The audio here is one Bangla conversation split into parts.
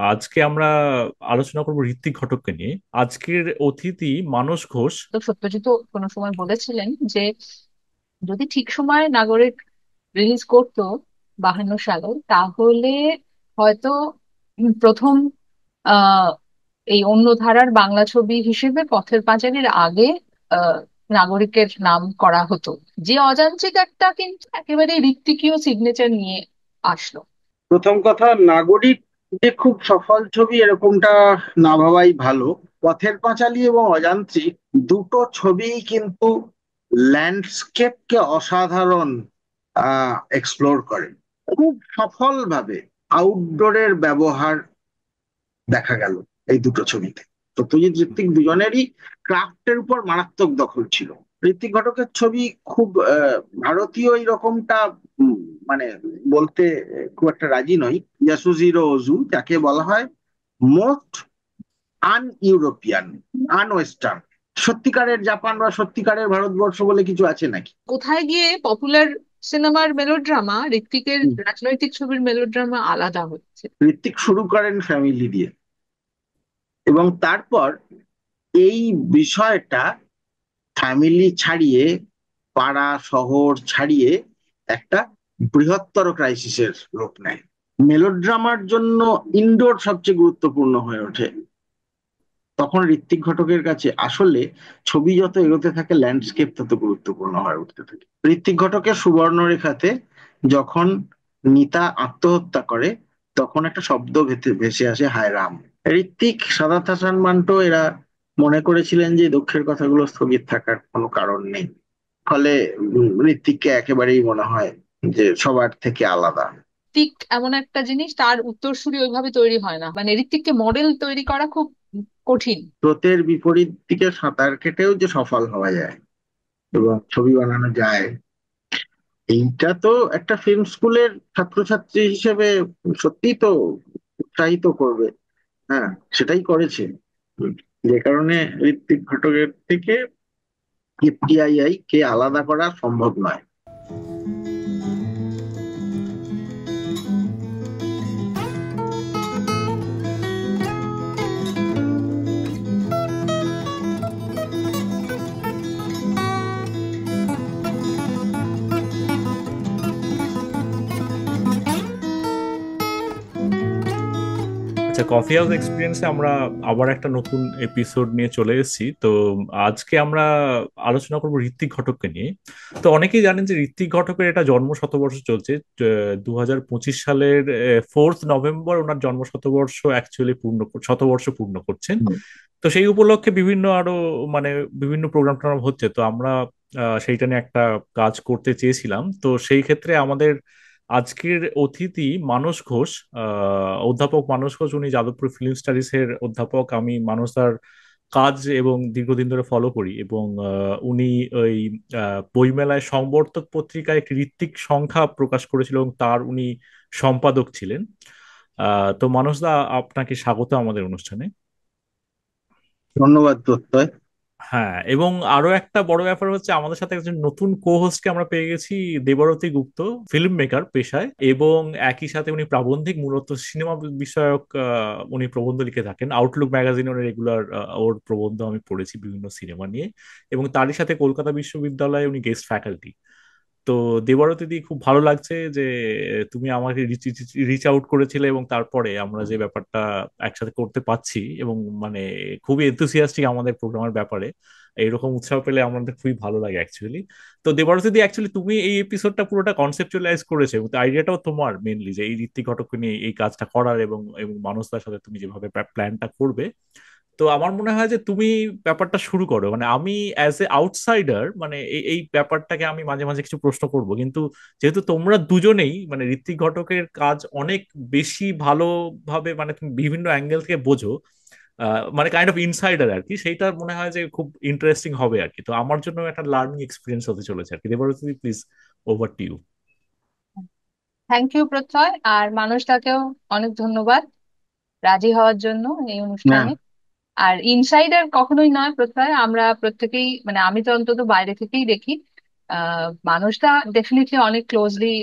আজকে আমরা আলোচনা করব ঋত্বিক ঘটককে নিয়ে। আজকের অতিথি মানস ঘোষ। তো সত্যজিৎ কোনো সময় বলেছিলেন যে যদি ঠিক সময় নাগরিক রিলিজ করতো 52 সালে, তাহলে হয়তো প্রথম আহ এই অন্য ধারার বাংলা ছবি হিসেবে পথের পাঁচালীর আগে আহ নাগরিকের নাম করা হতো। যে অযান্ত্রিক একটা কিন্তু একেবারে ঋত্বিকীয় সিগনেচার নিয়ে আসলো। প্রথম কথা, নাগরিক যে খুব সফল ছবি এরকমটা না ভাবাই ভালো। পথের পাঁচালী এবং অযান্ত্রিক দুটো ছবিই কিন্তু ল্যান্ডস্কেপকে অসাধারণ এক্সপ্লোর করে। খুব সফলভাবে আউটডোরের ব্যবহার দেখা গেল এই দুটো ছবিতে। সত্যজিৎ ঋত্বিক দুজনেরই ক্রাফটের উপর মারাত্মক দখল ছিল। ঋত্বিক ঘটকের ছবি খুব ভারতীয় এরকমটা উম, মানে বলতে খুব একটা রাজি নই। ইয়াসুজিরো ওজু, যাকে বলা হয় মোস্ট আন ইউরোপিয়ান, আন ওয়েস্টার্ন। সত্যিকারের জাপান বা সত্যিকারের ভারতবর্ষ বলে কিছু আছে নাকি? কোথায় গিয়ে পপুলার সিনেমার মেলোড্রামা, ঋত্বিকের রাজনৈতিক ছবির মেলোড্রামা আলাদা হচ্ছে। ঋত্বিক শুরু করেন ফ্যামিলি দিয়ে, এবং তারপর এই বিষয়টা ফ্যামিলি ছাড়িয়ে, পাড়া শহর ছাড়িয়ে একটা বৃহত্তর ক্রাইসিসের রূপ নেয়। মেলোড্রামার জন্য ইনডোর সবচেয়ে গুরুত্বপূর্ণ হয়ে ওঠে। তখন ঋত্বিক ঘটকের কাছে আসলে ছবি যত এগোতে থাকে, ল্যান্ডস্কেপ তত গুরুত্বপূর্ণ হয়ে উঠতে থাকে। ঋত্বিক ঘটকের সুবর্ণরেখাতে যখন নিতা আত্মহত্যা করে, তখন একটা শব্দ ভেসে আসে, হায় রাম। ঋত্বিক, সাদাত হাসান মান্টো এরা মনে করেছিলেন যে দুঃখের কথাগুলো স্থগিত থাকার কোনো কারণ নেই। ফলে ঋত্বিককে একেবারেই মনে হয় যে সবার থেকে আলাদা। ঋত্বিক এমন একটা জিনিস, তার উত্তরসূরি ওইভাবে তৈরি হয় না, মানে ঋত্বিককে মডেল তৈরি করা খুব কঠিন। স্রোতের বিপরীত দিকে সাঁতার কেটেও যে সফল হওয়া যায় এবং ছবি বানানো যায়, এইটা তো একটা ফিল্ম স্কুলের ছাত্রছাত্রী হিসেবে সত্যিই তো উৎসাহিত করবে। হ্যাঁ, সেটাই করেছে। উম, যে কারণে ঋত্বিক ঘটকের থেকে এফটিআইআই কে আলাদা করা সম্ভব নয়। আচ্ছা, কফি হাউস এক্সপিরিয়েন্সে আমরা আবার একটা নতুন এপিসোড নিয়ে চলে এসেছি। তো আজকে আমরা আলোচনা করব ঋত্বিক ঘটককে নিয়ে। তো অনেকেই জানেন যে ঋত্বিক ঘটকের এটা জন্ম শতবর্ষ চলছে। 2025 সালের 4th নভেম্বর ওনার জন্ম শতবর্ষ অ্যাকচুয়ালি শতবর্ষ পূর্ণ করছেন। হুম। তো সেই উপলক্ষে বিভিন্ন আরো মানে বিভিন্ন প্রোগ্রাম টোগ্রাম হচ্ছে। তো আমরা সেইটা নিয়ে একটা কাজ করতে চেয়েছিলাম। তো সেই ক্ষেত্রে আমাদের আজকের অতিথি মানস ঘোষ, অধ্যাপক মানস ঘোষ। উনি যাদবপুর ফিল্ম স্টাডিজ এর অধ্যাপক। আমি মানস তার কাজ এবং দীর্ঘদিন ধরে ফলো করি, এবং উনি ওই বইমেলায় সংবর্ধক পত্রিকায় একটি ঋত্বিক সংখ্যা প্রকাশ করেছিল এবং তার উনি সম্পাদক ছিলেন। তো মানস দা, আপনাকে স্বাগত আমাদের অনুষ্ঠানে। ধন্যবাদ প্রত্যয়। হ্যাঁ, এবং আরো একটা বড় ব্যাপার হচ্ছে আমাদের সাথে একজন নতুন কো হোস্টকে আমরা পেয়ে গেছি, দেবরতী গুপ্ত, ফিল্ম মেকার পেশায়, এবং একই সাথে উনি প্রাবন্ধিক, মূলত সিনেমা বিষয়ক উনি প্রবন্ধ লিখে থাকেন। আউটলুক ম্যাগাজিনের রেগুলার ওর প্রবন্ধ আমি পড়েছি বিভিন্ন সিনেমা নিয়ে। এবং তারই সাথে কলকাতা বিশ্ববিদ্যালয়ে উনি গেস্ট ফ্যাকাল্টি। তো দেবরতী দি, খুব ভালো লাগছে যে তুমি আমাকে রিচ আউট করেছিলে, এবং তারপরে আমরা যে ব্যাপারটা একসাথে করতে পাচ্ছি, এবং মানে খুবই এনথুসিয়াস্টিক আমাদের প্রোগ্রামের ব্যাপারে। এইরকম উৎসাহ পেলে আমাদের খুবই ভালো লাগে অ্যাকচুয়ালি। তো দেবরতী দি, অ্যাকচুয়ালি তুমি এই এপিসোডটা পুরোটা কনসেপচুয়ালাইজ করেছো, এবং আইডিয়াটাও তোমার মেনলি, যে এই ঋত্বিক ঘটককে নিয়ে এই কাজটা করার, এবং এবং মানুষটার সাথে তুমি যেভাবে প্ল্যানটা করবে। তো আমার মনে হয় যে তুমি ব্যাপারটা শুরু করো। মানে আমি অ্যাজ এ আউটসাইডার, মানে এই এই ব্যাপারটাকে আমি মাঝে মাঝে কিছু প্রশ্ন করব, কিন্তু যেহেতু তোমরা দুজনেই মানে ঋত্বিক ঘটকের কাজ অনেক বেশি ভালোভাবে, মানে তুমি বিভিন্ন অ্যাঙ্গেল থেকে বোঝো, মানে কাইন্ড অফ ইনসাইডার আর কি, সেইটা মনে হয় যে খুব ইন্টারেস্টিং হবে আর কি। তো আমার জন্য একটা লার্নিং এক্সপিরিয়েন্স হতে চলেছে আর কি। Debarati, please, over to you. Thank you Pratyay, আর মানুষটাকেও অনেক ধন্যবাদ রাজি হওয়ার জন্য এই হ্যাঁ, অনুষ্ঠানে। আর ইনসাইডার কখনোই নয় প্রত্যয়, আমরা প্রত্যেকেই, মানে আমি তো অন্তত বাইরে থেকেই দেখি। মানুষটা ডেফিনেটলি অনেক ক্লোজলি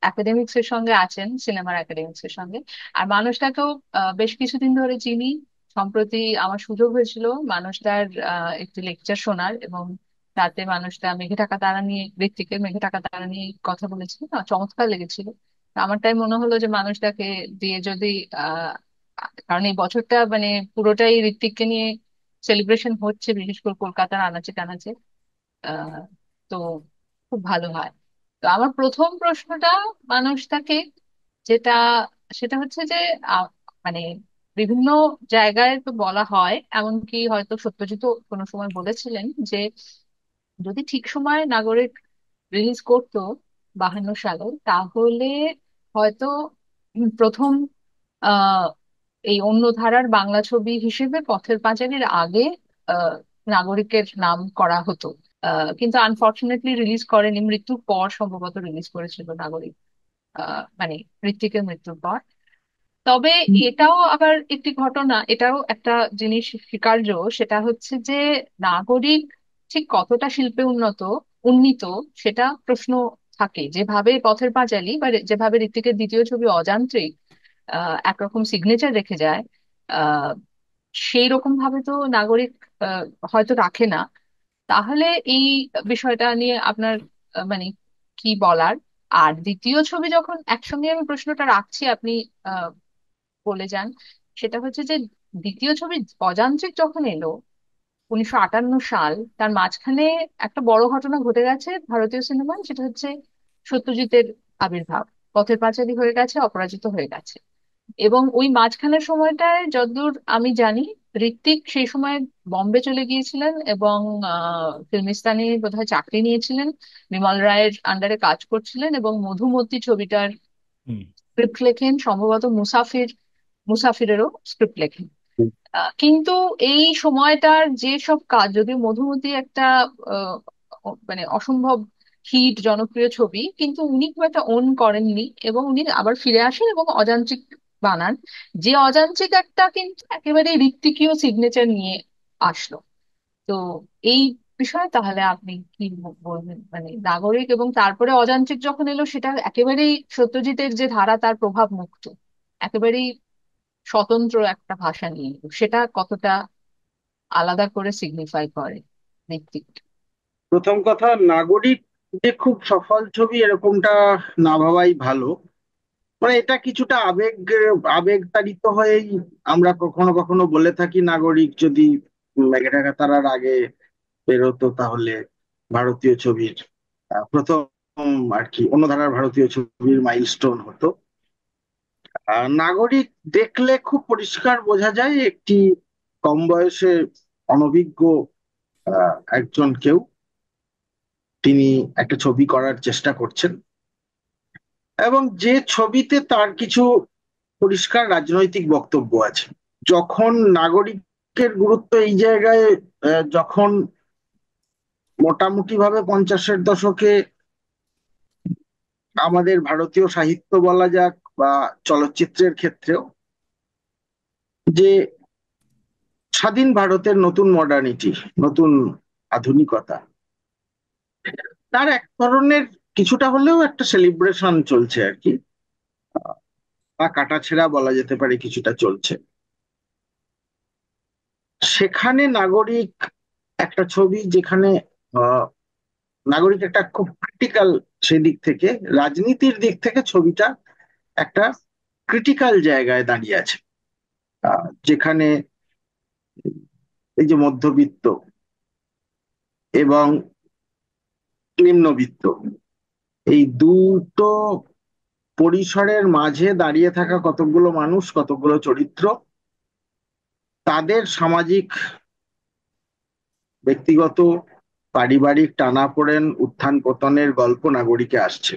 একাডেমিক্স এর সঙ্গে আছেন, সিনেমার একাডেমিক্স এর সঙ্গে। আর মানুষটাকেও বেশ কিছুদিন ধরে চিনি। সম্প্রতি আমার সুযোগ হয়েছিল মানুষটার একটি লেকচার শোনার, এবং তাতে মানুষটা মেঘে ঢাকা তারা নিয়ে, ঋত্বিকের মেঘে ঢাকা তারা নিয়ে কথা বলেছিল না, চমৎকার লেগেছিল। তো আমার তাই মনে হলো যে মানুষটাকে দিয়ে যদি আহ কারণ এই বছরটা মানে পুরোটাই ঋত্বিককে নিয়ে সেলিব্রেশন হচ্ছে, বিশেষ করে কলকাতার আনাচে কানাচে। আহ তো খুব ভালো হয়। তো আমার প্রথম প্রশ্নটা মানুষটাকে যেটা, সেটা হচ্ছে যে আহ, মানে বিভিন্ন জায়গায় তো বলা হয়, এমনকি হয়তো সত্যজিৎ কোনো সময় বলেছিলেন যে যদি ঠিক সময় নাগরিক রিলিজ করতো 52 সালে, তাহলে হয়তো প্রথম আহ এই অন্য ধারার বাংলা ছবি হিসেবে পথের পাঁচালীর আগে আহ নাগরিকের নাম করা হতো। কিন্তু আনফর্চুনেটলি রিলিজ করেনি, মৃত্যুর পর সম্ভবত রিলিজ করেছিল নাগরিক, মানে ঋত্বিকের মৃত্যুর পর। তবে এটাও আবার একটি ঘটনা, এটাও একটা জিনিস স্বীকার্য, সেটা হচ্ছে যে নাগরিক ঠিক কতটা শিল্পে উন্নীত সেটা প্রশ্ন থাকে। যেভাবে পথের পাঁচালী বা যেভাবে ঋত্বিকের দ্বিতীয় ছবি অযান্ত্রিক একরকম সিগনেচার রেখে যায়, আহ সেই রকম ভাবে তো নাগরিক আহ, হয়তো রাখে না। তাহলে এই বিষয়টা নিয়ে আপনার মানে কি বলার? আর দ্বিতীয় ছবি যখন একসঙ্গে আমি প্রশ্নটা রাখছি, আপনি বলে যান। সেটা হচ্ছে যে দ্বিতীয় ছবি অযান্ত্রিক যখন এলো 1958 সাল, তার মাঝখানে একটা বড় ঘটনা ঘটে গেছে ভারতীয় সিনেমায়, সেটা হচ্ছে সত্যজিতের আবির্ভাব। পথের পাঁচালী হয়ে গেছে, অপরাজিত হয়ে গেছে। এবং ওই মাঝখানের সময়টায় যতদূর আমি জানি, ঋত্বিক সেই সময় বম্বে চলে গিয়েছিলেন এবং ফিল্মিস্তানে বোধহয় চাকরি নিয়েছিলেন, বিমল রায়ের আন্ডারে কাজ করছিলেন, এবং মধুমতি ছবিটার হুম। স্ক্রিপ্ট লেখেন, সম্ভবত মুসাফিরেরও স্ক্রিপ্ট লেখেন। কিন্তু এই সময়টার যে সব কাজ, যদিও মধুমতি একটা আহ, মানে অসম্ভব হিট জনপ্রিয় ছবি, কিন্তু উনি খুব একটা ওন করেননি, এবং উনি আবার ফিরে আসেন এবং অযান্ত্রিক বানান। যে অযান্ত্রিক একটা কিন্তু একেবারে ঋত্বিকীয় সিগনেচার নিয়ে আসলো। তো এই বিষয়ে তাহলে আপনি কি বলবেন? মানে নাগরিক এবং তারপরে অযান্ত্রিক যখন এলো, সেটা একেবারেই সত্যজিতের যে ধারা তার প্রভাব মুক্ত, একেবারেই স্বতন্ত্র একটা ভাষা নিয়ে এলো। সেটা কতটা আলাদা করে সিগনিফাই করে ঋত্বিক? প্রথম কথা, নাগরিক যে খুব সফল ছবি এরকমটা না ভাবাই ভালো। মানে এটা কিছুটা আবেগ তাড়িত হয়েই আমরা কখনো কখনো বলে থাকি, নাগরিক যদি মেঘে ঢাকা তারার আগে বেরোতো তাহলে ভারতীয় ছবির প্রথম আর কি অন্য ধারার ভারতীয় ছবির মাইলস্টোন হতো। নাগরিক দেখলে খুব পরিষ্কার বোঝা যায় একটি কম বয়সে অনভিজ্ঞ একজন কেউ, তিনি একটা ছবি করার চেষ্টা করছেন, এবং যে ছবিতে তার কিছু পরিষ্কার রাজনৈতিক বক্তব্য আছে। যখন নাগরিকের গুরুত্ব এই জায়গায়, যখন মোটামুটি ভাবে 50-এর দশকে আমাদের ভারতীয় সাহিত্য বলা যাক বা চলচ্চিত্রের ক্ষেত্রেও, যে স্বাধীন ভারতের নতুন মডার্নিটি, নতুন আধুনিকতা, তার এক ধরনের কিছুটা হলেও একটা সেলিব্রেশন চলছে আর কি, বা কাটাছেঁড়া বলা যেতে পারে কিছুটা চলছে। সেখানে নাগরিক একটা ছবি যেখানে আহ, নাগরিক একটা খুব ক্রিটিক্যাল, সেদিক থেকে রাজনীতির দিক থেকে ছবিটা একটা ক্রিটিক্যাল জায়গায় দাঁড়িয়ে আছে, যেখানে এই যে মধ্যবিত্ত এবং নিম্নবিত্ত, এই দুটো পরিসরের মাঝে দাঁড়িয়ে থাকা কতগুলো মানুষ, কতগুলো চরিত্র, তাদের সামাজিক, ব্যক্তিগত, পারিবারিক টানাপোড়েন, উত্থান পতনের গল্প নাগরিকে আসছে।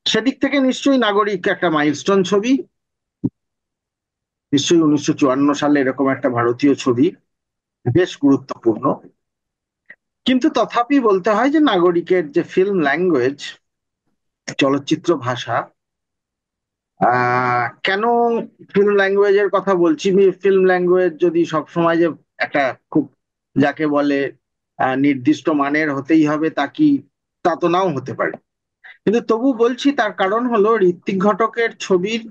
সেদিক থেকে নিশ্চয়ই নাগরিক একটা মাইলস্টোন ছবি। নিশ্চয়ই 1954 সালে এরকম একটা ভারতীয় ছবি বেশ গুরুত্বপূর্ণ। কিন্তু তথাপি বলতে হয় যে নাগরিকের যে ফিল্ম ল্যাঙ্গুয়েজ, চলচ্চিত্র ভাষা, কেন ফিল্ম ল্যাঙ্গুয়েজের কথা বলছি? ফিল্ম ল্যাঙ্গুয়েজ যদি সবসময় যে একটা খুব, যাকে বলে নির্দিষ্ট মানের হতেই হবে, তা কি? তা তো নাও হতে পারে। কিন্তু তবু বলছি, তার কারণ হলো ঋত্বিক ঘটকের ছবির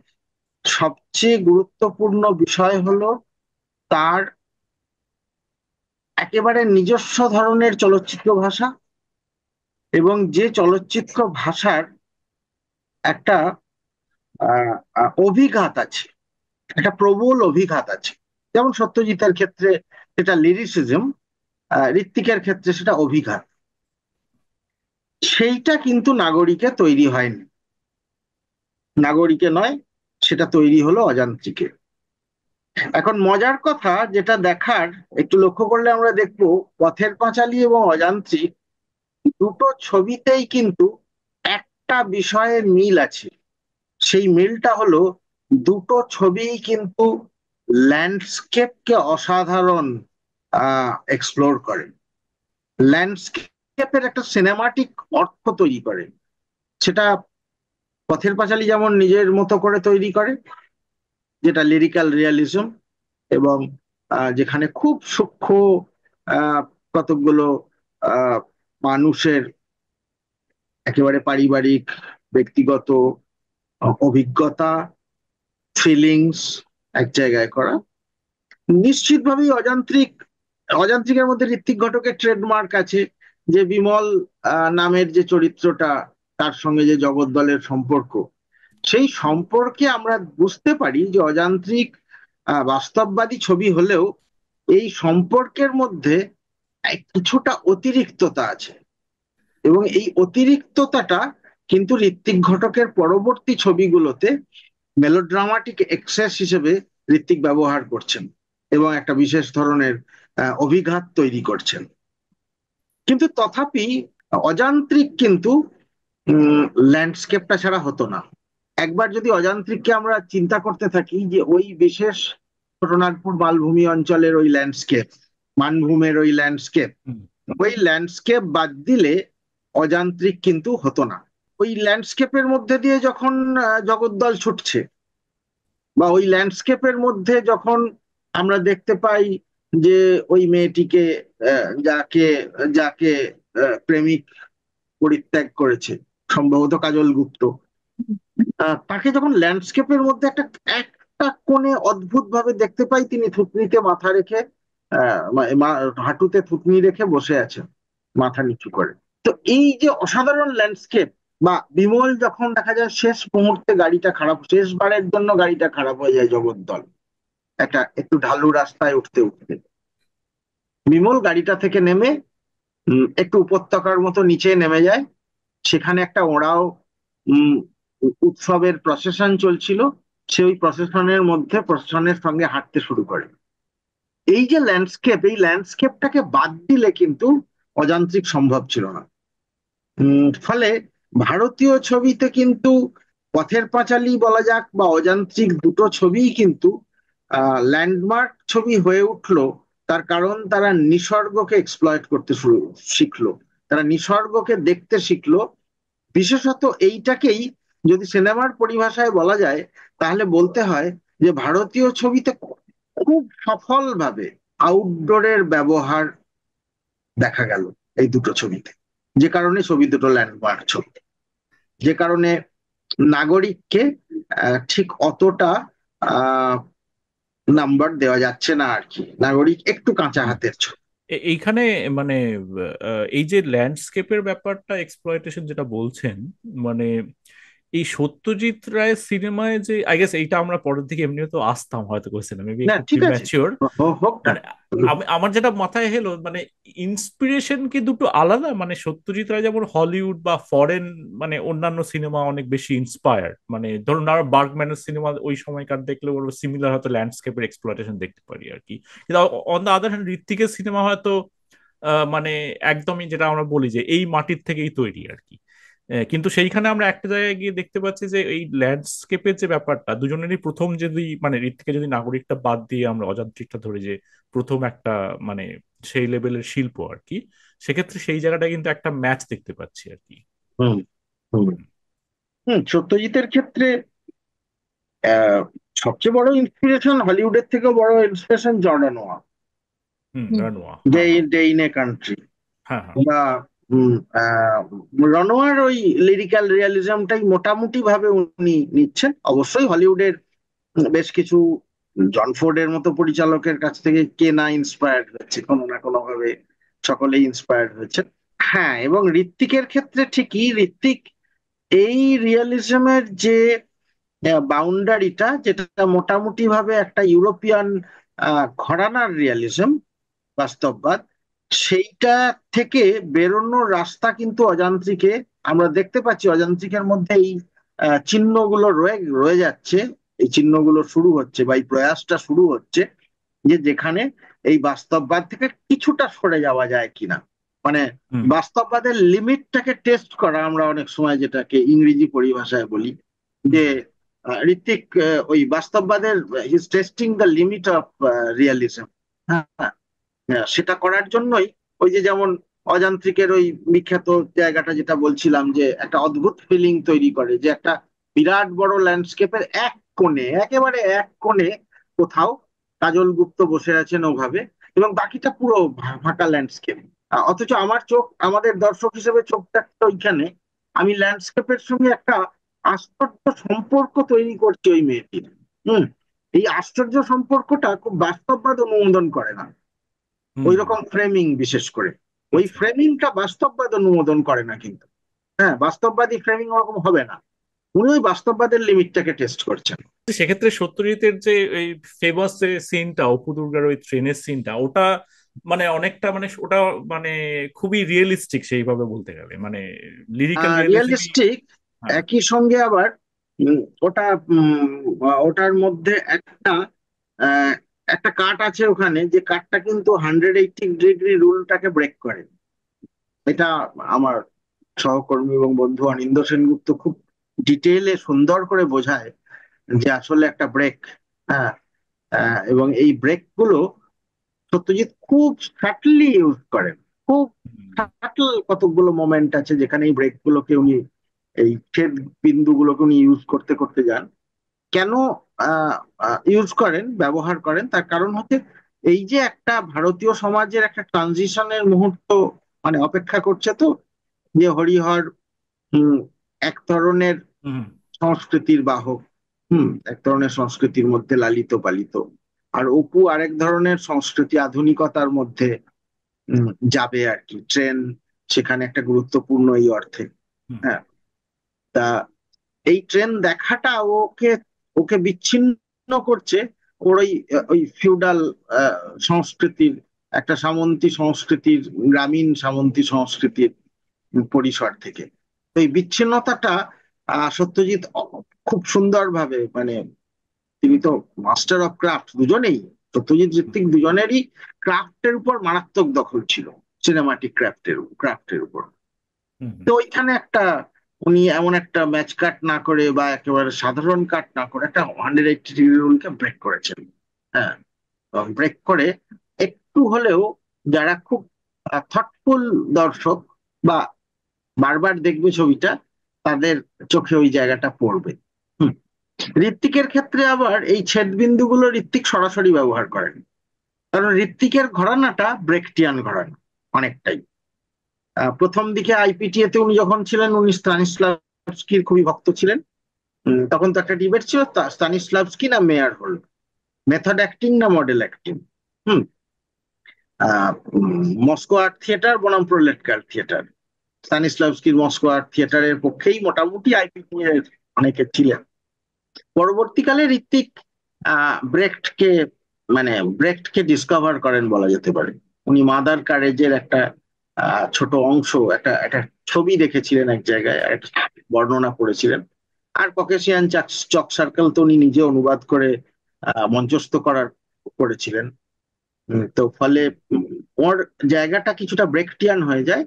সবচেয়ে গুরুত্বপূর্ণ বিষয় হলো তার একেবারে নিজস্ব ধরনের চলচ্চিত্র ভাষা, এবং যে চলচ্চিত্র ভাষার একটা অভিঘাত আছে, একটা প্রবল অভিঘাত আছে। যেমন সত্যজিতের ক্ষেত্রে সেটা লিরিসিজম, ঋত্বিকের ক্ষেত্রে সেটা অভিঘাত। সেইটা কিন্তু নাগরিকে তৈরি হয়নি, নাগরিকে নয়, সেটা তৈরি হলো অযান্ত্রিকে। এখন মজার কথা যেটা দেখার, একটু লক্ষ্য করলে আমরা দেখবো পথের পাঁচালী এবং অযান্ত্রিক দুটো ছবিতেই কিন্তু একটা বিষয়ের মিল আছে। সেই মিলটা হলো দুটো ছবিই কিন্তু ল্যান্ডস্কেপকে অসাধারণ এক্সপ্লোর করে, ল্যান্ডস্কেপের একটা সিনেমাটিক অর্থ তৈরি করে। সেটা পথের পাঁচালী যেমন নিজের মতো করে তৈরি করে, যেটা লিরিক্যাল রিয়ালিজম, এবং যেখানে খুব সূক্ষ্ম আহ, কতকগুলো আহ, মানুষের একেবারে পারিবারিক ব্যক্তিগত অভিজ্ঞতা, ফিলিংস এক জায়গায় করা। নিশ্চিতভাবেই অযান্ত্রিকের মধ্যে ঋত্বিক ঘটকের ট্রেডমার্ক আছে, যে বিমল নামের যে চরিত্রটা, তার সঙ্গে যে জগদ্দলের সম্পর্ক, সেই সম্পর্কে আমরা বুঝতে পারি যে অযান্ত্রিক বাস্তববাদী ছবি হলেও এই সম্পর্কের মধ্যে কিছুটা অতিরিক্ততা আছে, এবং এই অতিরিক্ততাটা কিন্তু ঋত্বিক ঘটকের পরবর্তী ছবিগুলোতে মেলোড্রামাটিক এক্সেস হিসেবে ঋত্বিক ব্যবহার করছেন, এবং একটা বিশেষ ধরনের অভিঘাত তৈরি করছেন। কিন্তু তথাপি অযান্ত্রিক কিন্তু ল্যান্ডস্কেপটা ছাড়া হতো না। একবার যদি অযান্ত্রিককে আমরা চিন্তা করতে থাকি, যে ওই বিশেষ ছোটনাগপুর মালভূমি অঞ্চলের ওই ল্যান্ডস্কেপ, মানভূমের ওই ল্যান্ডস্কেপ, হুম। ওই ল্যান্ডস্কেপ বাদ দিলে অযান্ত্রিক কিন্তু হতো না। ওই ল্যান্ডস্কেপের মধ্যে দিয়ে যখন জগদ্দল ছুটছে, বা ওই ল্যান্ডস্কেপের মধ্যে যখন আমরা দেখতে পাই যে ওই মেয়েটিকে, যাকে যাকে প্রেমিক পরিত্যাগ করেছে, সম্ভবত কাজল গুপ্ত, তাকে যখন ল্যান্ডস্কেপের মধ্যে একটা একটা কোণে অদ্ভুত ভাবে দেখতে পাই, তিনি থুতনিতে মাথা রেখে, হাঁটুতে থুতনি রেখে বসে আছেন মাথা নিচু করে। তো এই যে অসাধারণ ল্যান্ডস্কেপ, বা বিমল যখন দেখা যায় শেষ মুহূর্তে গাড়িটা খারাপ, শেষবারের জন্য গাড়িটা খারাপ হয়ে যায় জগদ্দল একটা একটু ঢালু রাস্তায় উঠতে উঠতে, বিমল গাড়িটা থেকে নেমে একটু উপত্যকার মতো নিচে নেমে যায়। সেখানে একটা ওরাও উম উৎসবের প্রসেশন চলছিল, সে ওই প্রসেশনের মধ্যে প্রসেশনের সঙ্গে হাঁটতে শুরু করে। এই যে ল্যান্ডস্কেপ, এই ল্যান্ডস্কেপটাকে বাদ দিলে কিন্তু অযান্ত্রিক সম্ভব ছিল না। ফলে ভারতীয় ছবিতে কিন্তু পথের পাঁচালী বলা যাক বা অযান্ত্রিক, দুটো ছবিই কিন্তু ল্যান্ডমার্ক ছবি হয়ে উঠলো। তার কারণ তারা নিসর্গকে এক্সপ্লয়েট করতে শিখলো, তারা নিসর্গকে দেখতে শিখলো। বিশেষত এইটাকেই যদি সিনেমার পরিভাষায় বলা যায়, তাহলে বলতে হয় যে ভারতীয় ছবিতে খুব সফলভাবে আউটডোরের ব্যবহার দেখা গেল এই দুটো ছবিতে, যে কারণে ছবি দুটো ল্যান্ডমার্ক ছবি, যে কারণে নাগরিককে ঠিক অতটা আহ নাম্বার দেওয়া যাচ্ছে না আর কি, নাগরিক একটু কাঁচা হাতের ছবি। এইখানে মানে এই যে ল্যান্ডস্কেপের ব্যাপারটা, এক্সপ্লয়টেশন যেটা বলছেন, মানে এই সত্যজিৎ রায়ের সিনেমায় যে আই গেস এইটা আমরা পরের দিকে এমনি তো আসতাম হয়তো কোয়েশ্চেন, মেবি না, একটু ঠিক আছে, প্রিম্যাচিওর। হোক না। মানে আমার যেটা মাথায় এলো, মানে ইন্সপিরেশন কি দুটো আলাদা? মানে সত্যজিৎ রায় যেমন হলিউড বা ফরেন, মানে অন্যান্য সিনেমা অনেক বেশি ইন্সপায়ার্ড, মানে ধরুন আর বার্গম্যানের সিনেমা ওই সময়কার দেখলে ওর সিমিলার হয়তো ল্যান্ডস্কেপের এক্সপ্লয়টেশন দেখতে পারি আর কি। কিন্তু অন দ্য আদার হ্যান্ড ঋত্বিকের সিনেমা হয়তো মানে একদমই যেটা আমরা বলি যে এই মাটির থেকেই তৈরি আর কি। কিন্তু সেইখানে আমরা একটা জায়গায় গিয়ে দেখতে পাচ্ছি যে এই ল্যান্ডস্কেপের যে ব্যাপারটা, দুজনেরই প্রথম যদি মানে ঋত্বিকে যদি নাগরিকটা বাদ দিয়ে আমরা অযান্ত্রিকটা ধরি যে প্রথম একটা মানে সেই লেভেলের শিল্প আর কি, সেক্ষেত্রে সেই জায়গাটা কিন্তু একটা ম্যাচ দেখতে পাচ্ছি আর কি। হুম, হুম, সত্যজিতের ক্ষেত্রে আহ, সবচেয়ে বড় ইন্সপিরেশন, হলিউডের থেকেও বড় ইন্সপিরেশন জর্ডান নোয়া, হুম, হুম। রানোয়া, হ্যাঁ হ্যাঁ। ডে ইন এ কান্ট্রি, হ্যাঁ হ্যাঁ। বা উম, আহ, রনোয়ার ওই লিরিক্যাল রিয়ালিজমটাই মোটামুটি ভাবে উনি নিচ্ছেন। অবশ্যই হলিউডের বেশ কিছু, জন ফোর্ডের মতো পরিচালকের কাছ থেকে কে না ইন্সপায়ার্ড হয়েছে, কোনো না কোনো ভাবে সকলেই ইন্সপায়ার্ড হয়েছে। হ্যাঁ, এবং ঋত্বিকের ক্ষেত্রে ঠিকই, ঋত্বিক এই রিয়ালিজমের যে বাউন্ডারিটা, যেটা মোটামুটি ভাবে একটা ইউরোপিয়ান ঘরানার রিয়ালিজম, বাস্তববাদ, সেইটা থেকে বেরোনোর রাস্তা কিন্তু অযান্ত্রিকে আমরা দেখতে পাচ্ছি। অযান্ত্রিকের মধ্যে এই চিহ্নগুলো রয়ে রয়ে যাচ্ছে, এই চিহ্নগুলো শুরু হচ্ছে বা এই প্রয়াসটা শুরু হচ্ছে, যে যেখানে এই বাস্তববাদ থেকে কিছুটা সরে যাওয়া যায় কিনা, মানে হুম বাস্তববাদের লিমিটটাকে টেস্ট করা, আমরা অনেক সময় যেটাকে ইংরেজি পরিভাষায় বলি হুম যে ঋত্বিক ওই বাস্তববাদের his testing the limit of realism. হ্যাঁ, হ্যাঁ, সেটা করার জন্যই ওই যে যেমন অযান্ত্রিকের ওই বিখ্যাত জায়গাটা যেটা বলছিলাম, যে একটা অদ্ভুত ফিলিং তৈরি করে, যে একটা বিরাট বড় ল্যান্ডস্কেপের এক কোণে, একেবারে এক কোণে কোথাও কাজল গুপ্ত বসে আছেন ওভাবে, এবং বাকিটা পুরো ফাঁকা ল্যান্ডস্কেপ। অথচ আমার চোখ, আমাদের দর্শক হিসেবে চোখটা একটা ওইখানে, আমি ল্যান্ডস্কেপের সঙ্গে একটা আশ্চর্য সম্পর্ক তৈরি করছি ওই মেয়েটির। হুম। এই আশ্চর্য সম্পর্কটা খুব বাস্তববাদ অনুমোদন করে না, হুম ওই হুম। রকম ফ্রেমিং বিশেষ করে। ওই আচ্ছা, ফ্রেমিংটা বাস্তববাদ অনুমোদন করে না কিন্তু। হ্যাঁ, বাস্তববাদী ফ্রেমিং ওরকম হবে না। উনি ওই বাস্তববাদের লিমিটটাকে টেস্ট করছেন। সেক্ষেত্রে সত্যজিতের যে এই ফেমাস যে সিনটা, অপু দুর্গার ওই ট্রেনের সিনটা, ওটা মানে অনেকটা মানে ওটা মানে খুবই রিয়েলিস্টিক সেইভাবে বলতে গেলে, মানে লিরিক্যাল রিয়েলিজমই। রিয়েলিস্টিক, হ্যাঁ। একই সঙ্গে আবার ওটা ওটার মধ্যে একটা আহ, একটা কাট আছে ওখানে, যে কাটটা কিন্তু 180 ডিগ্রি রুলটাকে ব্রেক করে। এটা আমার সহকর্মী এবং বন্ধু অনিন্দ্য সেনগুপ্ত খুব ডিটেইলে সুন্দর করে বোঝায়, যে আসলে একটা ব্রেক। হ্যাঁ, এবং এই ব্রেক গুলো সত্যজিৎ খুব সাটলি ইউজ করেন। খুব হুম সাটল কতগুলো মোমেন্ট আছে যেখানে এই ব্রেক গুলোকে উনি, এই ছেদ বিন্দু গুলোকে উনি ইউজ করতে করতে যান। কেন ইউজ করেন, ব্যবহার করেন, তার কারণ হচ্ছে এই যে একটা ভারতীয় সমাজের একটা ট্রানজিশনের মুহূর্ত মানে অপেক্ষা করছে, তো যে হরিহর হম এক ধরনের হুম সংস্কৃতির বাহক, এক ধরনের সংস্কৃতির মধ্যে লালিত পালিত, আর অপু আরেক ধরনের সংস্কৃতি আধুনিকতার মধ্যে যাবে আর কি। ট্রেন সেখানে একটা গুরুত্বপূর্ণ এই অর্থে। হুম হ্যাঁ, তা এই ট্রেন দেখাটা ওকে ওকে বিচ্ছিন্ন করছে ওর ওই ওই ফিউডাল সংস্কৃতির, একটা সামন্তী সংস্কৃতির, গ্রামীণ সামন্তী সংস্কৃতির পরিসর থেকে। তো এই বিচ্ছিন্নতাটা সত্যজিৎ খুব সুন্দরভাবে, মানে তিনি তো মাস্টার অফ ক্রাফট দুজনেই, সত্যজিৎ ঋত্বিক দুজনেরই ক্রাফটের উপর মারাত্মক দখল ছিল, সিনেমাটিক ক্রাফটের উপর। হুম হুম। তো ওইখানে একটা উনি এমন একটা ম্যাচ কাট না করে বা একেবারে সাধারণ কাট না করে একটা 180 ডিগ্রি রুলকে ব্রেক করেছেন। হ্যাঁ, ব্রেক করে একটু হলেও যারা খুব থটফুল দর্শক বা বারবার দেখবে ছবিটা, তাদের চোখে ওই জায়গাটা পড়বে। হুম। ঋত্বিকের ক্ষেত্রে আবার এই ছেদবিন্দু গুলো ঋত্বিক সরাসরি ব্যবহার করেন, কারণ ঋত্বিকের ঘরানাটা ব্রেকটিয়ান ঘরানা অনেকটাই। প্রথম দিকে আইপিটিএ তে উনি যখন ছিলেন, উনি স্তানিস্লাভস্কির খুবই ভক্ত ছিলেন। তখন তো একটা ডিবেট ছিল, স্তানিস্লাভস্কি না মেয়ার হল, মেথড অ্যাক্টিং না মডেল অ্যাক্টিং। হুম। মস্কো আর্ট থিয়েটার বনাম প্রোলেটকার থিয়েটার, স্তানিস্লাভস্কির মস্কো আর্ট থিয়েটারের পক্ষেই মোটামুটি আইপিটিএ অনেকে ছিলেন। পরবর্তীকালে ঋত্বিক ব্রেখটকে, মানে ব্রেখটকে ডিসকভার করেন বলা যেতে পারে। উনি মাদার কারেজের একটা ছোট অংশ, একটা একটা ছবি দেখেছিলেন এক জায়গায়, একটা বর্ণনা পড়েছিলেন। আর ককেশিয়ান চক সার্কেল তো উনি নিজে অনুবাদ করে মঞ্চস্থ করেছিলেন। তো ফলে উম, ওর জায়গাটা কিছুটা ব্রেকটিয়ান হয়ে যায়।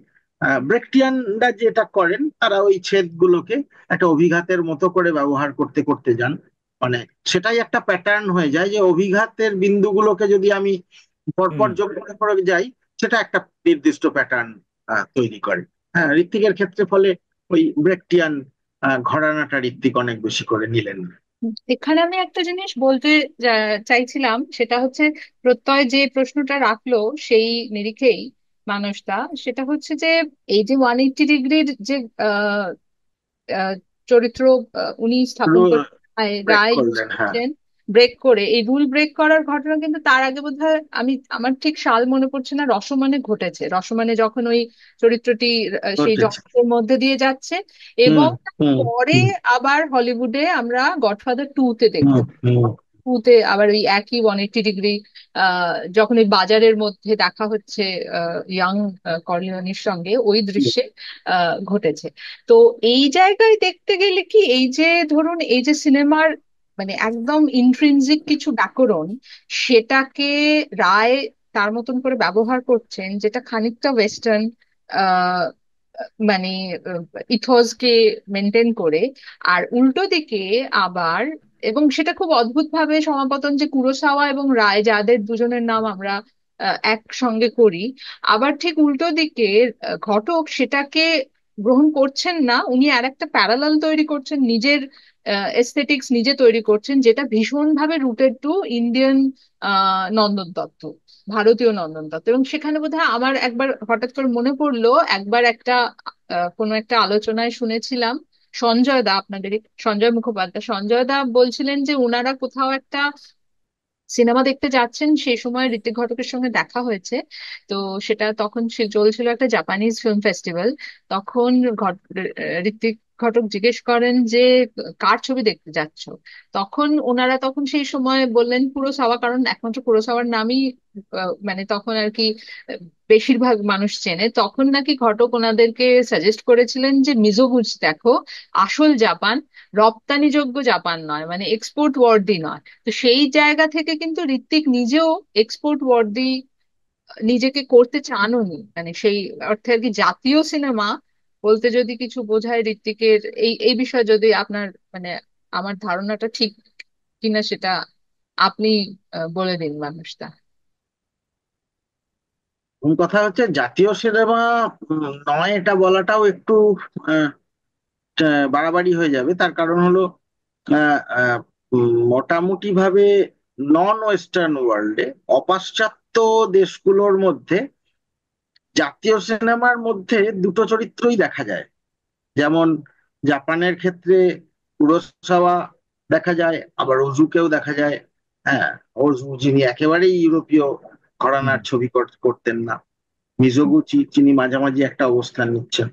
ব্রেকটিয়ানরা যেটা করেন, তারা ওই ছেদ গুলোকে একটা অভিঘাতের মতো করে ব্যবহার করতে করতে যান। মানে সেটাই একটা প্যাটার্ন হয়ে যায়, যে অভিঘাতের বিন্দুগুলোকে যদি আমি পরপর হুম। যোগ করে করে যাই, সেটা একটা নির্দিষ্ট প্যাটার্ন তৈরি করে। হ্যাঁ, ঋত্বিকের ক্ষেত্রে ফলে ওই ব্রেকটিয়ান ঘরানাটা ঋত্বিক অনেক বেশি করে নিলেন। এখানে আমি একটা জিনিস বলতে চাইছিলাম, সেটা হচ্ছে প্রত্যয় যে প্রশ্নটা রাখলো সেই নিরিখেই, মানুষটা, সেটা হচ্ছে যে এই যে 180 ডিগ্রির যে আহ, আহ, চরিত্র উনি স্থাপন রুল করছেন, রায় ব্রেক রায় ইউজ করলেন, হ্যাঁ। করছেন, ব্রেক করে এই রুল ব্রেক করার ঘটনা কিন্তু তার আগে বোধহয় আমার ঠিক সাল মনে পড়ছে না, রসমানে ঘটেছে। রসমানে যখন ওই চরিত্রটি সেই ঘটেছে। জঙ্গলের মধ্যে দিয়ে যাচ্ছে, হুম এবং হুম পরে হুম আবার হলিউডে আমরা গডফাদার 2-তে হুম দেখতে হুম। 2-তে আবার ওই একই 180 ডিগ্রি যখন ওই বাজারের মধ্যে দেখা হচ্ছে ইয়াং কর্লিওনির সঙ্গে, ওই দৃশ্যে ঘটেছে। তো এই জায়গায় দেখতে গেলে কি, এই যে ধরুন এই যে সিনেমার মানে একদম ইন্ট্রিনজিক কিছু ব্যাকরণ, সেটাকে রায় তার মতন করে ব্যবহার করছেন, যেটা খানিকটা ওয়েস্টার্ন আহ মানে ইথোসকে মেনটেন করে। আর উল্টো দিকে আবার, এবং সেটা খুব অদ্ভুত ভাবে সমাপতন, যে কুরোসাওয়া এবং রায় যাদের দুজনের নাম আমরা একসঙ্গে করি, আবার ঠিক উল্টো দিকে ঘটক সেটাকে গ্রহণ করছেন না, উনি আর একটা প্যারালাল তৈরি করছেন, নিজের এস্থেটিক্স নিজে তৈরি করছেন, যেটা ভীষণভাবে রুটেড টু ইন্ডিয়ান নন্দন তত্ত্ব, ভারতীয় নন্দন তত্ত্ব। এবং সেখানে বোধহয় আমার একবার হঠাৎ করে মনে পড়লো, একবার একটা কোনো একটা আলোচনায় শুনেছিলাম, সঞ্জয় দা, আপনাদের সঞ্জয় মুখোপাধ্যায়, সঞ্জয় দা বলছিলেন যে ওনারা কোথাও একটা সিনেমা দেখতে যাচ্ছেন, সেই সময় ঋত্বিক ঘটকের সঙ্গে দেখা হয়েছে। তো সেটা তখন চলছিল একটা জাপানিজ ফিল্ম ফেস্টিভ্যাল। তখন ঋত্বিক ঘটক জিজ্ঞেস করেন যে কার ছবি দেখতে যাচ্ছ। তখন সেই সময় বললেন কুরোসাওয়া, কারণ একমাত্র কুরোসাওয়ার নামই মানে তখন আর কি বেশিরভাগ মানুষ চেনে। তখন নাকি ঘটক ওনাদেরকে সাজেস্ট করেছিলেন যে মিজোগুচি দেখো, আসল জাপান, রপ্তানিযোগ্য জাপান নয়, মানে এক্সপোর্ট ওয়ার্দি নয়। তো সেই জায়গা থেকে কিন্তু ঋত্বিক নিজেও এক্সপোর্ট ওয়ার্দি নিজেকে করতে চানও নি, মানে সেই অর্থে আর কি। জাতীয় সিনেমা বলতে যদি কিছু বোঝায় ঋত্বিকের, এই এই বিষয়ে যদি আপনার মানে আমার ধারণাটা ঠিক কিনা সেটা আপনি বলে দিন মানুষটা। কথা হচ্ছে জাতীয় সিনেমা নয়, এটা বলাটাও একটু আহ, বাড়াবাড়ি হয়ে যাবে। তার কারণ হলো মোটামুটি ভাবে নন ওয়েস্টার্ন ওয়ার্ল্ডে, অপাশ্চাত্য দেশগুলোর মধ্যে জাতীয় সিনেমার মধ্যে দুটো চরিত্রই দেখা যায়। যেমন জাপানের ক্ষেত্রে কুরোসাওয়া দেখা যায়, আবার ওজুকেও দেখা যায়। হ্যাঁ, ওজু যিনি একেবারেই ইউরোপীয় হুম। ঘরানার ছবি করতেন না। মিজোগুচি যিনি মাঝামাঝি একটা অবস্থান নিচ্ছেন।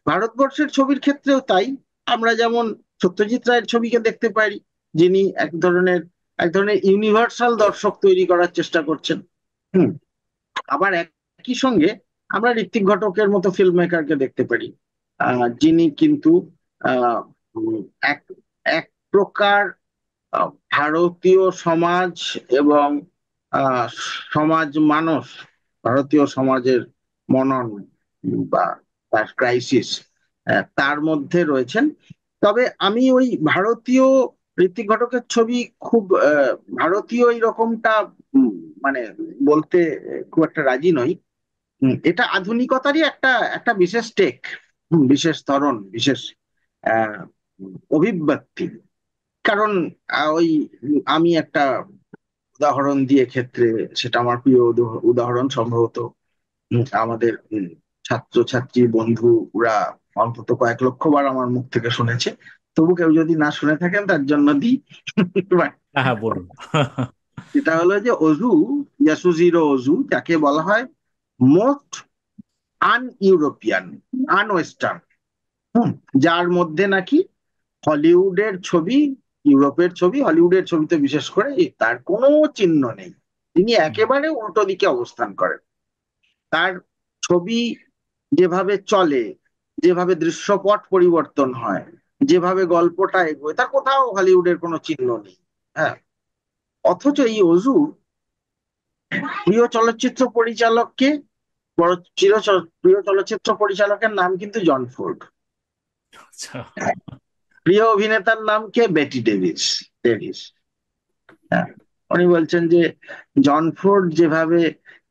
ভারতবর্ষের ছবির ক্ষেত্রেও তাই। আমরা যেমন সত্যজিৎ রায়ের ছবিকে দেখতে পারি, যিনি এক ধরনের ইউনিভার্সাল দর্শক তৈরি করার চেষ্টা করছেন। হুম। আবার একই সঙ্গে আমরা ঋত্বিক ঘটকের মতো ফিল্ম মেকারকে দেখতে পারি, যিনি কিন্তু আহ, উম, এক এক প্রকার ভারতীয় সমাজ এবং আহ, সমাজ মানুষ, ভারতীয় সমাজের মনন বা তার ক্রাইসিস, তার মধ্যে রয়েছেন। তবে আমি ওই ভারতীয় ঋত্বিক ঘটকের ছবি খুব ভারতীয় এরকমটা উম, মানে বলতে খুব একটা রাজি নই। এটা আধুনিকতারই একটা একটা বিশেষ টেক, বিশেষ ধরন, বিশেষ আহ অভিব্যক্তি। কারণ ওই আমি একটা উদাহরণ দিয়ে ক্ষেত্রে, সেটা আমার প্রিয় উদাহরণ সম্ভবত আমাদের ছাত্রছাত্রী বন্ধুরা অন্তত কয়েক লক্ষ বার আমার মুখ থেকে শুনেছে। তবু কেউ যদি না শুনে থাকেন তার জন্য দিই। হ্যাঁ হ্যাঁ, বলুন। সেটা হলো যে অজু, ইয়াসুজিরো অজু, যাকে বলা হয় মোস্ট আন ইউরোপিয়ান, আন ওয়েস্টার্ন, যার মধ্যে নাকি হলিউডের ছবি, ইউরোপের ছবি, হলিউডের ছবিতে বিশেষ করে তার কোনো চিহ্ন নেই। তিনি একেবারে উল্টো দিকে অবস্থান করেন। তার ছবি যেভাবে চলে, যেভাবে দৃশ্যপট পরিবর্তন হয়, যেভাবে গল্পটা এগোয়, তার কোথাও হলিউডের কোনো চিহ্ন নেই। হ্যাঁ। অথচ এই অজু প্রিয় চলচ্চিত্র পরিচালককে, প্রিয় চলচ্চিত্র পরিচালকের নাম কিন্তু জন ফোর্ড। আচ্ছা। প্রিয় অভিনেতার নাম কে? বেটি ডেভিস। ডেভিস, হ্যাঁ। উনি বলছেন যে জন ফোর্ড যেভাবে,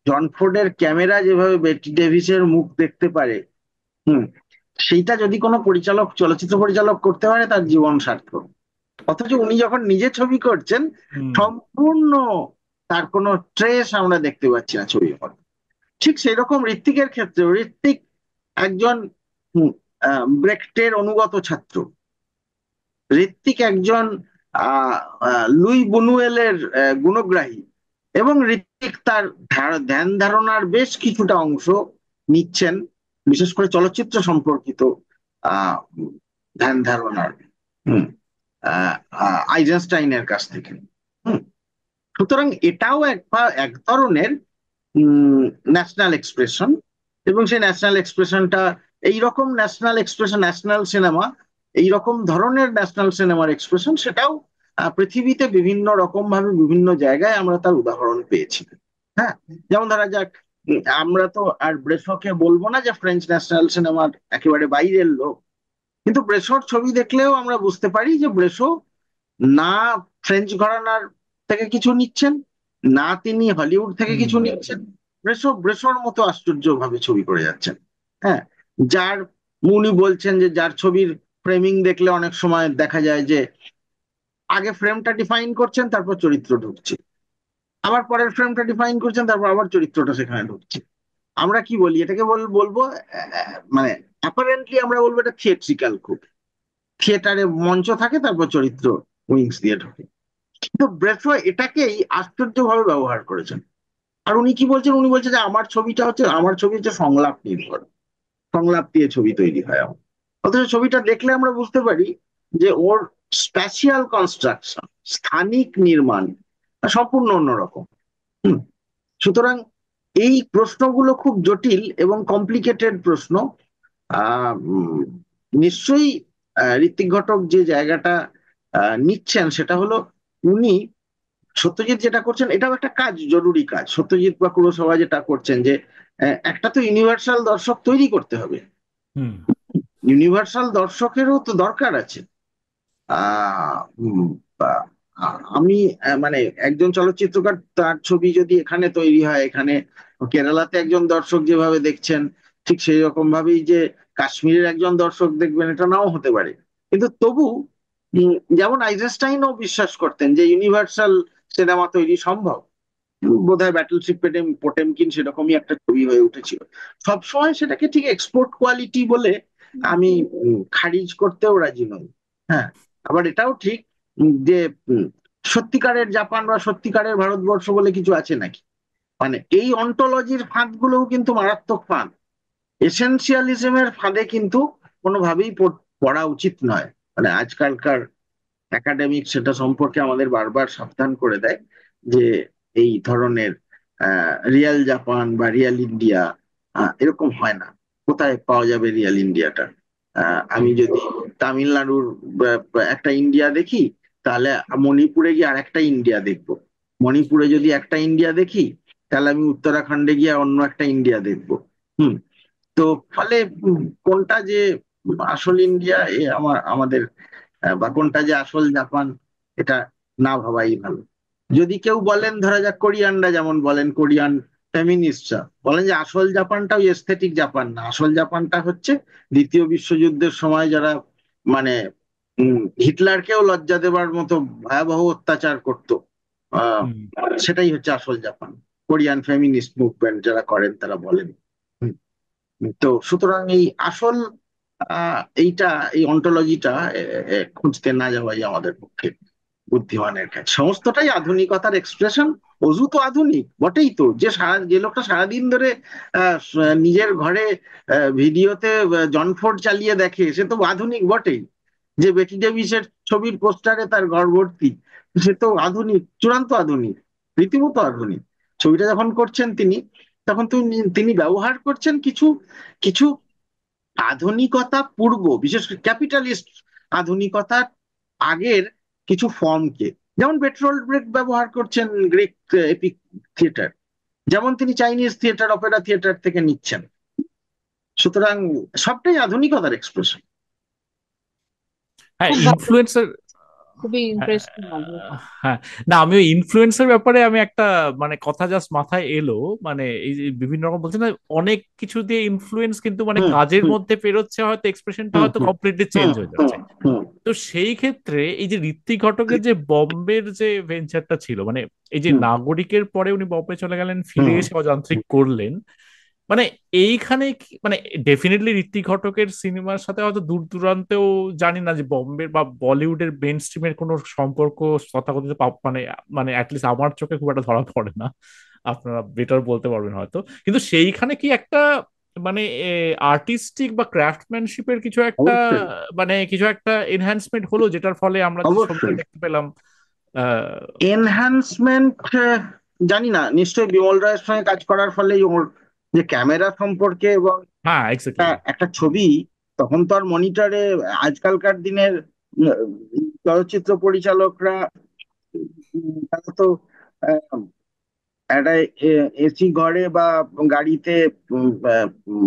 জন ফোর্ডের ক্যামেরা যেভাবে বেটি ডেভিসের মুখ দেখতে পারে, হুম, সেইটা যদি কোনো পরিচালক, চলচ্চিত্র পরিচালক করতে পারে, তার জীবন সার্থক। অথচ উনি যখন নিজে ছবি করছেন, হুম। সম্পূর্ণ তার কোনো ট্রেস আমরা দেখতে পাচ্ছি না ছবির মধ্যে। ঠিক সেই রকম ঋত্বিকের ক্ষেত্রে ঋত্বিক একজন ব্রেখটের অনুগত ছাত্র। ঋত্বিক একজন লুই বুনুয়েলের গুণগ্রাহী, এবং ঋত্বিক তার ধ্যান ধারণার বেশ কিছুটা অংশ নিচ্ছেন, বিশেষ করে চলচ্চিত্র সম্পর্কিত আহ ধ্যান ধারণার আইজেনস্টাইনের কাছ থেকে। হুম সুতরাং এটাও এক ধরনের ন্যাশনাল এক্সপ্রেশন, এবং সেই ন্যাশনাল এক্সপ্রেশনটা এইরকম ন্যাশনাল এক্সপ্রেশন, ন্যাশনাল সিনেমা, এইরকম ধরনের ন্যাশনাল সিনেমার এক্সপ্রেশন, সেটাও পৃথিবীতে বিভিন্ন রকম ভাবে বিভিন্ন জায়গায় আমরা তার উদাহরণ পেয়েছি। হ্যাঁ, যেমন ধরা যাক, আমরা তো আর ব্রেশোকে বলবো না যে ফ্রেঞ্চ ন্যাশনাল সিনেমার একেবারে বাইরের লোক, কিন্তু ব্রেশোর ছবি দেখলেও আমরা বুঝতে পারি যে ব্রেশো না ফ্রেঞ্চ ঘরানার থেকে কিছু নিচ্ছেন, না তিনি হলিউড থেকে কিছু নিচ্ছেন। ব্রেশোর মতো আশ্চর্য ভাবে ছবি করে যাচ্ছেন। হ্যাঁ, যার উনি বলছেন যে যার ছবির ফ্রেমিং দেখলে অনেক সময় দেখা যায় যে আগে ফ্রেমটা ডিফাইন করছেন, তারপর চরিত্র ঢুকছে, আবার পরের ফ্রেমটা ডিফাইন করছেন, তারপর আবার চরিত্রটা সেখানে ঢুকছে। আমরা কি বলি এটাকে, বলবো মানে অ্যাপারেন্টলি আমরা বলবো এটা থিয়েট্রিক্যাল, খুব থিয়েটারে মঞ্চ থাকে, তারপর চরিত্র উইংস দিয়ে ঢোকে। কিন্তু ব্রেথো এটাকেই আশ্চর্যভাবে ব্যবহার করেছেন। আর উনি কি বলছেন, উনি বলছেন যে আমার ছবি হচ্ছে সংলাপ নির্ভর, সংলাপ দিয়ে ছবি তৈরি হয় আমার। অথচ ছবিটা দেখলে আমরা বুঝতে পারি যে ওর স্প্যাশিয়াল কনস্ট্রাকশন, স্থানিক নির্মাণ সম্পূর্ণ অন্যরকম। সুতরাং এই প্রশ্নগুলো খুব জটিল এবং কমপ্লিকেটেড প্রশ্ন। নিশ্চয়ই ঋত্বিক ঘটক যে জায়গাটা নিচ্ছেন সেটা হলো, উনি সত্যজিৎ যেটা করছেন এটাও একটা কাজ, জরুরি কাজ। সত্যজিৎ বা কুরোসাওয়া যেটা করছেন যে একটা তো ইউনিভার্সাল দর্শক তৈরি করতে হবে, ইউনিভার্সাল দর্শকেরও তো দরকার আছে। আহ আমি মানে একজন চলচ্চিত্রকার, তার ছবি যদি এখানে তৈরি হয়, এখানে কেরালাতে একজন দর্শক যেভাবে দেখছেন, ঠিক সেই রকম ভাবেই যে কাশ্মীরের একজন দর্শক দেখবেন, এটা নাও হতে পারে। কিন্তু তবু যেমন আইজেনস্টাইনও বিশ্বাস করতেন যে ইউনিভার্সাল সিনেমা তৈরি সম্ভব। বোধহয় ব্যাটলশিপ পোটেমকিন সেরকমই একটা ছবি হয়ে উঠেছিল। সবসময় সেটাকে ঠিক এক্সপোর্ট কোয়ালিটি বলে আমি খারিজ করতেও রাজি নই। হ্যাঁ, আবার এটাও ঠিক যে সত্যিকারের জাপান বা সত্যিকারের ভারতবর্ষ বলে কিছু আছে নাকি। মানে এই অন্টোলজির ফাঁদগুলোও কিন্তু মারাত্মক ফাঁদ, এসেনশিয়ালিজমের ফাঁদে কিন্তু কোনোভাবেই পড়া উচিত নয়। মানে আজকালকার একাডেমিক সেটা সম্পর্কে আমাদের বারবার সাবধান করে দেয় যে এই ধরনের রিয়াল জাপান বা রিয়াল ইন্ডিয়া এরকম হয় না। কোথায় পাওয়া যাবে রিয়াল ইন্ডিয়াটা? আমি যদি তামিলনাড়ুর একটা ইন্ডিয়া দেখি, তাহলে মণিপুরে গিয়ে আর একটা ইন্ডিয়া দেখবো। মণিপুরে যদি একটা ইন্ডিয়া দেখি, তাহলে আমি উত্তরাখণ্ডে গিয়ে অন্য একটা ইন্ডিয়া দেখবো। হুম তো ফলে কোনটা যে আসল ইন্ডিয়া, আমাদের বা কোনটা যে আসল জাপান, এটা না ভাবাই ভালো। যদি কেউ বলেন, ধরা যাক কোরিয়ানরা যেমন বলেন, কোরিয়ান ফেমিনিস্টরা বলেন যে আসল জাপানটা ওই এস্থেটিক জাপান না, আসল জাপানটা হচ্ছে দ্বিতীয় বিশ্বযুদ্ধের সময় যারা মানে হিটলারকেও লজ্জা দেবার মতো ভয়াবহ অত্যাচার করতো, আহ সেটাই হচ্ছে আসল জাপান। কোরিয়ান ফেমিনিস্ট মুভমেন্ট যারা করেন তারা বলেন। তো সুতরাং এই আসল এইটা, এই অন্টোলজিটা খুঁজতে না যাওয়াই আমাদের পক্ষে বুদ্ধিমানের কাছে। সমস্তটাই আধুনিকতার এক্সপ্রেশন। অজু তো আধুনিক বটেই তো, যে লোকটা সারাদিন ধরে নিজের ঘরে ভিডিওতে জন ফোর্ড চালিয়ে দেখে, সে তো আধুনিক বটেই। যে বেটি ডেভিসের ছবির পোস্টারে তার ঘর ভর্তি, সে তো আধুনিক, চূড়ান্ত আধুনিক, রীতিমতো আধুনিক। ছবিটা যখন করছেন তিনি, তখন তিনি ব্যবহার করছেন কিছু কিছু আধুনিকতা পূর্ব, বিশেষ করে ক্যাপিটালিস্ট আধুনিকতার আগের কিছু ফর্মকে। যেমন পেট্রোল ব্রেক ব্যবহার করছেন গ্রিক এপিক থিয়েটার, যেমন তিনি চাইনিজ থিয়েটার, অপেরা থিয়েটার থেকে নিচ্ছেন। সুতরাং সবটাই আধুনিকতার এক্সপ্রেশন। হ্যাঁ, ইনফ্লুয়েন্সের খুবই ইন্টারেস্টিং লাগলো। হ্যাঁ, না আমি ওই ইনফ্লুয়েন্সের ব্যাপারে আমি একটা মানে কথা জাস্ট মাথায় এলো, মানে এই যে বিভিন্ন রকম বলছে না, অনেক কিছু দিয়ে ইনফ্লুয়েন্স কিন্তু মানে হুম কাজের হুম মধ্যে পেরোচ্ছে, হয়তো এক্সপ্রেশনটা হুম হয়তো হুম কমপ্লিটলি চেঞ্জ হুম হয়ে হুম যাচ্ছে। হুম তো সেই ক্ষেত্রে এই যে ঋত্বিক ঘটকের যে বম্বের যে ভেঞ্চারটা ছিল, মানে এই যে হুম নাগরিকের পরে উনি বম্বে চলে গেলেন, ফিরে হুম এসে অযান্ত্রিক করলেন, মানে এইখানে মানে ডেফিনেটলি ঋত্বিক ঘটকের সিনেমার সাথে হয়তো দূর দূরান্তেও জানি না যে বম্বের বা বলিউডের মেন স্ট্রিমের কোনো সম্পর্ক তথাকথিত মানে মানে অ্যাটলিস্ট আমার চোখে খুব একটা ধরা পড়ে না, আপনারা বেটার বলতে পারবেন হয়তো। কিন্তু সেইখানে কি একটা মানে আর্টিস্টিক বা ক্রাফটম্যানশিপের কিছু একটা অবশ্যই মানে কিছু একটা এনহ্যান্সমেন্ট হলো, যেটার ফলে আমরা যে ছবিটা অবশ্যই দেখতে পেলাম। আহ এনহ্যান্সমেন্ট জানি না, নিশ্চয়ই বিমল রায়ের সঙ্গে কাজ করার ফলে ওর যে ক্যামেরা সম্পর্কে এবং হ্যাঁ, এক্স্যাক্টলি। একটা ছবি, তখন তো আর মনিটরে, আজকালকার দিনের চলচ্চিত্র পরিচালকরা তারা তো একটা এসি ঘরে বা গাড়িতে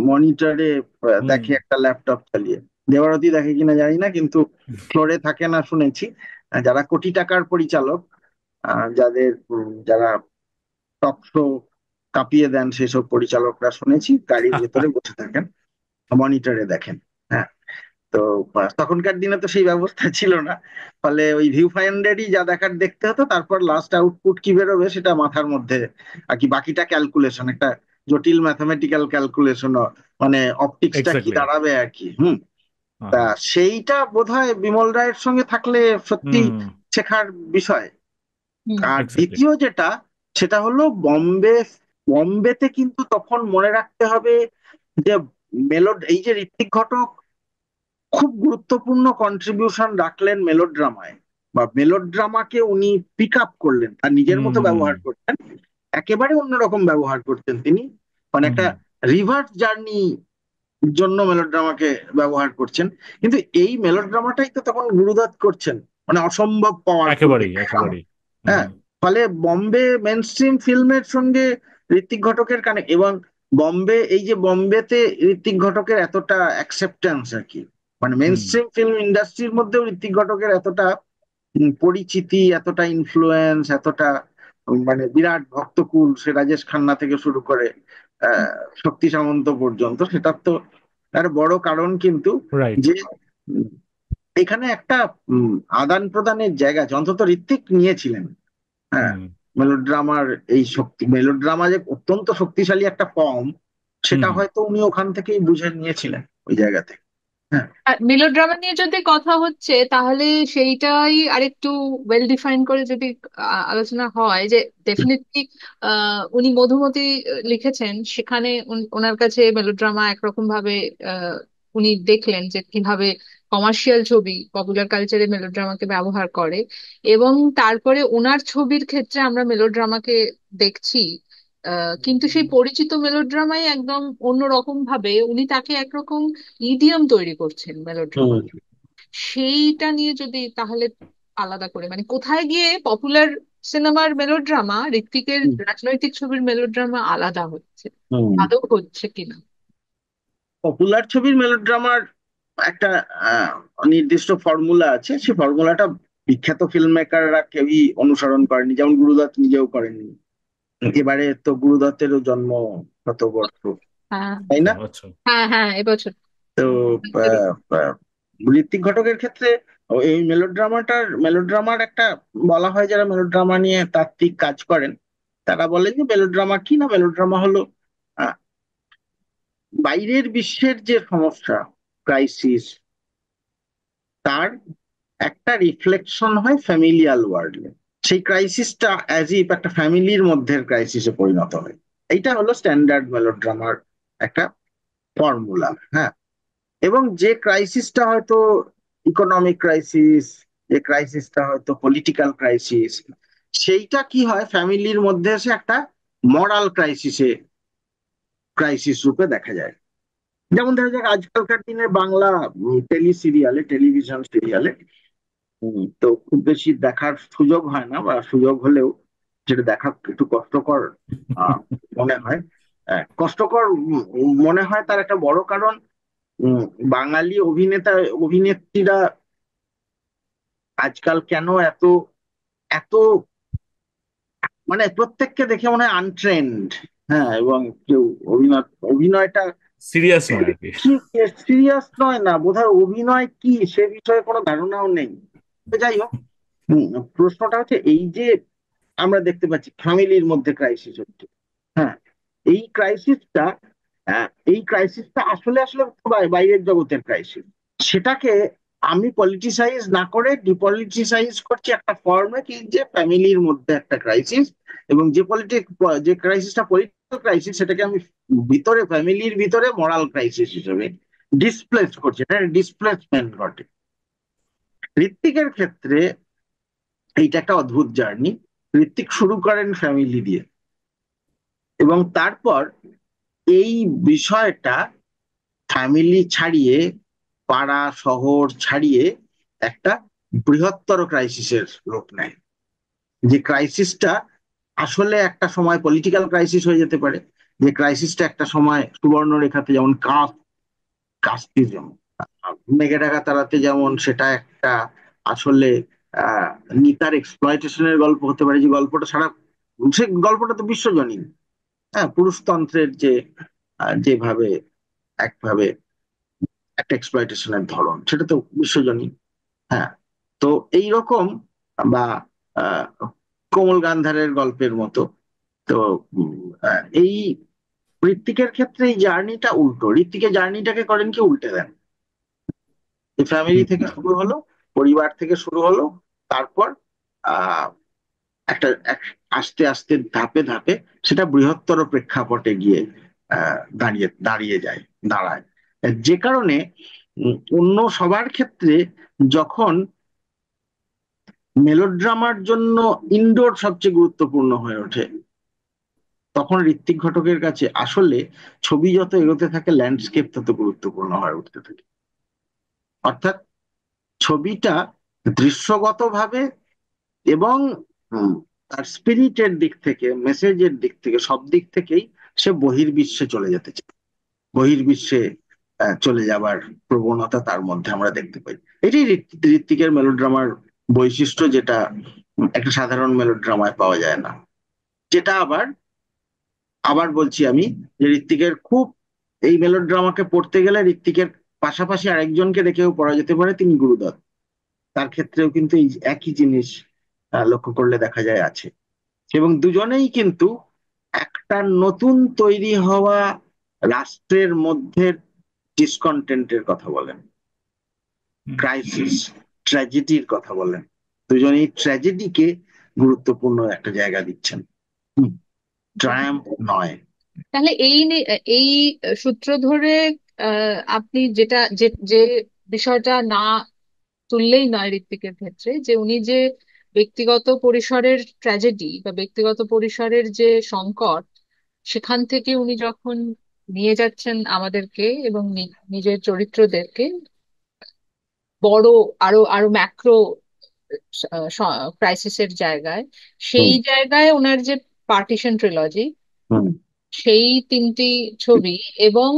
মনিটরে হুম। দেখে একটা ল্যাপটপ চালিয়ে। দেবারতী দেখে কিনা জানি না, কিন্তু ফ্লোরে থাকে না শুনেছি। যারা কোটি টাকার পরিচালক, যাদের যারা টক শো কাঁপিয়ে দেন, সেসব পরিচালকরা শুনেছি গাড়ির ভেতরে বসে থাকেন, মনিটরে দেখেন। হ্যাঁ, তো তখনকার দিনে তো সেই ব্যবস্থা ছিল না, ফলে ওই ভিউ ফাইন্ডারই যা দেখার দেখতে হতো, তারপর লাস্ট আউটপুট কি বেরোবে সেটা মাথার মধ্যে আর কি, বাকিটা ক্যালকুলেশন, একটা জটিল ম্যাথমেটিক্যাল ক্যালকুলেশন, মানে অপটিক্সটা কি এক্স্যাক্টলি। দাঁড়াবে আর কি। তা সেইটা বোধহয় বিমল রায়ের সঙ্গে থাকলে সত্যি হুম। শেখার বিষয়। হুম। আর এক্স্যাক্টলি। দ্বিতীয় যেটা, সেটা হলো বম্বে। বম্বেতে কিন্তু তখন মনে রাখতে হবে যে এই যে ঋত্বিক ঘটক খুব গুরুত্বপূর্ণ কন্ট্রিবিউশন রাখলেন মেলোড্রামায়, বা মেলোড্রামাকে উনি পিক আপ করলেন, তার নিজের মতো হুম। ব্যবহার করতেন, একেবারে অন্যরকম ব্যবহার করতেন তিনি, মানে হুম। একটা রিভার্স জার্নি জন্য মেলোড্রামাকে ব্যবহার করছেন। কিন্তু এই মেলোড্রামাটাই তো তখন গুরুদাস করছেন, মানে অসম্ভব পাওয়ারফুল। একেবারেই, একেবারেই। হুম। হ্যাঁ, ফলে বম্বে মেন স্ট্রিম ফিল্মের সঙ্গে ঋত্বিক ঘটকের কানে, এবং বম্বে, এই যে বম্বেতে ঋত্বিক ঘটকের এতটা অ্যাকসেপ্টেন্স আর কি, মানে মেন হুম। স্ট্রিম ফিল্ম ইন্ডাস্ট্রির মধ্যেও ঋত্বিক ঘটকের এতটা পরিচিতি, এতটা ইনফ্লুয়েন্স, এতটা মানে বিরাট ভক্তকুল, সে রাজেশ খান্না থেকে শুরু করে শক্তি সামন্ত পর্যন্ত, সেটার তো একটা বড় কারণ কিন্তু রাইট। যে উম, এখানে একটা আদান প্রদানের জায়গা আছে, অন্তত ঋত্বিক নিয়েছিলেন। হ্যাঁ, হুম। মেলোড্রামার এই শক্তি, মেলোড্রামা যে অত্যন্ত শক্তিশালী একটা ফর্ম, হুম। সেটা হুম। হয়তো উনি ওখান থেকেই বুঝে নিয়েছিলেন, ওই জায়গাতে। হ্যাঁ আর মেলোড্রামা নিয়ে যদি কথা হচ্ছে, তাহলে সেইটাই আরেকটু ওয়েল ডিফাইন করে যদি আলোচনা হয়, যে ডেফিনেটলি উনি মধুমতি লিখেছেন, সেখানে ওনার কাছে মেলোড্রামা একরকম ভাবে উনি দেখলেন যে কিভাবে কমার্শিয়াল ছবি পপুলার কালচারে মেলোড্রামাকে ব্যবহার করে, এবং তারপরে ওনার ছবির ক্ষেত্রে আমরা মেলোড্রামাকে দেখছি। কিন্তু সেই পরিচিত মেলোড্রামাই একদম অন্যরকম ভাবে উনি তাকে একরকম ইডিয়ম তৈরি করছেন মেলোড্রামা। হুম সেইটা নিয়ে যদি তাহলে আলাদা করে, মানে কোথায় গিয়ে পপুলার সিনেমার মেলোড্রামা ঋত্বিকের হুম রাজনৈতিক ছবির মেলোড্রামা আলাদা হচ্ছে, হুম আদৌ হচ্ছে কিনা। পপুলার ছবির মেলোড্রামার একটা আহ, নির্দিষ্ট ফর্মুলা আছে, সেই ফর্মুলাটা বিখ্যাত ফিল্ম মেকাররা কেউই অনুসরণ করেনি, যেমন গুরুদত্ত নিজেও করেননি। এবারে তো গুরুদত্তেরও জন্ম শতবর্ষ, হ্যাঁ, তাই না? আচ্ছা। হ্যাঁ, হ্যাঁ, এবছর। তো আহ, আহ, ঋত্বিক ঘটকের ক্ষেত্রে এই মেলোড্রামার একটা, বলা হয় যারা মেলোড্রামা নিয়ে তাত্ত্বিক কাজ করেন, তারা বলেন যে মেলোড্রামা কি না, মেলোড্রামা হলো আহ, বাইরের বিশ্বের যে সমস্যা, ক্রাইসিস, তার একটা রিফ্লেকশন হয় ফ্যামিলিয়াল ওয়ার্ল্ডে। সেই ক্রাইসিসটা অ্যাজ ইফ একটা ফ্যামিলির মধ্যের ক্রাইসিসে পরিণত হয়। এইটা হলো স্ট্যান্ডার্ড মেলোড্রামার একটা ফর্মুলা। হ্যাঁ, এবং যে ক্রাইসিসটা হয়তো ইকোনমিক ক্রাইসিস, যে ক্রাইসিসটা হয়তো পলিটিক্যাল ক্রাইসিস, সেইটা কি হয় ফ্যামিলির মধ্যে এসে একটা মরাল ক্রাইসিস রূপে দেখা যায়। যেমন দেখা যাক আজকালকার দিনের বাংলা টেলিভিশন সিরিয়ালে তো খুব বেশি দেখার সুযোগ হয় না, বা সুযোগ হলেও যেটা দেখা একটু কষ্টকর আহ, মনে হয়। কষ্টকর মনে হয়, তার একটা বড় কারণ উম, বাঙালি অভিনেতা অভিনেত্রীরা আজকাল কেন এত এত মানে প্রত্যেককে দেখে মনে হয় আনট্রেন্ড। হ্যাঁ, এবং কেউ অভিনয়টা সিরিয়াস নয় আর কি। কি সিরিয়াস নয়, না বোধহয় অভিনয় কি সে বিষয়ে কোনো ধারণাও নেই। তো যাই হোক, উম, প্রশ্নটা হচ্ছে এই যে আমরা দেখতে পাচ্ছি ফ্যামিলির মধ্যে ক্রাইসিস হচ্ছে। হ্যাঁ, এই ক্রাইসিসটা এই ক্রাইসিসটা আসলে আসলে বাইরের জগতের ক্রাইসিস। সেটাকে আমি পলিটিসাইজ না করে ডিপলিটিসাইজ করছি একটা ফর্মে, কি যে ফ্যামিলির মধ্যে একটা ক্রাইসিস, এবং যে ক্রাইসিসটা পলিটিক্যাল ক্রাইসিস সেটাকে আমি ভিতরে ফ্যামিলির ভিতরে মোরাল ক্রাইসিস হিসেবে ডিসপ্লেস করছি, এটা ডিসপ্লেসমেন্ট ঘটে। ঋত্বিকের ক্ষেত্রে এইটা একটা অদ্ভুত জার্নি। ঋত্বিক শুরু করেন ফ্যামিলি দিয়ে, এবং তারপর এই বিষয়টা ফ্যামিলি ছাড়িয়ে, পাড়া শহর ছাড়িয়ে একটা বৃহত্তর ক্রাইসিসের রূপ নেয়। যে ক্রাইসিসটা আসলে একটা সময় পলিটিক্যাল ক্রাইসিস হয়ে যেতে পারে, যে ক্রাইসিসটা একটা সময় সুবর্ণরেখাতে যেমন কাস্টিজম, মেঘে ঢাকা তারাতে যেমন সেটা একটা আসলে আহ নিতার এক্সপ্লয়টেশনের গল্প হতে পারে, যে গল্পটা সারা সে গল্পটা তো বিশ্বজনীন। হ্যাঁ, পুরুষতন্ত্রের যে যেভাবে একভাবে একটা এক্সপ্লয়টেশনের ধরন সেটা তো বিশ্বজনীন। হ্যাঁ, তো এইরকম, বা আহ, কোমল গান্ধারের গল্পের মতো। তো এই ঋত্বিকের ক্ষেত্রে এই জার্নিটা উল্টো, ঋত্বিকের জার্নিটাকে করেন কি উল্টে দেন। ফ্যামিলি থেকে শুরু হলো, পরিবার থেকে শুরু হলো, তারপর আহ একটা আস্তে আস্তে ধাপে ধাপে সেটা বৃহত্তর প্রেক্ষাপটে গিয়ে দাঁড়িয়ে দাঁড়িয়ে যায়, দাঁড়ায়। যে কারণে অন্য সবার ক্ষেত্রে যখন মেলোড্রামার জন্য ইনডোর সবচেয়ে গুরুত্বপূর্ণ হয়ে ওঠে, তখন ঋত্বিক ঘটকের কাছে আসলে ছবি যত এগোতে থাকে ল্যান্ডস্কেপ তত গুরুত্বপূর্ণ হয়ে উঠতে থাকে। অর্থাৎ ছবিটা দৃশ্যগতভাবে এবং হুম, তার স্পিরিটের দিক থেকে, মেসেজের দিক থেকে, সব দিক থেকেই সে বহির্বিশ্বে চলে যেতে চায়। বহির্বিশ্বে চলে যাবার প্রবণতা তার মধ্যে আমরা দেখতে পাই। এটি ঋত্বিকের মেলোড্রামার বৈশিষ্ট্য, যেটা একটা সাধারণ মেলোড্রামায় পাওয়া যায় না। যেটা আবার আবার বলছি আমি, যে ঋত্বিকের খুব এই মেলোড্রামাকে পড়তে গেলে ঋত্বিকের পাশাপাশি আরেকজনকে দেখেও পড়া যেতে পারে, তিনি গুরুদত্ত। তার ক্ষেত্রেও কিন্তু এই একই জিনিস লক্ষ্য করলে দেখা যায় আছে। এবং দুজনেই কিন্তু একটা নতুন তৈরি হওয়া রাষ্ট্রের মধ্যে ডিসকন্টেন্টের কথা বলেন, ক্রাইসিস, ট্র্যাজেডির কথা বলেন। দুজনেই ট্র্যাজেডিকে গুরুত্বপূর্ণ একটা জায়গা দিচ্ছেন, ট্রায়াম্ফ নয়। তাহলে এই সূত্র ধরে আপনি যেটা যে যে বিষয়টা না তুললেই নয় ঋত্বিকের ক্ষেত্রে, যে উনি যে ব্যক্তিগত পরিসরের ট্র্যাজেডি বা ব্যক্তিগত পরিসরের যে সংকট, সেখান থেকে উনি যখন নিয়ে যাচ্ছেন আমাদেরকে এবং নিজের চরিত্রদেরকে বড়, আরো আরো ম্যাক্রো ক্রাইসিসের জায়গায়, সেই হুম, জায়গায় ওনার যে পার্টিশন ট্রিলজি, হুম, সেই তিনটি ছবি, এবং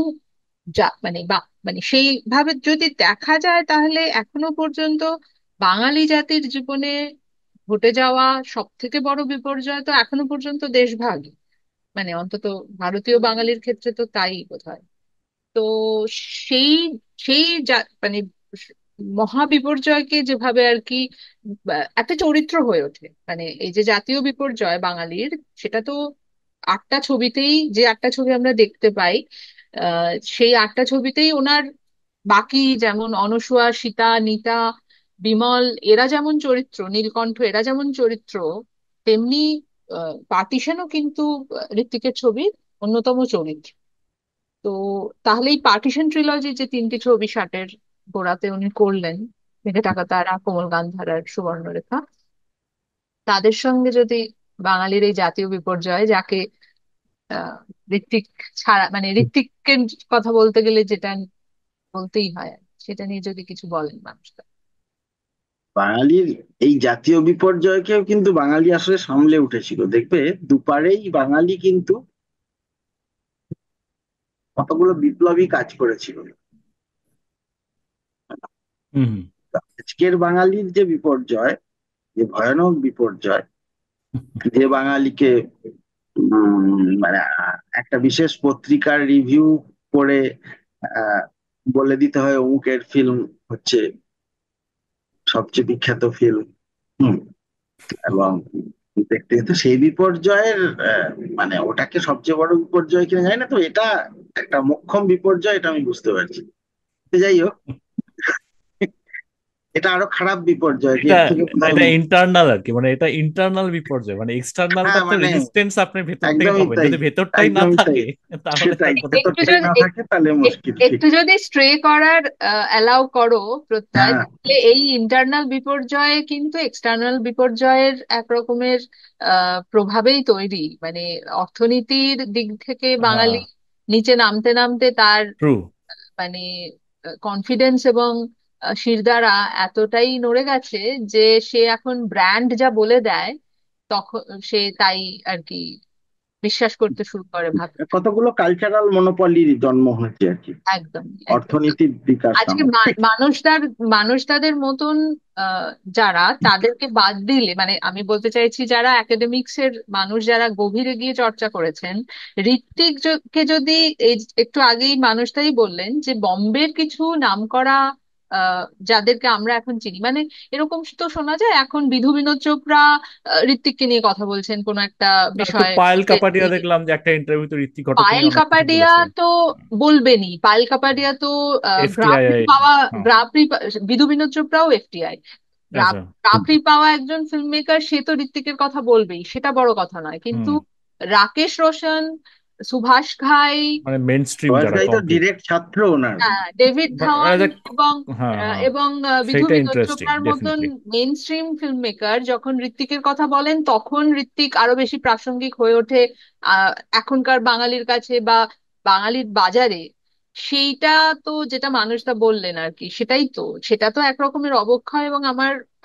যা মানে সেইভাবে যদি দেখা যায়, তাহলে এখনো পর্যন্ত বাঙালি জাতির জীবনে ঘটে যাওয়া সব থেকে বড় বিপর্যয় তো এখনো পর্যন্ত দেশভাগ, মানে অন্তত ভারতীয় বাঙালির ক্ষেত্রে তো তাই বোধহয়। তো সেই সেই মানে মহা বিপর্যয়কে যেভাবে আর কি একটা চরিত্র হয়ে ওঠে, মানে এই যে জাতীয় বিপর্যয় বাঙালির, সেটা তো আটটা ছবিতেই, যে আটটা ছবি আমরা দেখতে পাই, সেই আটটা ছবিতেই ওনার বাকি, যেমন অনসূয়া, সীতা, নিতা, বিমল, এরা যেমন চরিত্র, নীলকণ্ঠ এরা যেমন চরিত্র, তেমনি পার্টিশনও কিন্তু ঋত্বিকের ছবির অন্যতম চরিত্র। তো তাহলে এই পার্টিশন ট্রিলজি যে তিনটি ছবি ষাটের গোড়াতে উনি করলেন, মেঘে ঢাকা তারা, কোমল গান্ধার আর সুবর্ণরেখা, তাদের সঙ্গে যদি বাঙালির এই জাতীয় বিপর্যয়, যাকে আহ ঋত্বিক ছাড়া, মানে ঋত্বিকের কথা বলতে গেলে যেটা বলতেই হয় আর কি, সেটা নিয়ে যদি কিছু বলেন মানুষটা। বাঙালির এই জাতীয় বিপর্যয়কেও কিন্তু বাঙালি আসলে সামলে উঠেছিল, দেখবে দুপারেই বাঙালি কিন্তু কতগুলো বিপ্লবী কাজ করেছিল। হুম। আজকের বাঙালির যে বিপর্যয়, যে ভয়ানক বিপর্যয়, যে বাঙালিকে মানে একটা বিশেষ পত্রিকার রিভিউ করে আহ, বলে দিতে হয় অমুকের ফিল্ম হচ্ছে সবচেয়ে বিখ্যাত ফিল্ম। হুম। এবং দেখতে কিন্তু সেই বিপর্যয়ের মানে ওটাকে সবচেয়ে বড় বিপর্যয় কিনা জানি না, তো এটা একটা মোক্ষম বিপর্যয়, এটা আমি বুঝতে পারছি। তো যাই হোক, এটা আরো খারাপ বিপর্যয়, যে এটা এর থেকে বোধহয় এটা ইন্টারনাল আর কি, মানে এটা ইন্টারনাল বিপর্যয়, মানে এক্সটার্নালটা হ্যাঁ তো মানে রেজিস্ট্যান্স আপনার ভেতর থেকে একদমই পাবেন, তাই, যদি ভেতরটাই না একদমই তাই, থাকে তাহলে তার সেটাই কথা কি? একটু ভেতরটাই যদি না থাকে তাহলে মুশকিল, ঠিক। একটু যদি স্ট্রে করার অ্যালাউ করো প্রত্যয়, হ্যাঁ, তাহলে এই ইন্টারনাল বিপর্যয় কিন্তু এক্সটার্নাল বিপর্যয়ের এক রকমের প্রভাবেই তৈরি। মানে অর্থনীতির দিক থেকে বাঙালি হ্যাঁ, নিচে নামতে নামতে তার ট্রু। মানে কনফিডেন্স এবং শিরদাঁড়া এতটাই নড়ে গেছে যে সে এখন ব্র্যান্ড যা বলে দেয় তখন সে তাই আর কি বিশ্বাস করতে শুরু করে, ভাবতে। কতগুলো কালচারাল মনোপলির জন্ম হয়েছে আর কি, একদম একদম। অর্থনীতির বিকাশ আজকে নামক, ঠিক। মানুষদের মতন যারা, তাদেরকে বাদ দিলে, মানে আমি বলতে চাইছি যারা একাডেমিক্স এর মানুষ, যারা গভীরে গিয়ে চর্চা করেছেন, কে যদি এই একটু আগেই মানুষটাই বললেন যে বম্বের কিছু নামকরা যাদেরকে আমরা এখন চিনি, মানে এরকম তো শোনা যায় এখন বিধু বিনোদ চোপড়া ঋত্বিককে নিয়ে কথা বলছেন কোনো একটা না, তো বিষয়ে। পায়েল কাপাডিয়া দেখলাম যে একটা ইন্টারভিউতে ঋত্বিক ঘটককে পায়েল নিয়ে অনেক কিছু কাপাডিয়া বলেছে। তো বলবেনই, পায়েল কাপাডিয়া তো এফটিআই। গ্রাফরি পাওয়া, হ্যাঁ। গ্রাফরি বিধু বিনোদ চোপড়াও এফটিআই, আচ্ছা। গ্রাফরি পাওয়া একজন ফিল্ম মেকার, সে তো ঋত্বিকের কথা বলবেই, সেটা বড় কথা নয়, কিন্তু হুম। রাকেশ রোশন, সুভাষ ঘাই, মানে মেন স্ট্রিম সুভাষ যারা ঘাই তো কমপ্লিট। ডিরেক্ট ছাত্র ওনার। ডেভিড ধাওয়ান এবং হ্যাঁ, হ্যাঁ, এবং বিধু সেইটা বিনোদ ইন্টারেস্টিং চোপড়ার মতন definitely. Main stream film maker যখন ঋত্বিকের কথা বলেন, তখন ঋত্বিক আরো বেশি প্রাসঙ্গিক হয়ে ওঠে আহ এখনকার বাঙালির কাছে বা বাঙালির বাজারে। সেইটা তো যেটা মানুষটা বললেন আর কি, সেটাই তো, সেটা তো এক রকমের অবক্ষয়, এবং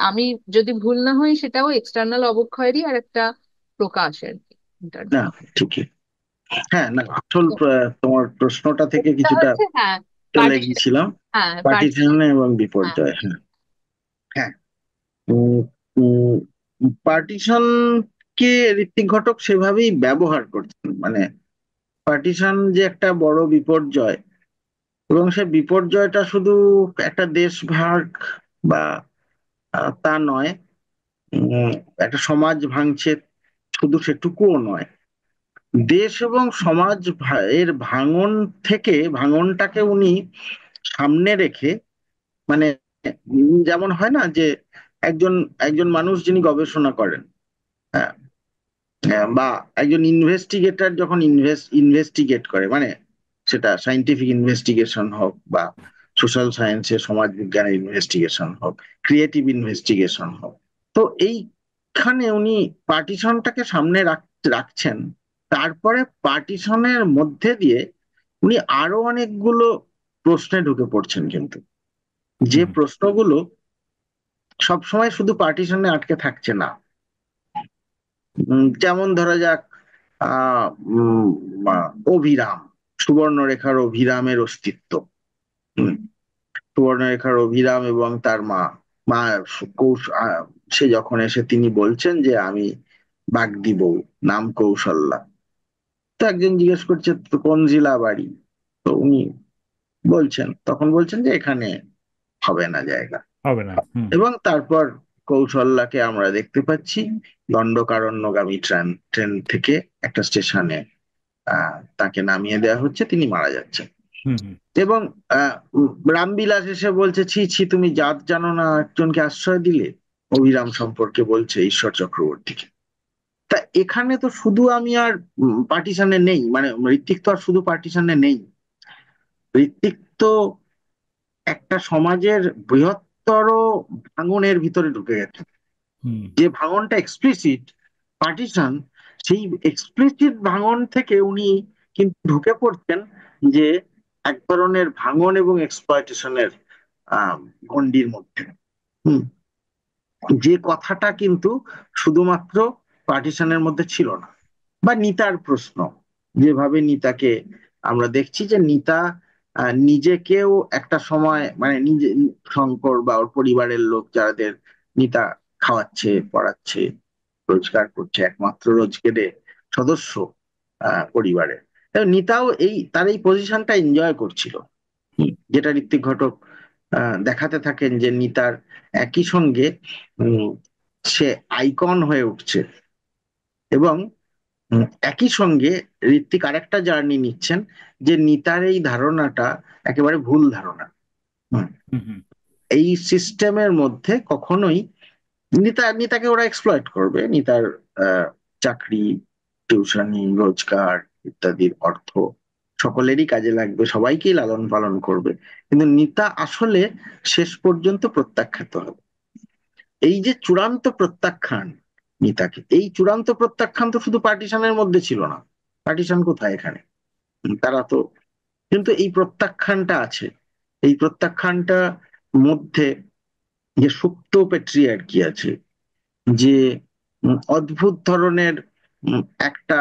আমি যদি ভুল না হই সেটাও এক্সটার্নাল অবক্ষয়েরই আর একটা প্রকাশ আর কি, না, ইন্টারনাল। ঠিকই। হ্যাঁ, না, আসল তোমার প্রশ্নটা থেকে কিছুটা হচ্ছে হ্যাঁ, চলে পার্টিশন। গিয়েছিলাম। হ্যাঁ, পার্টিশন পার্টিশন। এবং হ্যাঁ। বিপর্যয়, হ্যাঁ। হ্যাঁ, পার্টিশন কে ঋত্বিক ঘটক সেভাবেই ব্যবহার করছেন, মানে পার্টিশন যে একটা বড় বিপর্যয়, এবং সে বিপর্যয়টা শুধু একটা দেশ ভাগ বা তা নয়, উম, একটা সমাজ ভাঙছে শুধু সেটুকুও নয়, দেশ এবং সমাজ এর ভাঙন থেকে, ভাঙনটাকে উনি সামনে রেখে, মানে যেমন হয় না যে একজন একজন মানুষ যিনি গবেষণা করেন, হ্যাঁ, বা একজন ইনভেস্টিগেটর যখন ইনভেস্টিগেট করে, মানে সেটা সাইন্টিফিক ইনভেস্টিগেশন হোক বা সোশ্যাল সায়েন্সের সমাজ বিজ্ঞানের ইনভেস্টিগেশন হোক, ক্রিয়েটিভ ইনভেস্টিগেশন হোক, তো এইখানে উনি পার্টিশনটাকে সামনে রাখছেন। তারপরে পার্টিশনের মধ্যে দিয়ে উনি আরো অনেকগুলো প্রশ্নে ঢুকে পড়ছেন, কিন্তু যে হুম। প্রশ্নগুলো সবসময় শুধু পার্টিশনে আটকে থাকছে না। যেমন ধরা যাক, আহ উম, অভিরাম, সুবর্ণরেখার অভিরামের অস্তিত্ব। হুম, সুবর্ণরেখার অভিরাম এবং তার মা, মা সে যখন এসে তিনি বলছেন যে আমি বাগদি বউ, নাম কৌশল্যা। তো একজন জিজ্ঞেস করছে তো কোন জেলা বাড়ি, তো উনি তখন বলছেন যে এখানে হবে না জায়গা। হবে না। হুম। এবং তারপর কৌশল্যাকে আমরা দেখতে পাচ্ছি দণ্ডকারণ্যগামী ট্রেন থেকে একটা স্টেশনে তাকে নামিয়ে দেওয়া হচ্ছে, তিনি মারা যাচ্ছেন। হুম। হুম। এবং রামবিলাস এসে বলছে, ছি ছি, তুমি জাত জানো না, একজনকে আশ্রয় দিলে। অভিরাম সম্পর্কে বলছে ঈশ্বর চক্রবর্তীকে। তা এখানে তো শুধু আমি আর পার্টিশনে নেই, মানে ঋত্বিক তো আর শুধু পার্টিশনে নেই, ঋত্বিক তো একটা সমাজের বৃহত্তর ভাঙনের ভিতরে ঢুকে গেছে। হুম। যে ভাঙনটা এক্সপ্লিসিট পার্টিশন, সেই এক্সপ্লিসিট ভাঙন থেকে উনি কিন্তু ঢুকে পড়ছেন যে এক ধরনের ভাঙন এবং এক্সপ্লয়টেশনের গণ্ডির মধ্যে। হুম, যে কথাটা কিন্তু শুধুমাত্র পার্টিশনের মধ্যে ছিল না। বা নিতার প্রশ্ন, যেভাবে নিতাকে আমরা দেখছি যে নিতা নিজেকেও একটা সময়, মানে নিজে শঙ্কর বা ওর পরিবারের লোক যাদের নিতা খাওয়াচ্ছে, পড়াচ্ছে, রোজগার করছে, একমাত্র রোজগারের সদস্য পরিবারের। নিতাও তার এই পজিশনটা এনজয় করছিল। যেটা ঋত্বিক ঘটক দেখাতে থাকেন যে নিতার একই সঙ্গে উম, সে আইকন হয়ে উঠছে, এবং একই সঙ্গে ঋত্বিক আরেকটা জার্নি নিচ্ছেন যে নিতার এই ধারণাটা একেবারে ভুল ধারণা। হুম, হুম হুম এই সিস্টেমের মধ্যে কখনোই নিতাকে ওরা এক্সপ্লয়েট করবে। নিতার চাকরি, টিউশনি, রোজগার ইত্যাদির অর্থ সকলেরই কাজে লাগবে, সবাইকেই লালন পালন করবে, কিন্তু নিতা আসলে শেষ পর্যন্ত প্রত্যাখ্যাত হবে। এই যে চূড়ান্ত প্রত্যাখ্যান নিতাকে, এই চূড়ান্ত প্রত্যাখ্যান তো শুধু পার্টিশনের মধ্যে ছিল না। পার্টিশন কোথায় এখানে? তারা তো, কিন্তু এই প্রত্যাখ্যানটা আছে। এই প্রত্যাখ্যানটা মধ্যে যে সুপ্ত পেট্রিয়ার্কি আছে, যে অদ্ভুত ধরনের উম, একটা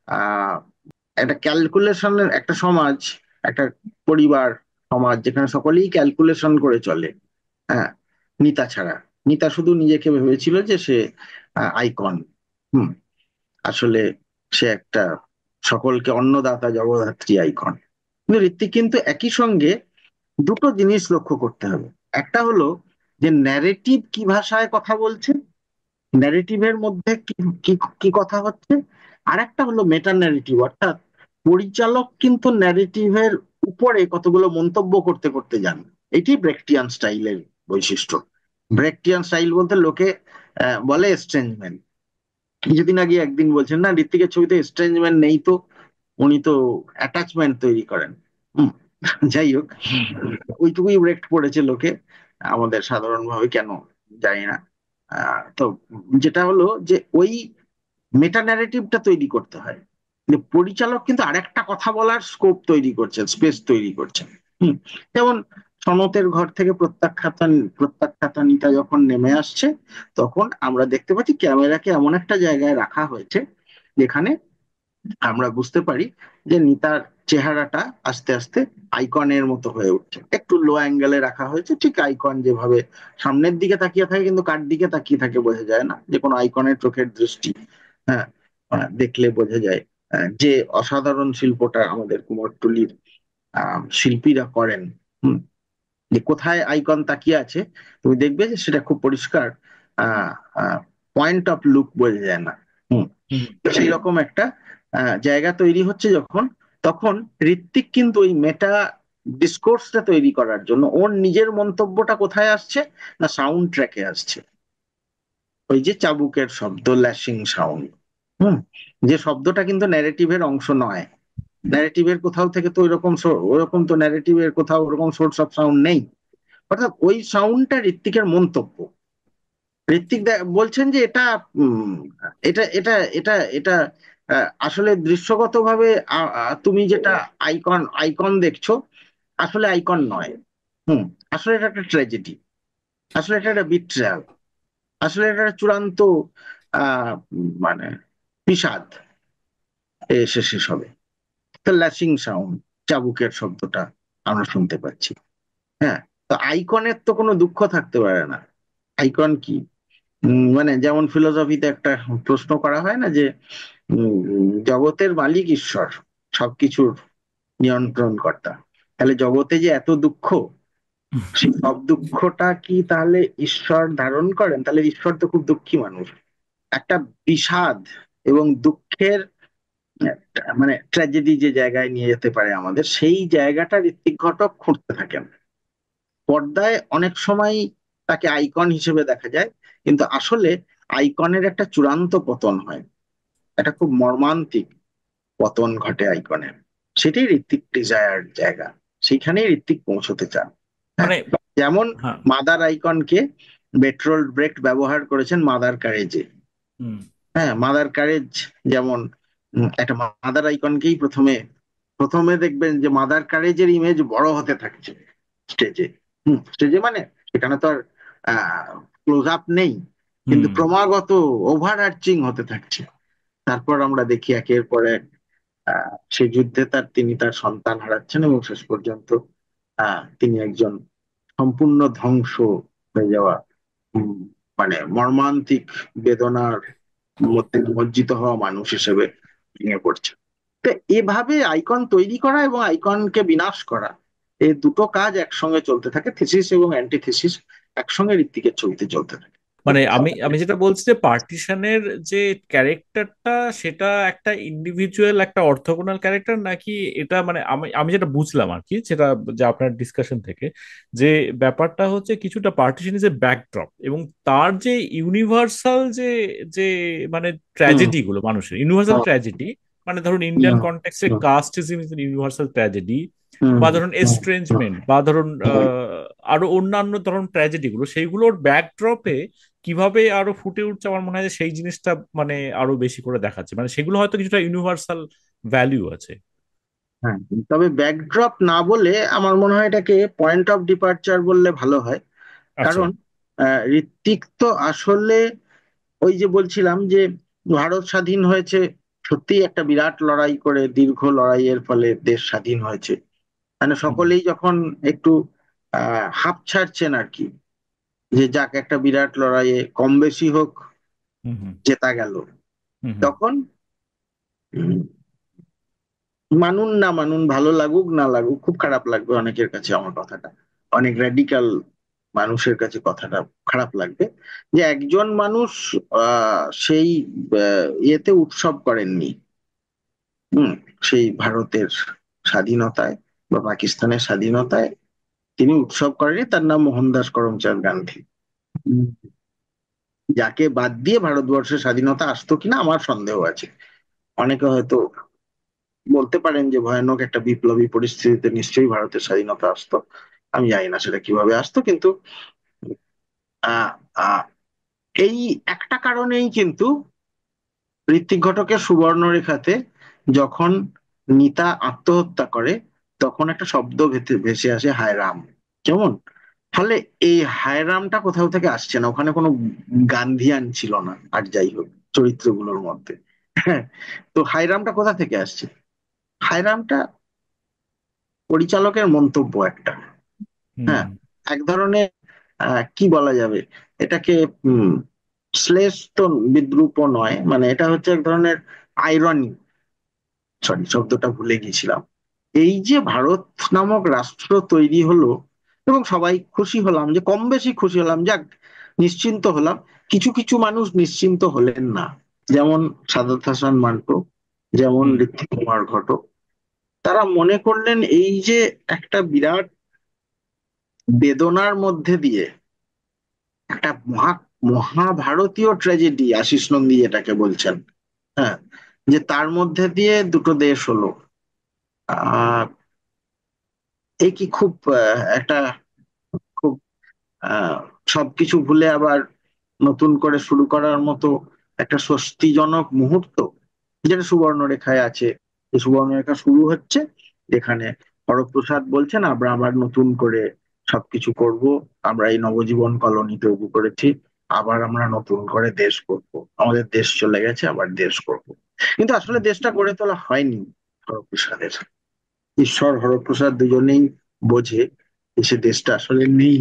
আহ একটা ক্যালকুলেশনের একটা সমাজ, একটা পরিবার সমাজ যেখানে সকলেই ক্যালকুলেশন করে চলে। হ্যাঁ, নিতা ছাড়া। নিতা শুধু নিজেকে ভেবেছিল যে সে আইকন। হুম, আসলে সে একটা সকলকে অন্নদাতা জগদ্ধাত্রী আইকন। কিন্তু ঋত্বিক কিন্তু একই সঙ্গে দুটো জিনিস লক্ষ্য করতে হবে। একটা হলো যে ন্যারেটিভ কি ভাষায় কথা বলছে, ন্যারেটিভের মধ্যে কি কি কি কথা হচ্ছে। আর একটা হলো মেটা ন্যারেটিভ, অর্থাৎ পরিচালক কিন্তু ন্যারেটিভের উপরে কতগুলো মন্তব্য করতে করতে যান। এটি ব্রেকটিয়ান স্টাইলের বৈশিষ্ট্য। ব্রেকটিয়ান স্টাইল বলতে লোকে বলে এস্ট্রেঞ্জমেন্ট। কিছুদিন আগে একদিন বলছেন না ঋত্বিকের ছবিতে এস্ট্রেঞ্জমেন্ট নেই তো, উনি তো অ্যাটাচমেন্ট তৈরি করেন। হুম, যাই হোক, হুম ওইটুকুই ব্রেক পড়েছে লোকে, আমাদের সাধারণভাবে কেন জানি না। তো যেটা হলো যে ওই মেটা ন্যারেটিভটা তৈরি করতে হয়, যে পরিচালক কিন্তু আরেকটা কথা বলার স্কোপ তৈরি করছেন, স্পেস তৈরি করছেন। হুম, যেমন সনতের ঘর থেকে প্রত্যাখ্যাতানিতা যখন নেমে আসছে, তখন আমরা দেখতে পাচ্ছি ক্যামেরাকে এমন একটা জায়গায় রাখা হয়েছে যেখানে আমরা বুঝতে পারি যে নিতার চেহারাটা আস্তে আস্তে আইকনের মতো হয়ে উঠছে। একটু লো অ্যাঙ্গেলে রাখা হয়েছে, ঠিক আইকন যেভাবে সামনের দিকে তাকিয়ে থাকে কিন্তু কার দিকে তাকিয়ে থাকে বোঝা যায় না, যে কোনো আইকনের চোখের দৃষ্টি। হ্যাঁ, দেখলে বোঝা যায় যে অসাধারণ শিল্পটা আমাদের কুমোরটুলির শিল্পীরা করেন। হুম, যে কোথায় আইকন তাকিয়ে আছে তুমি দেখবে যে সেটা খুব পরিষ্কার, পয়েন্ট অফ লুক বোঝা যায় না। হুম, হুম সেই রকম একটা জায়গা তৈরি হচ্ছে যখন, তখন ঋত্বিক কিন্তু ওই মেটা ডিসকোর্সটা তৈরি করার জন্য ওর নিজের মন্তব্যটা কোথায় আসছে না সাউন্ড ট্র্যাকে আসছে। ওই যে চাবুকের শব্দ, ল্যাশিং সাউন্ড। হুম, যে শব্দটা কিন্তু ন্যারেটিভের অংশ নয়। ন্যারেটিভের কোথাও থেকে তো ওইরকম তো ন্যারেটিভের কোথাও ওরকম সোর্স অফ সাউন্ড নেই। অর্থাৎ ওই সাউন্ডটা ঋত্বিকের মন্তব্য। ঋত্বিক বলছেন যে এটা উম, এটা এটা এটা এটা আসলে দৃশ্যগতভাবে তুমি যেটা আইকন আইকন দেখছো, আসলে আইকন নয়। হুম, আসলে এটা একটা ট্র্যাজেডি, আসলে এটা একটা বিট্রায়াল, আসলে এটা একটা চূড়ান্ত মানে বিষাদ এসে শেষ হবে। তো ল্যাশিং সাউন্ড, চাবুকের শব্দটা আমরা শুনতে পাচ্ছি। হ্যাঁ, তো আইকনের তো কোনো দুঃখ থাকতে পারে না। আইকন কি? মানে যেমন ফিলোসফিতে একটা প্রশ্ন করা হয় না যে জগতের মালিক ঈশ্বর, সবকিছুর নিয়ন্ত্রণ কর্তা, তাহলে জগতে যে এত দুঃখ, সেই সব দুঃখটা কি তাহলে ঈশ্বর ধারণ করেন? তাহলে ঈশ্বর তো খুব দুঃখী মানুষ। একটা বিষাদ এবং দুঃখের মানে ট্র্যাজেডি যে জায়গায় নিয়ে যেতে পারে আমাদের, সেই জায়গাটা ঋত্বিক ঘটক খুঁড়তে থাকেন। পর্দায় অনেক সময় তাকে আইকন হিসেবে দেখা যায়, কিন্তু আসলে আইকনের একটা চূড়ান্ত পতন হয়, একটা খুব মর্মান্তিক পতন ঘটে আইকনের। সেটাই ঋত্বিক ডিজায়ার জায়গা, সেখানেই ঋত্বিক পৌঁছতে চান। হ্যাঁ, মানে যেমন হ্যাঁ মাদার আইকনকে বেট্রোল ব্রেক ব্যবহার করেছেন মাদার কারেজে। হুম হ্যাঁ, মাদার কারেজ যেমন একটা মাদার আইকনকেই প্রথমে প্রথমে দেখবেন যে মাদার কারেজের ইমেজ বড় হতে থাকছে স্টেজে। স্টেজে মানে সেখানে তো আর ক্লোজ আপ নেই, কিন্তু হুম ক্রমাগত ওভার আর্চিং হতে থাকছে। তারপর আমরা দেখি একের পর এক সেই যুদ্ধে তিনি তার সন্তান হারাচ্ছেন এবং শেষ পর্যন্ত তিনি একজন সম্পূর্ণ ধ্বংস হয়ে যাওয়া, উম, মানে মর্মান্তিক বেদনার মধ্যে নিমজ্জিত হওয়া মানুষ হিসেবে ভেঙে পড়ছে। তো এভাবে আইকন তৈরি করা এবং আইকনকে বিনাশ করা, এই দুটো কাজ একসঙ্গে চলতে থাকে, থিসিস এবং অ্যান্টিথিসিস একসঙ্গে ঋত্বিকের ছবিতে চলতে থাকে। মানে আমি আমি যেটা বলছি যে পার্টিশনের যে ক্যারেক্টারটা, সেটা একটা ইন্ডিভিজুয়াল একটা অর্থোগোনাল ক্যারেক্টার নাকি এটা, মানে আমি আমি যেটা বুঝলাম আর কি, সেটা যে আপনার ডিসকাশন থেকে, যে ব্যাপারটা হচ্ছে কিছুটা পার্টিশন ইজ এ ব্যাকড্রপ, এবং তার যে ইউনিভার্সাল যে যে মানে হুম ট্র্যাজেডি গুলো, মানুষের ইউনিভার্সাল হুম ট্র্যাজেডি, মানে ধরুন ইন্ডিয়ান হুম কনটেক্সটে hmm casteism is universal tragedy, হুম বা ধরুন হুম এস্ট্রেঞ্জমেন্ট, বা ধরুন হুম আরো অন্যান্য ধরুন ট্র্যাজেডি গুলো, সেইগুলোর ব্যাকড্রপে কিভাবে আরো ফুটে উঠছে, আমার মনে হয় যে সেই জিনিসটা মানে আরো বেশি করে দেখাচ্ছে, মানে সেগুলো হয়তো কিছুটা ইউনিভার্সাল ভ্যালিউ আছে। হ্যাঁ, তবে ব্যাকড্রপ না বলে আমার মনে হয় এটাকে পয়েন্ট অফ ডিপার্চার বললে ভালো হয়। আচ্ছা। কারণ ঋত্বিক তো আসলে ওই যে বলছিলাম যে ভারত স্বাধীন হয়েছে, সত্যিই একটা বিরাট লড়াই করে, দীর্ঘ লড়াইয়ের ফলে দেশ স্বাধীন হয়েছে, মানে হুম সকলেই যখন একটু হাঁপ ছাড়ছেন আর কি, যে যাক একটা বিরাট লড়াইয়ে কম বেশি হোক হুম হুম জেতা গেল, হুম হুম তখন উম, মানুন না মানুন, ভালো লাগুক না লাগুক, খুব খারাপ লাগবে অনেকের কাছে আমার কথাটা, অনেক র্যাডিক্যাল মানুষের কাছে কথাটা খারাপ লাগবে, যে একজন মানুষ সেই ইয়েতে উৎসব করেননি, হুম, সেই ভারতের স্বাধীনতায় বা পাকিস্তানের স্বাধীনতায় তিনি উৎসব করেননি, তার নাম মোহনদাস করমচাঁদ গান্ধী। হুম। যাকে বাদ দিয়ে ভারতবর্ষের স্বাধীনতা আসতো কিনা আমার সন্দেহ আছে। অনেকে হয়তো বলতে পারেন যে ভয়ানক একটা বিপ্লবী পরিস্থিতিতে নিশ্চয়ই ভারতের স্বাধীনতা আসতো, আমি জানি না সেটা কিভাবে আসতো, কিন্তু আহ আহ এই একটা কারণেই কিন্তু ঋত্বিক ঘটকের সুবর্ণরেখাতে যখন নিতা আত্মহত্যা করে, তখন একটা শব্দ ভেসে আসে, হায় রাম। কেমন? ফলে এই হায় রামটা কোথাও থেকে আসছে না, ওখানে কোনো গান্ধিয়ান ছিল না, আর যাই হোক চরিত্রগুলোর মধ্যে। হ্যাঁ, তো হায় রামটা কোথা থেকে আসছে? হায় রামটা পরিচালকের মন্তব্য একটা। হুম হ্যাঁ, এক ধরনের কি বলা যাবে এটাকে, উম শ্লেষ তো বিদ্রূপ নয়, মানে এটা হচ্ছে এক ধরনের আইরনি, সরি শব্দটা ভুলে গিয়েছিলাম। এই যে ভারত নামক রাষ্ট্র তৈরি হলো এবং সবাই খুশি হলাম, যে কম বেশি খুশি হলাম, যাক নিশ্চিন্ত হলাম, কিছু কিছু মানুষ নিশ্চিন্ত হলেন না, যেমন সাদাত হাসান মান্টো, যেমন হুম ঋত্বিক কুমার ঘটক। তারা মনে করলেন এই যে একটা বিরাট বেদনার মধ্যে দিয়ে একটা মহাভারতীয় ট্র্যাজেডি, আশিস নন্দী যেটাকে বলছেন, হ্যাঁ, যে তার মধ্যে দিয়ে দুটো দেশ হলো, আহ এই কি খুব একটা খুব আহ সবকিছু ভুলে আবার নতুন করে শুরু করার মতো একটা স্বস্তিজনক মুহূর্ত, যেটা সুবর্ণরেখায় আছে। এই সুবর্ণরেখা শুরু হচ্ছে এখানে হরপ্রসাদ বলছেন আমরা আবার নতুন করে সবকিছু করব, আমরা এই নবজীবন কলোনি তৈরি করেছি, আবার আমরা নতুন করে দেশ করব, আমাদের দেশ চলে গেছে, আবার দেশ করব। কিন্তু আসলে দেশটা গড়ে তোলা হয়নি হরপ্রসাদের, ঈশ্বর হরপ্রসাদ দুজনেই বোঝে যে সে দেশটা আসলে নেই।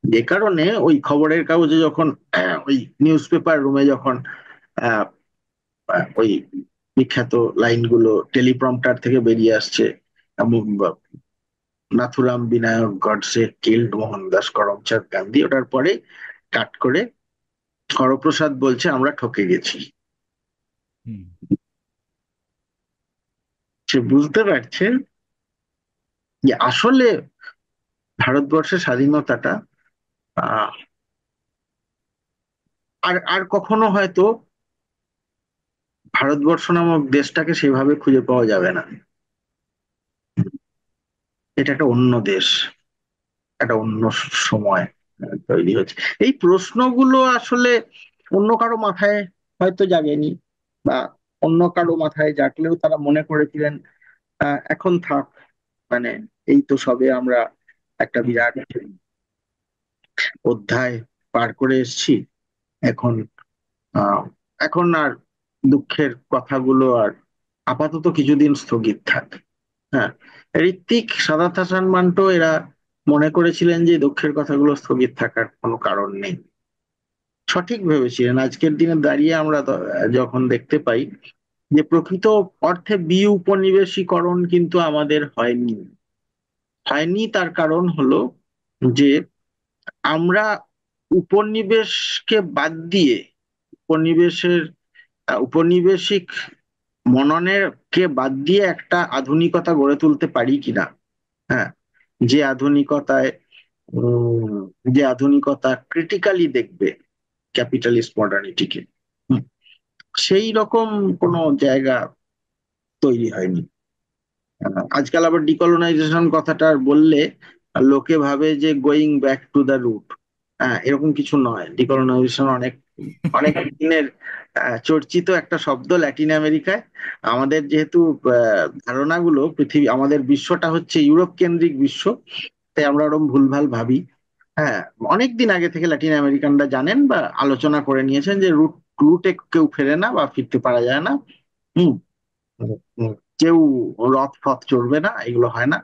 যে কারণে ওই খবরের কাগজে যখন ওই নিউজ পেপার রুমে যখন আহ, ওই বিখ্যাত লাইনগুলো টেলিপ্রম্পটার থেকে বেরিয়ে আসছে, নাথুরাম বিনায়ক গডসে কিল্ড মোহনদাস করমচাঁদ গান্ধী, ওটার পরে কাট করে হরপ্রসাদ বলছে আমরা ঠকে গেছি। হুম সে বুঝতে পারছে যে আসলে ভারতবর্ষের স্বাধীনতাটা আহ আর আর কখনো হয়তো ভারতবর্ষ নামক দেশটাকে সেভাবে খুঁজে পাওয়া যাবে না। এটা একটা অন্য দেশ, একটা অন্য সময় তৈরি হচ্ছে। এই প্রশ্নগুলো আসলে অন্য কারো মাথায় হয়তো জাগেনি, বা অন্য কারো মাথায় জাগলেও তারা মনে করেছিলেন এখন থাক, মানে এই তো সবে আমরা একটা হুম বিরাট অধ্যায় পার করে এসেছি, এখন আহ এখন আর দুঃখের কথাগুলো আর আপাতত কিছুদিন স্থগিত থাক। হ্যাঁ, ঋত্বিক, সাদাত হাসান মান্টো এরা মনে করেছিলেন যে দুঃখের কথাগুলো স্থগিত থাকার কোনো কারণ নেই। সঠিক ভেবেছিলেন। আজকের দিনে দাঁড়িয়ে আমরা যখন দেখতে পাই যে প্রকৃত অর্থে বিউপনিবেশিকরণ কিন্তু আমাদের হয়নি। হয়নি তার কারণ হলো যে আমরা উপনিবেশকে বাদ দিয়ে, উপনিবেশের উপনিবেশিক মননের কে বাদ দিয়ে একটা আধুনিকতা গড়ে তুলতে পারি কিনা। হ্যাঁ, যে আধুনিকতায় উম, যে আধুনিকতা ক্রিটিক্যালি দেখবে ক্যাপিটালিস্ট মডার্নিটিকে, সেই রকম কোনো জায়গা তৈরি হয়নি। আজকাল আবার ডিকলোনাইজেশন কথাটা বললে লোকে ভাবে যে going back to the root. হ্যাঁ, এরকম কিছু নয়। ডিকলোনাইজেশন অনেক অনেক দিনের চর্চিত একটা শব্দ ল্যাটিন আমেরিকায়। আমাদের যেহেতু ধারণাগুলো, পৃথিবী, আমাদের বিশ্বটা হচ্ছে ইউরোপ কেন্দ্রিক বিশ্ব, তাই আমরা ওরকম ভুলভাল ভাবি। হ্যাঁ, অনেক দিন আগে থেকে ল্যাটিন আমেরিকানরা জানেন বা আলোচনা করে নিয়েছেন যে রুটে কেউ ফেরে না বা ফিরতে পারা যায় না। হুম হুম, কেউ রথ ফথ চড়বে না, এগুলো হয় না।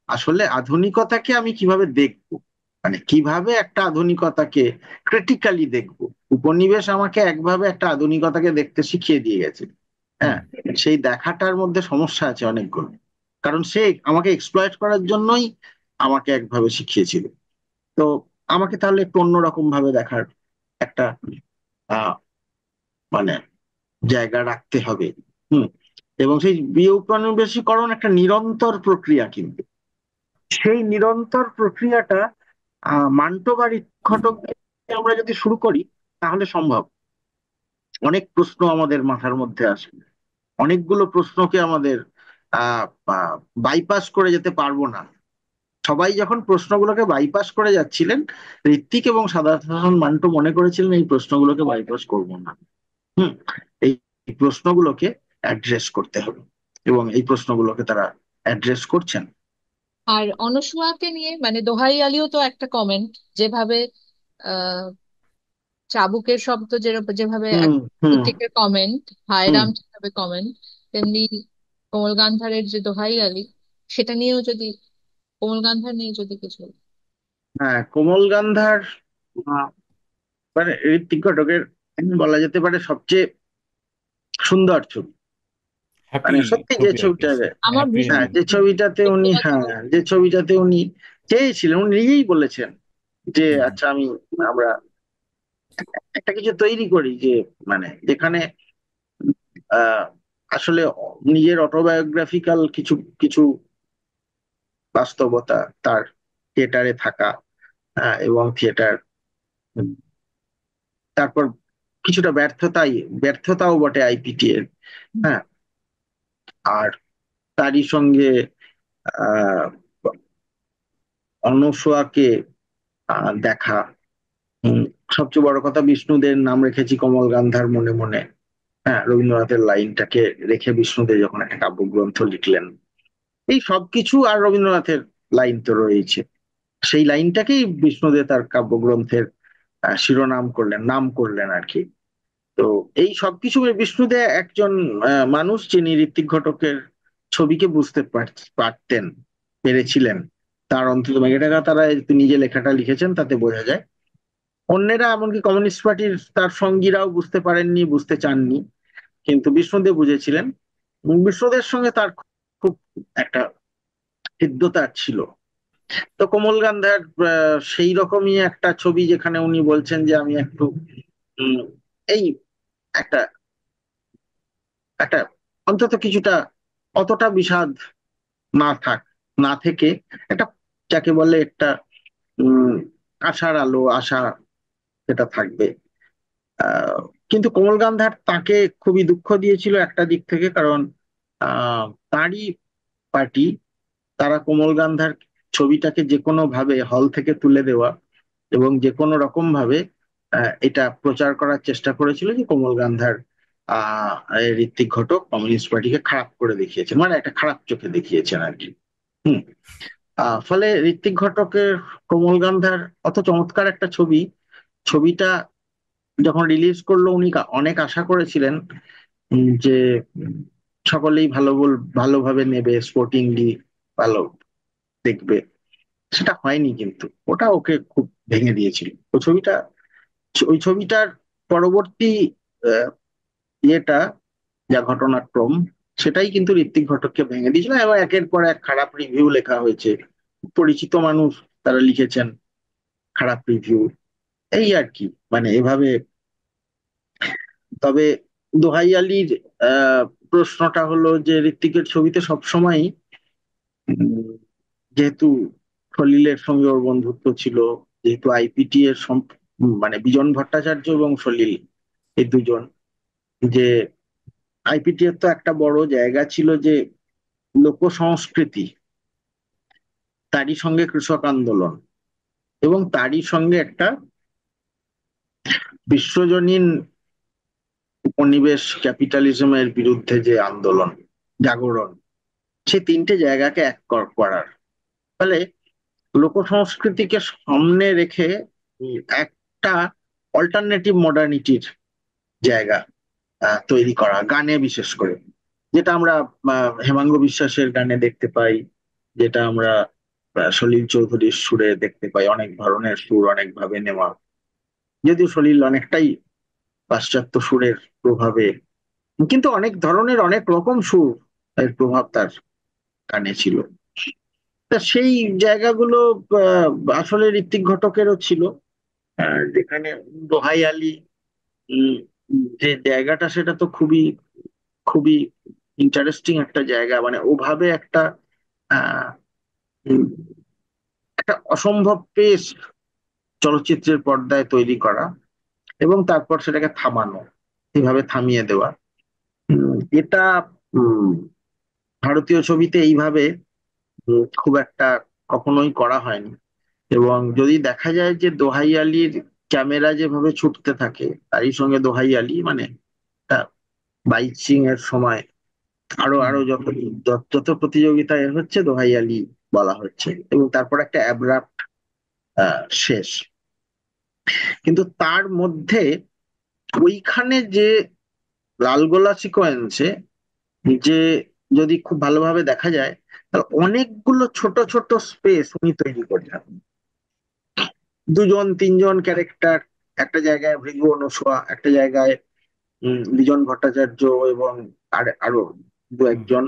আসলে আধুনিকতাকে আমি কিভাবে দেখবো, মানে কিভাবে একটা আধুনিকতাকে ক্রিটিক্যালি দেখবো। উপনিবেশ আমাকে একভাবে একটা আধুনিকতাকে দেখতে শিখিয়ে দিয়ে গেছে। হুম। হ্যাঁ, সেই দেখাটার মধ্যে সমস্যা আছে অনেকগুলো। কারণ সে আমাকে এক্সপ্লয়েট করার জন্যই আমাকে একভাবে শিখিয়েছিল। তো আমাকে তাহলে একটু অন্যরকম ভাবে দেখার একটা আহ মানে জায়গা রাখতে হবে। হুম এবং সেই বিঔপনিবেশিকরণ একটা নিরন্তর প্রক্রিয়া, কিন্তু সেই নিরন্তর প্রক্রিয়াটা মান্টো বা ঘটক আমরা যদি শুরু করি তাহলে সম্ভব। অনেক প্রশ্ন আমাদের মাথার মধ্যে আসবে, অনেকগুলো প্রশ্নকে আমাদের আহ বাইপাস করে যেতে পারবো না। সবাই যখন প্রশ্নগুলোকে বাইপাস করে যাচ্ছিলেন, ঋত্বিক এবং সাদাত হাসান মান্টো মনে করেছিলেন এই প্রশ্নগুলোকে বাইপাস করবো না। হুম এই এই প্রশ্নগুলোকে অ্যাড্রেস করতে হবে, এবং এই প্রশ্নগুলোকে তারা অ্যাড্রেস করছেন। আর অনস্মাকে নিয়ে মানে দোহাই আলীও তো একটা কমেন্ট, যেভাবে আহ চাবুকের শব্দ যেভাবে হুম হুম ঋত্বিকের কমেন্ট, হুম হায়রাম যেভাবে কমেন্ট, তেমনি কোমল গান্ধারের যে দোহাই আলী, সেটা নিয়েও যদি, কোমল গান্ধার নিয়ে যদি কিছু। হ্যাঁ, কোমল গান্ধার আহ, মানে ঋত্বিক ঘটকের বলা যেতে পারে সবচেয়ে সুন্দর ছবি। হ্যাপি মানে সত্যি যে ছবি আর কি। ছবিটা, আমার হ্যাপি ভীষণ হ্যাঁ, এন্ডিং। যে ছবিটাতে উনি, হ্যাঁ, যে ছবিটাতে উনি চেয়েছিলেন, উনি নিজেই বলেছেন যে আচ্ছা, আমরা একটা কিছু তৈরি করি যে মানে যেখানে আহ আসলে নিজের অটোবায়োগ্রাফিক্যাল কিছু কিছু বাস্তবতা তার থিয়েটারে থাকা, এবং থিয়েটার, তারপর কিছুটা ব্যর্থতাও বটে আইপিটি এর। হ্যাঁ, আর তারই সঙ্গে আহ অনস্বয়াকে দেখা। উম, সবচেয়ে বড় কথা, বিষ্ণুদের নাম রেখেছি কমল গান্ধার মনে মনে। হ্যাঁ, রবীন্দ্রনাথের লাইনটাকে রেখে বিষ্ণুদেব যখন একটা কাব্যগ্রন্থ লিখলেন, এই সবকিছু, আর রবীন্দ্রনাথের লাইন তো রয়েছে। সেই লাইনটাকেই বিষ্ণুদেব তার কাব্যগ্রন্থের শিরোনাম করলেন, নাম করলেন আর কি। তো এই সবকিছু বিষ্ণুদেব একজন মানুষ যিনি ঋত্বিক ঘটকের ছবিকে বুঝতে পারতেন, পেরেছিলেন। তার অন্তত মেঘেটাকা তারা নিজে লেখাটা লিখেছেন তাতে বোঝা যায়। অন্যেরা, এমনকি কমিউনিস্ট পার্টির তার সঙ্গীরাও বুঝতে পারেননি, বুঝতে চাননি, কিন্তু বিষ্ণুদেব বুঝেছিলেন। এবং বিষ্ণুদেবের সঙ্গে তার খুব একটা হৃদ্যতা ছিল। তো কোমল গান্ধার সেই রকমই একটা ছবি, যেখানে উনি বলছেন যে আমি একটু উম, এই একটা একটা অন্তত কিছুটা, অতটা বিষাদ না থাক, না থেকে একটা, যাকে বলে একটা উম আশার আলো, আশা সেটা থাকবে। আহ কিন্তু কোমল গান্ধার তাকে খুবই দুঃখ দিয়েছিল একটা দিক থেকে, কারণ আহ তারই পার্টি, তারা কোমল গান্ধার ছবিটাকে যে কোনো ভাবে হল থেকে তুলে দেওয়া এবং যে কোনো রকম ভাবে এটা প্রচার করার চেষ্টা করেছিল যে কোমল গান্ধার ঋত্বিক ঘটক কমিউনিস্ট পার্টিকে খারাপ করে দেখিয়েছেন, মানে একটা খারাপ চোখে দেখিয়েছেন আর কি। হুম ফলে ঋত্বিক ঘটকের কোমল গান্ধার অত চমৎকার একটা ছবি, ছবিটা যখন রিলিজ করলো উনি অনেক আশা করেছিলেন যে সকলেই ভালোভাবে নেবে, স্পোর্টিংলি ভালো দেখবে, সেটা হয়নি। কিন্তু ওটা ওকে খুব ভেঙে দিয়েছিল। ওই ছবিটার পরবর্তী আহ, ইয়েটা, যা ঘটনাক্রম, সেটাই কিন্তু ঋত্বিক ঘটককে ভেঙে দিয়েছিল, এবং একের পর এক খারাপ রিভিউ লেখা হয়েছে। পরিচিত মানুষ তারা লিখেছেন খারাপ রিভিউ, এই আর কি, মানে এভাবে। তবে দোহাই আলীর আহ প্রশ্নটা হলো যে ঋত্বিকের ছবিতে সবসময়, যেহেতু সলিলের সঙ্গে ওর বন্ধুত্ব ছিল, যেহেতু আইপিটি এর মানে বিজন ভট্টাচার্য এবং সলিল, এই দুজন, যে আইপিটি এর তো একটা বড় জায়গা ছিল যে লোক সংস্কৃতি, তারই সঙ্গে কৃষক আন্দোলন, এবং তারই সঙ্গে একটা বিশ্বজনীন উপনিবেশ ক্যাপিটালিজমের বিরুদ্ধে যে আন্দোলন, জাগরণ, সে তিনটে জায়গাকে এক করার ফলে লোক সংস্কৃতিকে সামনে রেখে একটা অল্টারনেটিভ মডার্নিটির জায়গা তৈরি করা, গানে বিশেষ করে, যেটা আমরা হেমাঙ্গ বিশ্বাসের গানে দেখতে পাই, যেটা আমরা সলিল চৌধুরীর সুরে দেখতে পাই, অনেক ধরনের সুর অনেক ভাবে নেওয়া, যদিও সলিল অনেকটাই পাশ্চাত্য সুরের প্রভাবে, কিন্তু অনেক ধরনের অনেক রকম সুর এর প্রভাব তার গানে ছিল। তা সেই জায়গাগুলো আহ, আসলে ঋত্বিক ঘটকেরও ছিল, যেখানে দোহাই আলী, উম, যে জায়গাটা, সেটা তো খুবই খুবই ইন্টারেস্টিং একটা জায়গা, মানে ওভাবে আহ উম, একটা অসম্ভব পেস চলচ্চিত্রের পর্দায় তৈরি করা, এবং তারপর সেটাকে থামানো, এইভাবে থামিয়ে দেওয়া, এটা উম, ভারতীয় ছবিতে এইভাবে খুব একটা কখনোই করা হয়নি। এবং যদি দেখা যায় যে দোহাই আলীর ক্যামেরা যেভাবে ছুটতে থাকে, তারই সঙ্গে দোহাই আলী মানে বাইচিং এর সময় আরো হুম। আরো যত যত যত প্রতিযোগিতায় হচ্ছে, দোহাই আলী বলা হচ্ছে, এবং তারপর একটা অ্যাব্রাপ্ট শেষ। কিন্তু তার মধ্যে ওইখানে যে লালগোলা সিকোয়েন্সে, যে যদি খুব ভালোভাবে দেখা যায়, তাহলে অনেকগুলো ছোট ছোট স্পেস উনি তৈরি করছেন। দুজন তিনজন ক্যারেক্টার একটা জায়গায়, ভৃগু অনুসোয়া একটা জায়গায়, বিজন ভট্টাচার্য এবং আরো দু হুম। একজন,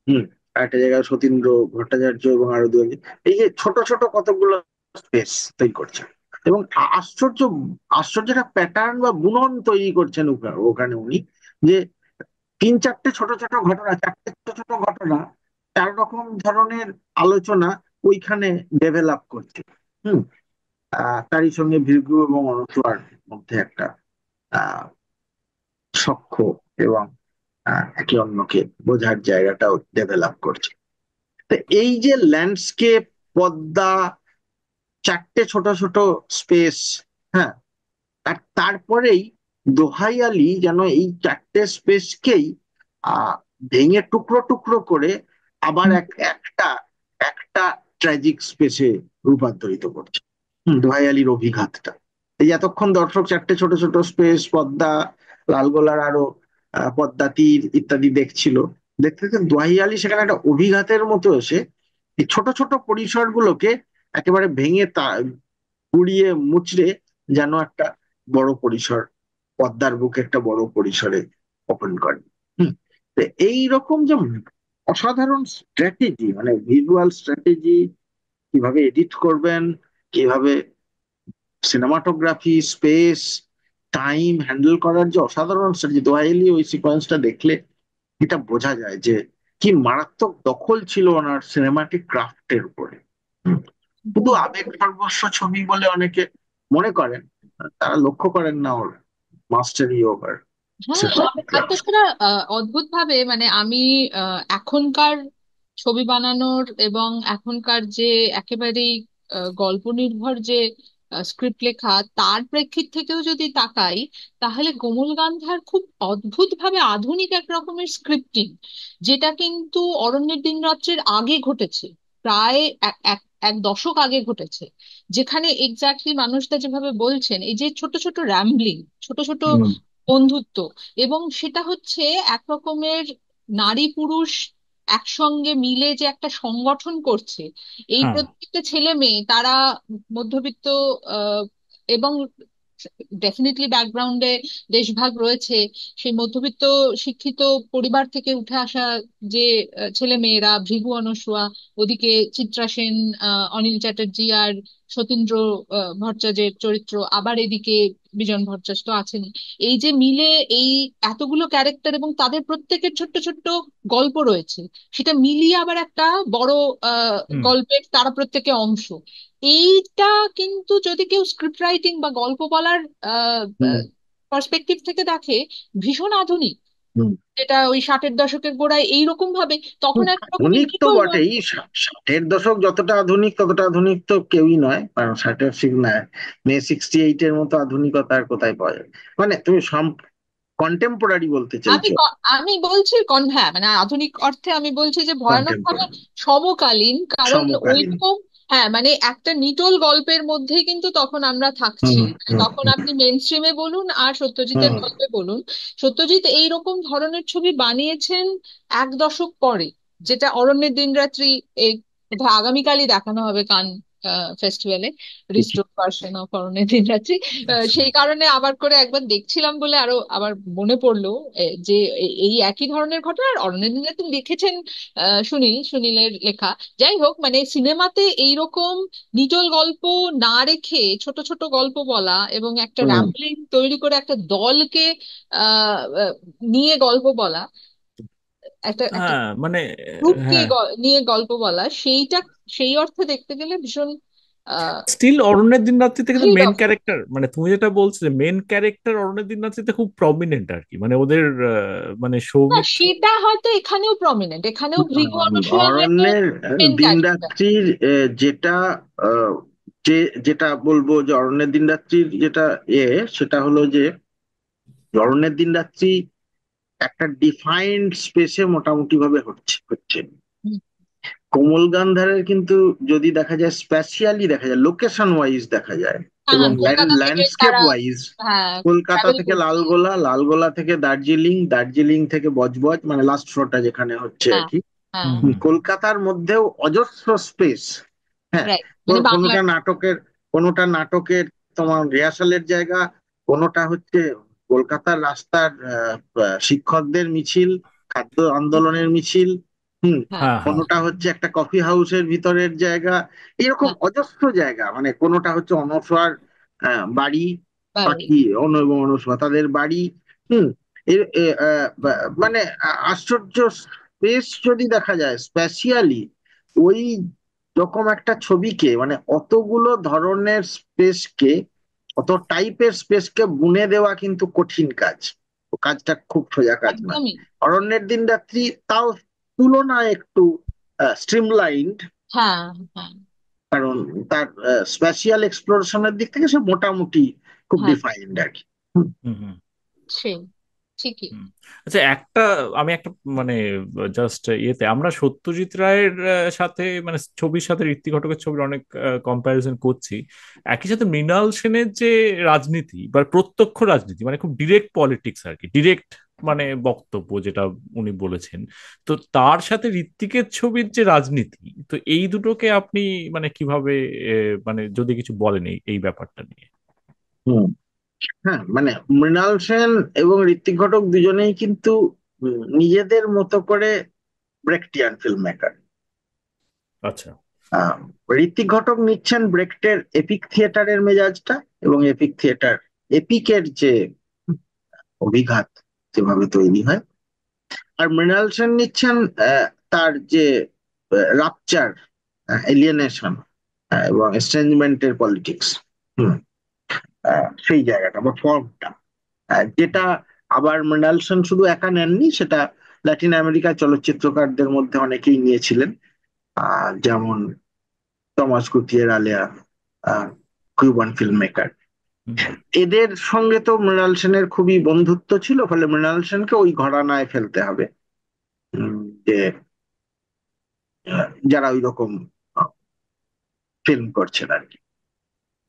হম একটা জায়গায় সতীন্দ্র ভট্টাচার্য এবং আরো দু একজন, এই যে ছোট ছোট কতগুলো স্পেস তৈরি করছে, এবং আশ্চর্য আশ্চর্য একটা প্যাটার্ন বা বুনন তৈরি করছেন ওখানে উনি, যে তিন চারটে ছোট ছোট ঘটনা, চারটে ছোট ছোট ঘটনা, চার রকম ধরনের আলোচনা ওইখানে ডেভেলপ করছে। হুম তারই সঙ্গে ভৃগু এবং অনুসরার মধ্যে একটা আহ সখ্য, এবং একে অন্যকে বোঝার জায়গাটাও ডেভেলপ করছে। তো এই যে ল্যান্ডস্কেপ, পদ্মা, চারটে ছোট ছোট স্পেস, হ্যাঁ, আর তারপরেই দোহাই আলী যেন এই চারটে স্পেসকেই আহ ভেঙে টুকরো টুকরো করে আবার একটা একটা ট্র্যাজিক স্পেসে রূপান্তরিত করছে। দোহাই আলীর অভিঘাতটা, এই এতক্ষণ দর্শক চারটে ছোট ছোট স্পেস, পদ্মা, লালগোলার আরো পদ্মা তীর ইত্যাদি দেখছিল, দেখতে দেখতে দোহাই আলী সেখানে একটা অভিঘাতের মতো এসে এই ছোট ছোট পরিসরগুলোকে একেবারে ভেঙে গুড়িয়ে মুচড়ে যেন একটা বড় পরিসর, পদ্মার বুকে একটা বড় পরিসরে ওপেন করে। হম তো এইরকম যে অসাধারণ স্ট্র্যাটেজি, মানে ভিজুয়াল স্ট্র্যাটেজি, কিভাবে এডিট করবেন, কিভাবে সিনেমাটোগ্রাফি, স্পেস, টাইম হ্যান্ডেল করার যে অসাধারণ স্ট্র্যাটেজি, দোহাইলি ওই সিকোয়েন্সটা দেখলে এটা বোঝা যায় যে কি মারাত্মক দখল ছিল ওনার সিনেমাটিক ক্রাফটের উপরে। হুম, শুধু হুম। আবেগ সর্বস্ব ছবি বলে অনেকে মনে করেন, তারা লক্ষ্য করেন না ওর মাস্টারি ওভার। হ্যাঁ, আর তাছাড়া অদ্ভুত ভাবে মানে আমি এখনকার ছবি বানানোর এবং এখনকার যে একেবারেই গল্প নির্ভর যে স্ক্রিপ্ট লেখা, তার প্রেক্ষিত থেকেও যদি তাকাই, তাহলে কোমল গান্ধার খুব অদ্ভুত ভাবে আধুনিক এক রকমের স্ক্রিপ্টিং, যেটা কিন্তু অরণ্যের দিনরাত্রির আগে ঘটেছে, প্রায় এক এক এক দশক আগে ঘটেছে, যেখানে এক্স্যাক্টলি মানুষটা যেভাবে বলছেন, এই যে ছোট ছোট র্যাম্বলিং, ছোট ছোট বন্ধুত্ব, এবং সেটা হচ্ছে এক রকমের নারী পুরুষ একসঙ্গে মিলে যে একটা সংগঠন করছে, এই হ্যাঁ। প্রত্যেকটা ছেলে মেয়ে তারা মধ্যবিত্ত, আহ, এবং ডেফিনেটলি ব্যাকগ্রাউন্ডে দেশভাগ রয়েছে, সেই মধ্যবিত্ত শিক্ষিত পরিবার থেকে উঠে আসা যে ছেলে মেয়েরা, ভৃগু অনুসুয়া, ওদিকে চিত্রা সেন, অনিল চ্যাটার্জি আর সতীন্দ্র ভট্টাচার্যের চরিত্র, আবার এদিকে বিজন ভট্টাচার্য তো আছেন, এই যে মিলে এই এতগুলো ক্যারেক্টার এবং তাদের প্রত্যেকের ছোট্ট ছোট্ট গল্প রয়েছে, সেটা মিলিয়ে আবার একটা বড় হুম গল্পের তারা প্রত্যেকে অংশ। এইটা কিন্তু যদি কেউ স্ক্রিপ্ট রাইটিং বা গল্প বলার হুম, পার্সপেক্টিভ থেকে দেখে, ভীষণ আধুনিক। হুম, যেটা ওই 60-এর দশকের গোড়ায় এইরকম ভাবে, তখন একরকমই আধুনিক তো নিটোল বটেই। গল্প। ষাটের দশক যতটা আধুনিক ততটা আধুনিক তো কেউই নয়, কারণ ষাটের মে 68-এর মতো আধুনিকতা আর কোথায় পাওয়া যায়? মানে তুমি কন্টেম্পোরারি বলতে চাইছো? আমি বলছি হ্যাঁ, মানে আধুনিক অর্থে আমি বলছি যে ভয়ানক ভাবে কন্টেম্পোরারি, সমকালীন, কারণ সমকালীন। ওইরকম। হ্যাঁ, মানে একটা নিটোল গল্পের মধ্যেই কিন্তু তখন আমরা থাকছি। হুম, মানে হুম, তখন হুম, আপনি মেন স্ট্রিমে বলুন আর সত্যজিতের হুম, গল্পে বলুন, সত্যজিৎ এইরকম ধরনের ছবি বানিয়েছেন এক দশক পরে, যেটা অরণ্যের দিনরাত্রি, এই বোধহয় আগামীকালই দেখানো হবে কান ফেস্টিভ্যালে, রিস্টোর ভার্সন অফ অরণ্যের দিনরাত্রি। আচ্ছা। সেই কারণে আবার করে একবার দেখছিলাম বলে আরো আবার মনে পড়লো যে এই একই ধরনের ঘটনা। আর অরণ্যের দিনরাত্রি লিখেছেন সুনীলের লেখা। যাই হোক, মানে সিনেমাতে এইরকম নিটোল গল্প না রেখে ছোট ছোট গল্প বলা এবং একটা হুম, র্যাম্বলিং তৈরি করে একটা দলকে আহ আহ, নিয়ে গল্প বলা, একটা একটা হ্যাঁ মানে গ্রুপকে হ্যাঁ, নিয়ে গল্প বলা, সেইটা সেই অর্থে দেখতে গেলে ভীষণ আহ স্টিল অরণ্যের দিন রাত্রিতে কিন্তু ahead মেন of. ক্যারেক্টার, মানে তুমি যেটা বলছো যে মেন ক্যারেক্টার অরণ্যের দিন রাত্রিতে খুব প্রমিনেন্ট আর কি, মানে ওদের মানে না, সৌমিত্র। সেটা হয়তো এখানেও প্রমিনেন্ট, এখানেও ভৃগু অনুসূয়া হয়তো অরণ্যের মেন ক্যারেক্টার। দিনরাত্রির যেটা আহ, যে যেটা বলবো যে অরণ্যের দিনরাত্রির যেটা সেটা হলো যে অরণ্যের দিনরাত্রি একটা ডিফাইন্ড স্পেসে মোটামুটি ভাবে হচ্ছে। কোমল গান্ধারের কিন্তু যদি দেখা যায় স্পেশিয়ালি দেখা যায়, লোকেশন ওয়াইজ দেখা যায় হ্যাঁ, এবং কলকাতা থেকে ল্যান্ডস্কেপ তারা ওয়াইজ, হ্যাঁ কলকাতা ট্রাভেল থেকে করছে। লালগোলা, লালগোলা থেকে দার্জিলিং, দার্জিলিং থেকে বজবজ, মানে লাস্ট শোটা যেখানে হচ্ছে আর হ্যাঁ, কি। হ্যাঁ, কলকাতার মধ্যেও অজস্র স্পেস। হ্যাঁ, রাইট, মানে বাংলার। কোনোটা নাটকের তোমার রিহার্সালের জায়গা, কোনোটা হচ্ছে কলকাতার রাস্তার শিক্ষকদের মিছিল, খাদ্য আন্দোলনের মিছিল। হুম, হ্যাঁ, হ্যাঁ হ্যাঁ। কোনোটা হচ্ছে একটা কফি হাউসের ভিতরের জায়গা। এরকম হ্যাঁ, অজস্র জায়গা, মানে কোনোটা হচ্ছে অনস্বর বাড়ি, বাড়ি। পাখি অনু এবং অনুস্বা তাদের বাড়ি। হুম, মানে আশ্চর্য স্পেস যদি দেখা যায় স্পেশিয়ালি ওই রকম একটা ছবিকে, মানে অতগুলো ধরনের স্পেসকে, অত টাইপের স্পেসকে বুনে দেওয়া কিন্তু কঠিন কাজ। ও কাজটা খুব সোজা কাজ নয়। একদমই। অরণ্যের দিন রাত্রি তাও তুলনায় একটু স্ট্রিমলাইন্ড, হ্যাঁ, হ্যাঁ, কারণ তার স্পেশিয়াল এক্সপ্লোরেশনের দিক থেকে সে মোটামুটি খুব হ্যাঁ, ডিফাইন্ড আর কি। হুম, হুম হুম সেই ঠিকই। হুম। আচ্ছা একটা, আমি একটা মানে জাস্ট ইয়েতে আমরা সত্যজিৎ রায়ের সাথে মানে ছবির সাথে ঋত্বিক ঘটকের ছবির অনেক কম্প্যারিজন করছি। একই সাথে মৃণাল সেনের যে রাজনীতি বা প্রত্যক্ষ রাজনীতি, মানে খুব ডিরেক্ট পলিটিক্স আর কি, ডিরেক্ট মানে বক্তব্য যেটা উনি বলেছেন, তো তার সাথে ঋত্বিকের ছবির যে রাজনীতি, তো এই দুটোকে আপনি মানে কিভাবে মানে যদি কিছু বলেন এই ব্যাপারটা নিয়ে। হুম। হ্যাঁ, মানে মৃণাল সেন এবং ঋত্বিক ঘটক দুজনেই কিন্তু নিজেদের মতো করে ব্রেকটিয়ান ফিল্ম মেকার। আচ্ছা। ঋত্বিক ঘটক নিচ্ছেন ব্রেকটের এপিক থিয়েটারের মেজাজটা, এবং এপিকের যে অভিঘাত যেভাবে তৈরি হয়। আর মৃণাল সেন নিচ্ছেন তার যে রাপচার, এলিয়েনেশন এবং এস্ট্রেঞ্জমেন্টের পলিটিক্স। হুম, সেই জায়গাটা বা ফর্মটা, যেটা আবার মৃণাল সেন শুধু একা নেননি, সেটা ল্যাটিন আমেরিকার চলচ্চিত্রকারদের মধ্যে অনেকেই নিয়েছিলেন, যেমন টমাস গুতিয়ের আলেয়া, কিউবান ফিল্ম মেকার। হুম হুম। এদের সঙ্গে তো মৃণাল সেনের খুবই বন্ধুত্ব ছিল, ফলে মৃণাল সেনকে ওই ঘরানায় ফেলতে হবে, উম, যে যারা ওই রকম ফিল্ম করছেন আর কি।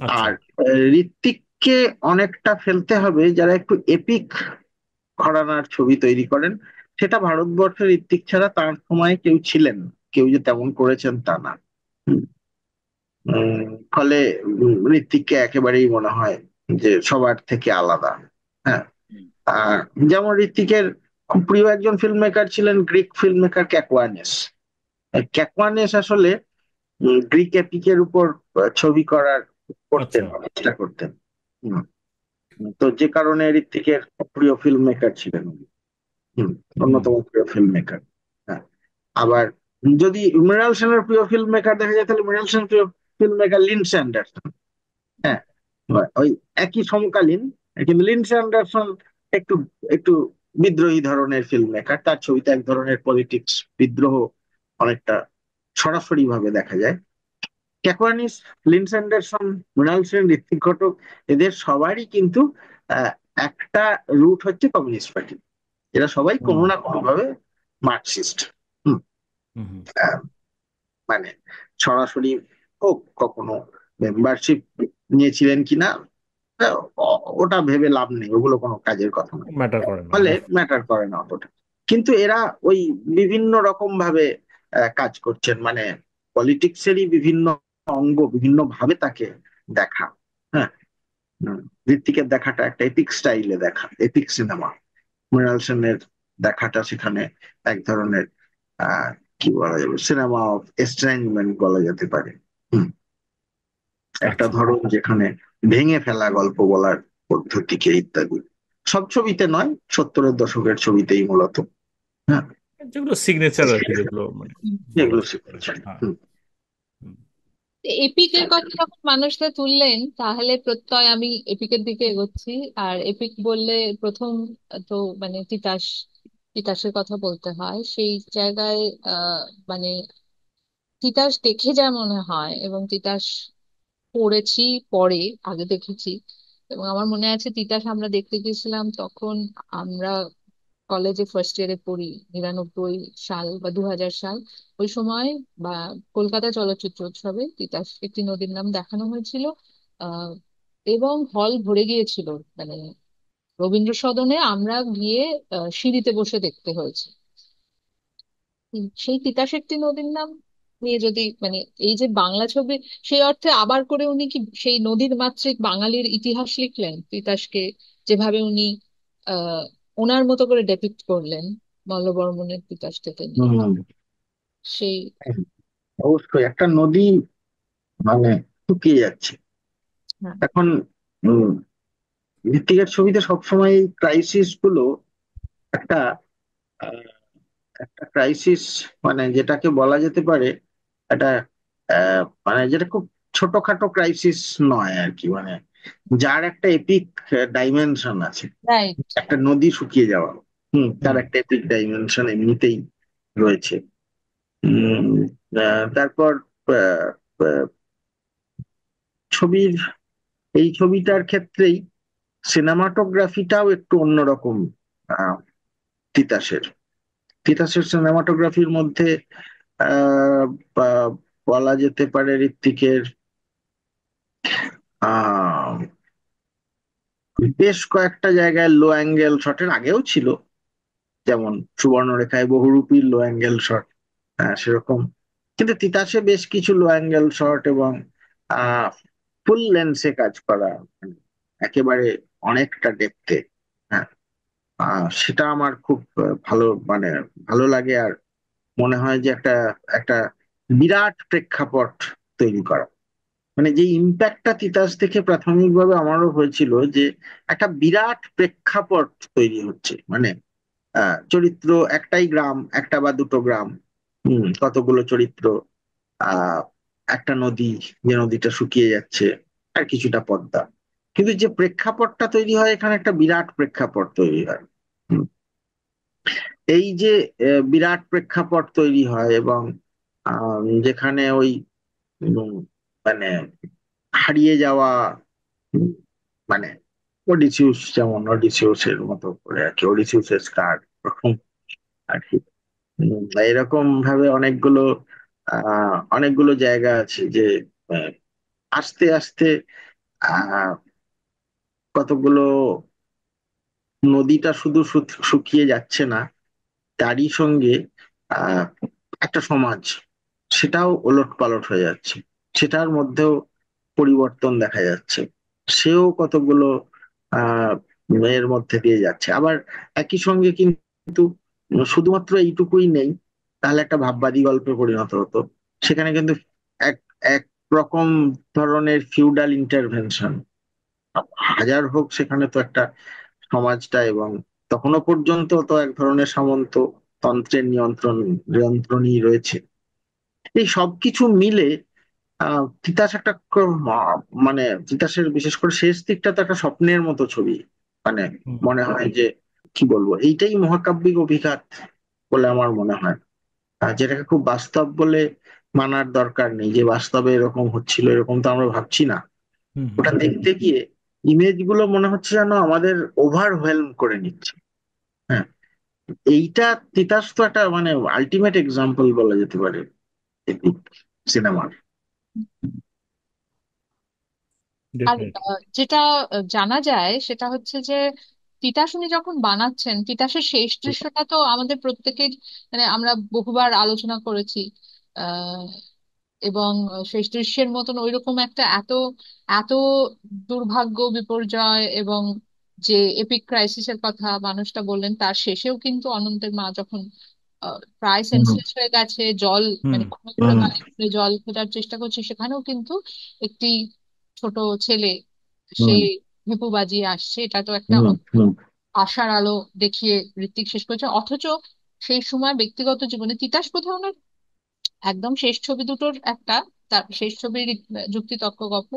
আচ্ছা। আর ঋত্বিককে অনেকটা ফেলতে হবে যারা একটু এপিক ঘরানার ছবি তৈরি করেন, সেটা ভারতবর্ষের ঋত্বিক ছাড়া তার সময় কেউ ছিলেন না। কেউ যে তেমন করেছেন তা না। হুম, ফলে ঋত্বিককে একেবারেই মনে হয় যে সবার থেকে আলাদা। হ্যাঁ। আর যেমন ঋত্বিকের খুব প্রিয় একজন ফিল্ম মেকার ছিলেন গ্রিক ফিল্ম মেকার ক্যাকওয়ানেস। ক্যাকওয়ানেস আসলে গ্রিক এপিকের উপর ছবি করার করতেন, আচ্ছা। চেষ্টা করতেন। হুম, তো যে কারণে ঋত্বিকের প্রিয় ফিল্ম মেকার ছিলেন উনি। হুম, হুম। অন্যতম প্রিয় ফিল্ম মেকার। হ্যাঁ। আবার যদি মৃণাল সেনের প্রিয় ফিল্ম মেকার দেখা যায়, তাহলে মৃণাল সেনের প্রিয় ফিল্ম মেকার লিন্ডসে অ্যান্ডারসন। হ্যাঁ। ওই একই সমকালীন, কিন্তু লিন্ডসে অ্যান্ডারসন একটু একটু বিদ্রোহী ধরনের ফিল্ম মেকার। তার ছবিতে এক ধরনের পলিটিক্স, বিদ্রোহ অনেকটা সরাসরি ভাবে দেখা যায়। ক্যাকোয়ানিস, লিন্ডসে অ্যান্ডারসন, মৃণাল সেন, ঋত্বিক ঘটক, এদের সবারই কিন্তু আহ, একটা রুট হচ্ছে কমিউনিস্ট পার্টি। এরা সবাই হুম। কোনো না কোনো ভাবে মার্কসিস্ট। হুম, হুম। হুম। আহ, মানে সরাসরি হোক, কখনো মেম্বারশিপ নিয়েছিলেন কিনা ওটা ভেবে লাভ নেই, ওগুলো কোনো কাজের কথা নয়। ম্যাটার করে না, ফলে হ্যাঁ। ম্যাটার করে না অতটা। কিন্তু এরা ওই বিভিন্ন রকম ভাবে কাজ করছেন, মানে পলিটিক্সেরই বিভিন্ন অঙ্গ বিভিন্ন ভাবে তাকে দেখা। হ্যাঁ। হুম, ঋত্বিকের দেখাটা একটা এপিক স্টাইলে দেখা, এপিক সিনেমা। মৃণাল সেনের দেখাটা সেখানে এক ধরনের আহ কি বলা যাবে, সিনেমা অফ এস্ট্রেঞ্জমেন্ট বলা যেতে পারে। হুম, একটা আচ্ছা। ধরন যেখানে ভেঙে ফেলা গল্প বলার পদ্ধতিকে ইত্যাদি। সব ছবিতে নয়, 70-এর দশকের ছবিতেই মূলত। হ্যাঁ। যেগুলো সিগনেচার আর কি, যেগুলো মানে বলা এগুলো যেতে পারে। শিখেছেন। হ্যাঁ। হুম। হুম। এপিকের কথা যখন মানুষরা তুললেন, তাহলে প্রত্যয় আমি এপিকের দিকে এগোচ্ছি। আর এপিক বললে প্রথম তো মানে তিতাস, তিতাসের কথা বলতে হয় সেই জায়গায়। আহ মানে তিতাস দেখে যা মনে হয়, এবং তিতাস পড়েছি পরে, আগে দেখেছি। এবং আমার মনে আছে তিতাস আমরা দেখতে গেছিলাম তখন আমরা কলেজে ফার্স্ট ইয়ারে পড়ি, 99 সাল বা 2000 সাল ওই সময়। বা কলকাতা চলচ্চিত্র উৎসবে তিতাস একটি নদীর নাম দেখানো হয়েছিল। আহ এবং হল ভরে গিয়েছিল। মানে রবীন্দ্র সদনে আমরা গিয়ে সিঁড়িতে বসে দেখতে হয়েছে। সেই তিতাস একটি নদীর নাম নিয়ে যদি মানে এই যে বাংলা ছবি, সেই অর্থে আবার করে উনি কি সেই নদীর মাতৃক বাঙালির ইতিহাস লিখলেন তিতাসকে, যেভাবে উনি আহ ওনার মতো করে ডেপিক্ট করলেন মল্লবর্মণের তিতাসটাকে নিয়ে। হুম, সেই অবশ্যই একটা নদী মানে শুকিয়ে যাচ্ছে হ্যাঁ, এখন। উম, ঋত্বিকের ছবিতে সবসময় এই ক্রাইসিস গুলো একটা আহ, একটা ক্রাইসিস, মানে যেটাকে বলা যেতে পারে একটা মানে যেটা খুব ছোটখাটো ক্রাইসিস নয় আর কি, মানে যার একটা এপিক ডাইমেনশন আছে। রাইট। একটা নদী শুকিয়ে যাওয়া, তার হুম। একটা এপিক ডাইমেনশন এমনিতেই রয়েছে। উম, তারপর আহ, আহ, ছবির এই ছবিটার ক্ষেত্রেই সিনেমাটোগ্রাফিটাও একটু অন্যরকম। আহ, তিতাসের তিতাসের সিনেমাটোগ্রাফির মধ্যে আহ বা- বলা যেতে পারে ঋত্বিকের আহ বেশ কয়েকটা জায়গায় লো অ্যাঙ্গেল শটের আগেও ছিল, যেমন সুবর্ণরেখায় বহুরূপী লো অ্যাঙ্গেল শট সেরকম। কিন্তু তিতাসে বেশ কিছু লো অ্যাঙ্গেল শট এবং আহ ফুল লেন্সে কাজ করা, মানে একেবারে অনেকটা ডেপথে। হ্যাঁ। সেটা আমার খুব ভালো, মানে ভালো লাগে। আর মনে হয় যে একটা একটা বিরাট প্রেক্ষাপট তৈরি করা, মানে যে ইম্প্যাক্টটা তিতাস থেকে প্রাথমিকভাবে আমারও হয়েছিল যে একটা বিরাট প্রেক্ষাপট তৈরি হচ্ছে, মানে চরিত্র একটাই গ্রাম, একটা বা দুটো গ্রাম, কতগুলো চরিত্র, আহ একটা নদী, যে নদীটা শুকিয়ে যাচ্ছে, আর কিছুটা পদ্মা। কিন্তু যে প্রেক্ষাপটটা তৈরি হয় এখানে একটা বিরাট প্রেক্ষাপট তৈরি হয়। হুম, এই যে বিরাট প্রেক্ষাপট তৈরি হয় এবং যেখানে ওই উম, মানে হারিয়ে যাওয়া, উম, মানে ওডিসিউস, যেমন ওডিসিউসের মতো করে আর কি, ওডিসিউসের স্কার ওরকম আর কি। এরকম ভাবে অনেকগুলো জায়গা আছে যে আহ, আস্তে আস্তে আহ কতগুলো, নদীটা শুধু শুকিয়ে যাচ্ছে না, তারই সঙ্গে আহ একটা সমাজ, সেটাও ওলটপালট হয়ে যাচ্ছে, সেটার মধ্যেও পরিবর্তন দেখা যাচ্ছে। সেও কতগুলো আহ এর মধ্যে দিয়ে যাচ্ছে। আবার একই সঙ্গে কিন্তু শুধুমাত্র এইটুকুই নেই, তাহলে একটা ভাববাদী গল্পে পরিণত হতো। সেখানে কিন্তু এক এক রকম ধরনের ফিউডাল ইন্টারভেনশন হাজার হোক, সেখানে তো একটা সমাজটা, এবং তখনো পর্যন্ত তো এক ধরনের সামন্ত তন্ত্রের নিয়ন্ত্রণই রয়েছে। এই সবকিছু মিলে তিতাস একটা মানে তিতাসের বিশেষ করে শেষ দিকটা তো একটা স্বপ্নের মতো ছবি। মানে হুম মনে হয় যে, কি বলবো, এইটাই মহাকাব্যিক অভিঘাত বলে আমার মনে হয়। যেটাকে খুব বাস্তব বলে মানার দরকার নেই, যে বাস্তবে এরকম হচ্ছিল এরকম তো আমরা ভাবছি না। হুম হুম ওটা দেখতে গিয়ে ইমেজ গুলো মনে হচ্ছে যেন আমাদের ওভারওয়েলম করে নিচ্ছে। হ্যাঁ, এইটা তিতাস তো একটা মানে আলটিমেট এক্সাম্পল বলা যেতে পারে এপিক সিনেমার। আর ডেফিনেটলি। যেটা জানা যায় সেটা হচ্ছে যে তিতাস উনি যখন বানাচ্ছেন, তিতাসের শেষ দৃশ্যটা তো আমাদের প্রত্যেকের, মানে আমরা বহুবার আলোচনা করেছি। আহ এবং শেষ দৃশ্যের মতন ওইরকম একটা এত এত দুর্ভাগ্য বিপর্যয় এবং যে এপিক ক্রাইসিসের কথা মানুষটা বললেন, তার শেষেও কিন্তু অনন্তের মা যখন প্রায় হুম সেন্সলেস হয়ে গেছে, জল হুম মানে ঘুরে ঘুরে হুম পানি ঘুরে জল খোঁজার চেষ্টা করছে, সেখানেও কিন্তু একটি ছোট ছেলে সে হুম ভেপু বাজিয়ে আসছে, এটা তো একটা হুম হুম আশার আলো দেখিয়ে ঋত্বিক শেষ করেছে। অথচ সেই সময় ব্যক্তিগত জীবনে তিতাস বোধহয় ওনার একদম শেষ ছবি দুটোর একটা, তার শেষ ছবির যুক্তিতক্ক গল্প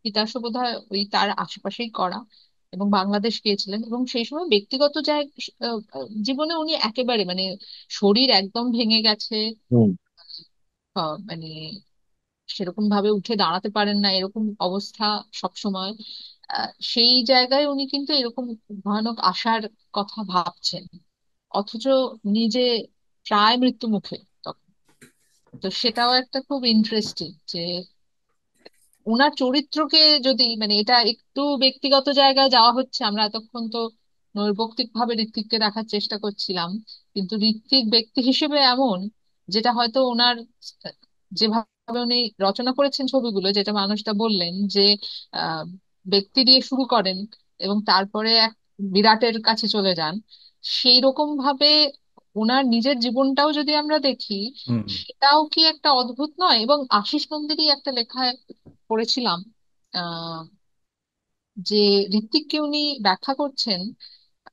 তিতাসও বোধহয় ওই তার আশেপাশেই করা, এবং বাংলাদেশ গিয়েছিলেন। এবং সেই সময় ব্যক্তিগত জীবনে উনি একেবারে মানে শরীর একদম ভেঙে গেছে, হুম মানে সেরকম ভাবে উঠে দাঁড়াতে পারেন না এরকম অবস্থা সব সময়। সেই জায়গায় উনি কিন্তু এরকম ভয়ানক আশার কথা ভাবছেন, অথচ নিজে প্রায় মৃত্যু মুখে তখন। তো সেটাও একটা খুব ইন্টারেস্টিং যে ওনার চরিত্রকে যদি, মানে এটা একটু ব্যক্তিগত জায়গায় যাওয়া হচ্ছে, আমরা এতক্ষণ তো নৈর্ব্যক্তিক ভাবে ঋত্বিককে দেখার চেষ্টা করছিলাম, কিন্তু ঋত্বিক ব্যক্তি হিসেবে এমন, যেটা হয়তো ওনার যেভাবে উনি রচনা করেছেন ছবিগুলো, যেটা মানুষটা বললেন যে আহ ব্যক্তি দিয়ে শুরু করেন এবং তারপরে এক বিরাটের কাছে চলে যান, সেই রকম ভাবে ওনার নিজের জীবনটাও যদি আমরা দেখি, হুম সেটাও কি একটা অদ্ভুত নয়? এবং আশিস নন্দীরই একটা লেখায় পড়েছিলাম আহ যে ঋত্বিককে উনি ব্যাখ্যা করছেন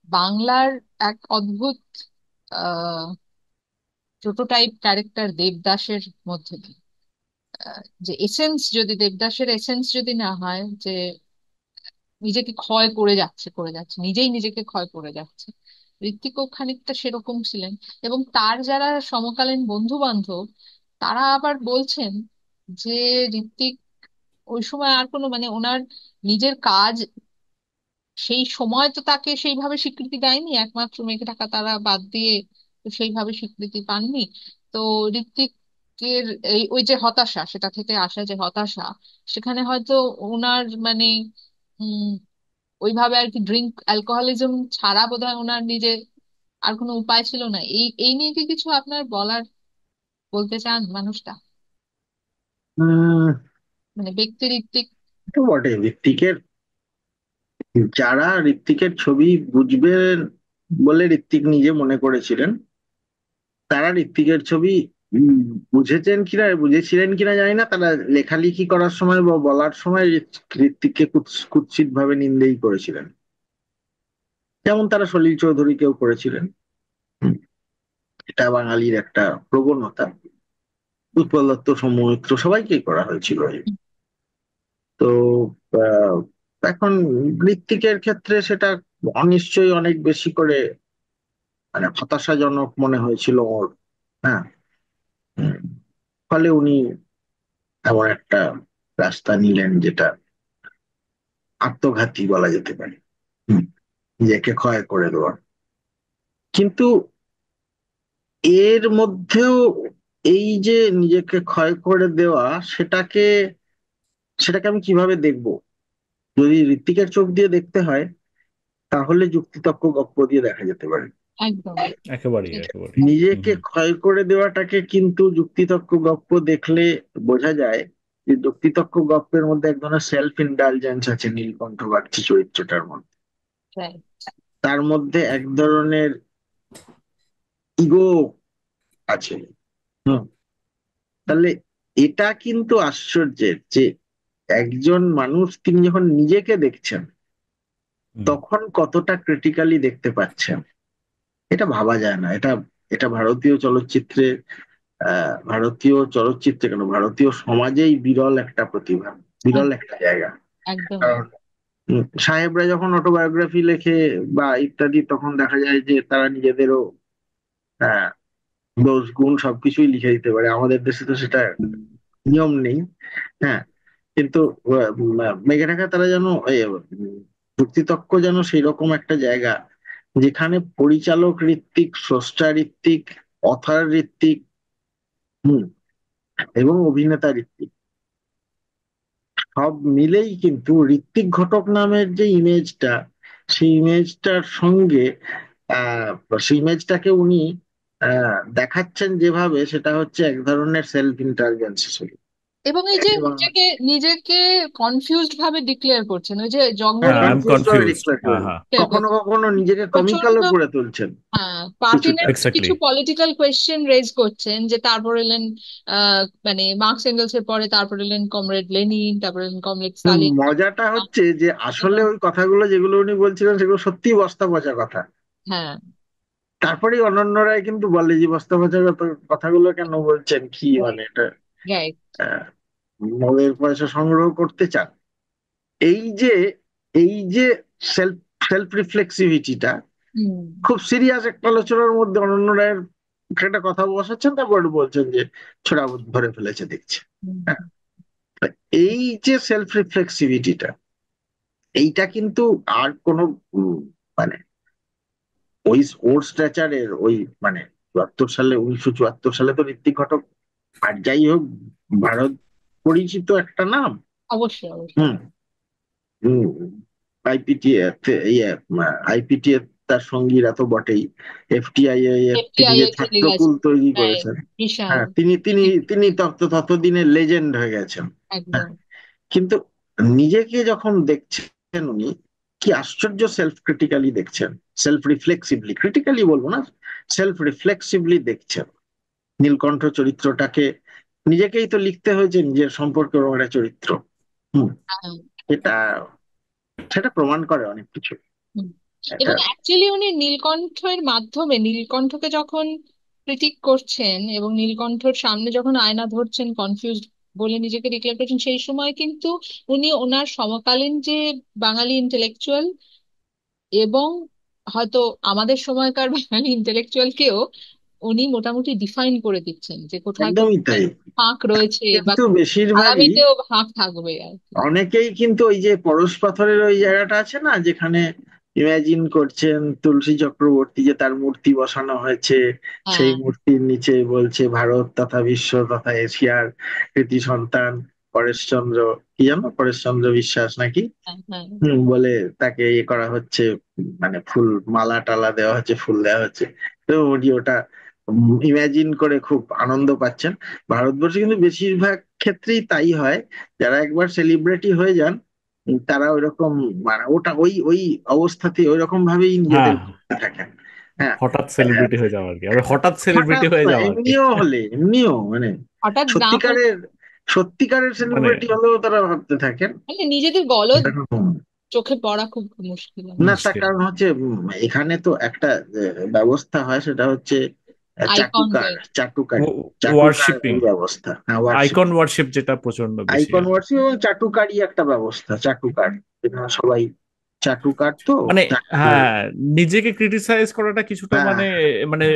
বাংলার এক অদ্ভুত আহ প্রোটোটাইপ ক্যারেক্টার দেবদাসের মধ্যে দিয়ে। যে এসেন্স যদি দেবদাসের এসেন্স যদি না হয়, যে নিজেকে ক্ষয় করে যাচ্ছে করে যাচ্ছে, নিজেই নিজেকে ক্ষয় করে যাচ্ছে, ঋত্বিকও খানিকটা সেরকম ছিলেন। এবং তার যারা সমকালীন বন্ধু বান্ধব, তারা আবার বলছেন যে ঋত্বিক ওই সময় আর কোনো মানে ওনার নিজের কাজ সেই সময় তো তাকে সেইভাবে স্বীকৃতি দেয়নি, একমাত্র মেঘ ঢাকা তারা বাদ দিয়ে তো সেইভাবে স্বীকৃতি পাননি। তো ঋত্বিকের এই ওই যে হতাশা, সেটা থেকে আসা যে হতাশা, সেখানে হয়তো ওনার মানে উম ওইভাবে আর কি ড্রিঙ্ক অ্যালকোহলিজম ছাড়া বোধহয় ওনার নিজে আর কোনো উপায় ছিল না। এই এই নিয়ে কি কিছু আপনার বলার, বলতে চান মানুষটা, হুম। মানে ব্যক্তি ঋত্বিক? তো বটে, যারা ঋত্বিকের ছবি বুঝবেন বলে ঋত্বিক নিজে মনে করেছিলেন, তারা ঋত্বিকের ছবি উম, বুঝেছিলেন কিনা জানি না, তারা লেখালেখি করার সময় বা বলার সময় ঋত্বিককে কুৎসিত ভাবে নিন্দেই করেছিলেন। যেমন তারা সলিল চৌধুরীকেও করেছিলেন। হুম, এটা বাঙালির একটা প্রবণতা। উৎপল দত্ত, সৌমিত্র, সবাইকেই করা হয়েছিল। তো আহ, এখন ঋত্বিকের ক্ষেত্রে সেটা অনিশ্চয়ই অনেক বেশি করে মানে হতাশাজনক মনে হয়েছিল ওর। হ্যাঁ। হুম, ফলে উনি এমন একটা রাস্তা নিলেন যেটা আত্মঘাতী বলা যেতে পারে। হুম, নিজেকে ক্ষয় করে দেওয়া। কিন্তু এর মধ্যেও এই যে নিজেকে ক্ষয় করে দেওয়া, সেটাকে আমি কিভাবে দেখবো? যদি ঋত্বিকের চোখ দিয়ে দেখতে হয়, তাহলে যুক্তিতক্ক গপ্প দিয়ে দেখা যেতে পারে। একদম একেবারেই সেটাই। একেবারেই। হুম নিজেকে হুম। ক্ষয় করে দেওয়াটাকে কিন্তু যুক্তিতক্ক গপ্প দেখলে বোঝা যায় যে যুক্তিতক্ক গপ্পের মধ্যে এক ধরনের সেলফ ইন্ডালজেন্স আছে নীলকণ্ঠ বাগচি চরিত্রটার মধ্যে। Right. তার মধ্যে এক ধরনের ইগো আছে। হুম। তাহলে এটা কিন্তু আশ্চর্যের যে একজন মানুষ তিনি যখন নিজেকে দেখছেন হুম। তখন কতটা ক্রিটিক্যালি দেখতে পাচ্ছেন এটা ভাবা যায় না। এটা এটা ভারতীয় চলচ্চিত্রে ভারতীয় চলচ্চিত্রে কেন ভারতীয় সমাজেই বিরল একটা প্রতিভা, বিরল এক- একটা জায়গা। একদমই। কারণ সাহেবরা যখন অটোবায়োগ্রাফি লেখে বা ইত্যাদি তখন দেখা যায় যে তারা নিজেদেরও আহ, দোষ গুণ সবকিছুই লিখে দিতে পারে। আমাদের দেশে তো সেটা নিয়ম নেই। হ্যাঁ, কিন্তু মেঘে ঢাকা তারা যেন যুক্তিতক্ক যেন সেই রকম একটা জায়গা যেখানে পরিচালক ঋত্বিক, স্রষ্টা ঋত্বিক, অথার ঋত্বিক, হুম, এবং অভিনেতা ঋত্বিক সব মিলেই কিন্তু ঋত্বিক ঘটক নামের যে ইমেজটা সেই ইমেজটার সঙ্গে আহ সেই ইমেজটাকে উনি দেখাচ্ছেন যেভাবে সেটা হচ্ছে এক ধরনের সেলফ ইন্টারভেন্স হিসেবে। এবং এই যে এবং নিজেকে নিজেকে কনফিউজড ভাবে ডিক্লেয়ার করছেন, ওই যে হ্যাঁ, জঙ্গলে আই এম কনফিউজ ভাবে কনফিউজড। ডিক্লেয়ার হ্যাঁ করেন, হ্যাঁ। declare কখনো করছেন, কখনো নিজেকে প্রচন্ড কমিক্যালও করে তুলছেন কিছুটা। Pertinent exactly. কিছু পলিটিক্যাল কোয়েশ্চেন রেজ করছেন, যে তারপর এলেন মানে মার্কস এঙ্গেলস এর পরে তারপর এলেন কমরেড লেনিন, তারপর এলেন কমরেড স্টালিন। মজাটা হচ্ছে যে আসলে এবং ওই কথাগুলো যেগুলো উনি বলছিলেন সেগুলো সত্যি বস্তা পচা কথা। হ্যাঁ, তারপরেই অনন্য রায় কিন্তু বলে যে বস্তা পচা কথাগুলো কেন বলছেন, কি মানে এটা রাইট। আহ, মদের পয়সা সংগ্রহ করতে চান। এই যে এই যে সেলফ সেলফ রিফ্লেক্সিভিটিটা হুম খুব সিরিয়াস একটা আলোচনার মধ্যে অনন্য রায়ের একটা কথা বসাচ্ছেন, তারপর বলছেন যে ছোড়া ধরে ফেলেছে দেখছে। হুম হ্যাঁ, এই যে সেলফ রিফ্লেক্সিভিটিটা এইটা কিন্তু আর কোনো মানে ওই ওর স্ট্রেচারের ওই মানে 74 সালে, 1974 সালে তো ঋত্বিক ঘটক আর যাই হোক ভারত পরিচিত একটা নাম। অবশ্যই অবশ্যই। হুম। আইপিটি আইপিটি তার সঙ্গীরা তো বটেই, এফটিআইআই এর তিনি এফটিআই যে এ চলে গেছে। ছাত্রকুল তৈরি রাইট। করেছেন। বিশাল। হ্যাঁ, তিনি তিনি তিনি ততদিনে লেজেন্ড হয়ে গেছেন। হ্যাঁ, একদম। কিন্তু নিজেকে যখন দেখছেন উনি কি আশ্চর্য সেলফ ক্রিটিক্যালি দেখছেন, সেলফ রিফ্লেক্সিভলি, ক্রিটিক্যালি বলবো না, সেলফ রিফ্লেক্সিভলি দেখছেন নীলকণ্ঠ চরিত্রটাকে। নিজেকেই তো লিখতে হয়েছে নিজের সম্পর্কে ওরকম একটা চরিত্র। হুম। হ্যাঁ। এটা সেটা প্রমাণ করে অনেক কিছু। হুম। এটা এবং অ্যাকচুয়ালি উনি নীলকণ্ঠের মাধ্যমে নীলকণ্ঠকে যখন ক্রিটিক করছেন এবং নীলকণ্ঠর সামনে যখন আয়না ধরছেন কনফিউজড বলে নিজেকে ডিক্লেয়ার করছেন, সেই সময় কিন্তু উনি ওনার সমকালীন যে বাঙালি ইন্টেলেকচুয়াল এবং হয়তো আমাদের সময়কার বাঙালি ইন্টেলেকচুয়ালকেও উনি মোটামুটি ডিফাইন করে দিচ্ছেন যে কোথায় একদমই কোথায় তাই। ফাঁক রয়েছে বা কিন্তু বেশিরভাগই আগামীতেও ফাঁক থাকবে আর কি। অনেকেই কিন্তু ওই যে পরশ পাথরের ওই জায়গাটা আছে না যেখানে ইমাজিন করছেন তুলসী চক্রবর্তী যে তার মূর্তি বসানো হয়েছে, সেই হ্যাঁ মূর্তির নিচে বলছে ভারত তথা বিশ্ব তথা এশিয়ার কৃতি সন্তান পরেশচন্দ্র, কি জানো পরেশচন্দ্র বিশ্বাস নাকি, হ্যাঁ হ্যাঁ। বলে তাকে ইয়ে করা হচ্ছে, মানে ফুল মালা টালা দেওয়া হচ্ছে, ফুল দেওয়া হচ্ছে। তো উনি ওটা ইমাজিন করে খুব আনন্দ পাচ্ছেন। ভারতবর্ষে কিন্তু বেশিরভাগ ক্ষেত্রেই তাই হয়, যারা একবার সেলিব্রিটি হয়ে যান তারা ওইরকম মানে ওটা ওই ওই অবস্থাতে ওই রকম ভাবেই হ্যাঁ, নিজেদের করতে থাকেন। হ্যাঁ, হঠাৎ সেলিব্রিটি হয়ে যাওয়া আর কি, আবার হঠাৎ সেলিব্রিটি হঠাৎ হয়ে না, যাওয়া আর কি। এমনিও হলে এমনিও মানে হঠাৎ না হলে সত্যিকারের সত্যিকারের মানে সেলিব্রিটি হলেও তারা ভাবতে থাকেন মানে নিজেদের গলদ এরকম। চোখে পড়া খুব মুশকিল না, আমার। তার মুশকিল। কারণ হচ্ছে এখানে তো একটা ব্যবস্থা হয় সেটা হচ্ছে আইকন চাটুকার, হয়ে। চাটুকার ওয়ার্শিপিং, ব্যবস্থা। হ্যাঁ, ওয়ার্শিপ, আইকন ওয়ার্শিপ যেটা প্রচন্ড বেশি আইকন আর কি। ওয়ার্শিপ এবং চাটুকারই একটা ব্যবস্থা, চাটুকার যেটা সবাই চাটুকার তো মানে চাটুকার। হ্যাঁ, নিজেকে ক্রিটিসাইজ করাটা কিছুটা হ্যাঁ, মানে মানে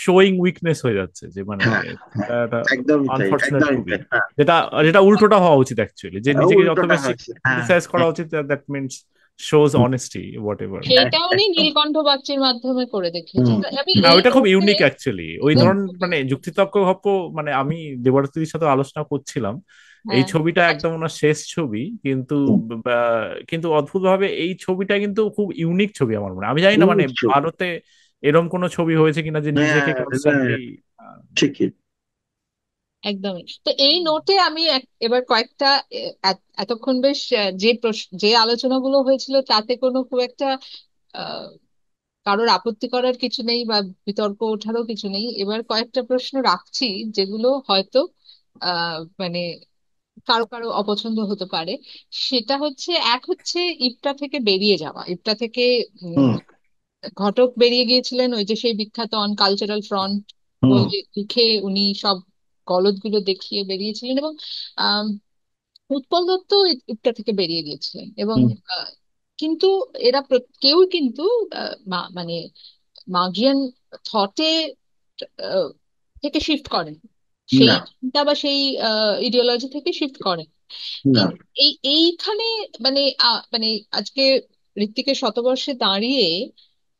শোয়িং উইকনেস হয়ে যাচ্ছে, যে মানে হ্যাঁ, হ্যাঁ, একদমই তাই, আনফরচুনেট একদমই খুবই। তাই। হ্যাঁ, যেটা যেটা উল্টোটা হওয়া উচিত অ্যাকচুয়ালি, যে নিজেকে যত উল্টোটা বেশি হয়েছে। হ্যাঁ, ক্রিটিসাইজ করা হ্যাঁ, উচিত, that means shows honesty what ever. সেইটা উনি একদম। নীলকণ্ঠ বাগচির মাধ্যমে করে দেখিয়েছেন। হুম, তো আমি হ্যাঁ, এই ওইটা খুব মুহূর্তে ইউনিক অ্যাকচুয়ালি, ওই হুম, ধরন মানে যুক্তিতর্ক গপ্প। মানে আমি দেবরাত্রির সাথে আলোচনা করছিলাম, এই হ্যাঁ ছবিটা আচ্ছা। একদম ওনার শেষ ছবি, কিন্তু হুম, কিন্তু অদ্ভুত ভাবে এই ছবিটা কিন্তু খুব ইউনিক ছবি আমার মনে হয়। আমি জানি না মানে ইউনিক ছবি। ভারতে এরকম কোনো ছবি হয়েছে কিনা যে হ্যাঁ, নিজেকে হ্যাঁ, কনস্ট্যান্টলি। ঠিকই। একদমই। তো এই নোটে আমি এবার কয়েকটা এতক্ষণ বেশ যে আলোচনাগুলো হয়েছিল তাতে কোনো খুব একটা আহ, কারোর আপত্তি করার কিছু নেই বা বিতর্ক ওঠারও কিছু নেই। এবার কয়েকটা প্রশ্ন রাখছি যেগুলো হয়তো মানে কারো কারো অপছন্দ হতে পারে। সেটা হচ্ছে, এক হচ্ছে ইপটা থেকে বেরিয়ে যাওয়া। ইপটা থেকে উম, হুম। ঘটক বেরিয়ে গিয়েছিলেন ওই যে সেই বিখ্যাত অন কালচারাল ফ্রন্ট হুম। বলে লিখে উনি সব গলদগুলো দেখিয়ে বেরিয়েছিলেন, এবং উৎপল দত্ত ইপটা থেকে বেরিয়ে গিয়েছিলেন। এবং হুম। আহ, কিন্তু এরা কেউ কিন্তু মানে মার্জিয়ান থটে থেকে শিফট করেন, সেই না, চিন্তা বা সেই ইডিওলজি থেকে শিফট করেন। না। কিন্তু এইখানে মানে মানে আজকে ঋত্বিকের শতবর্ষে দাঁড়িয়ে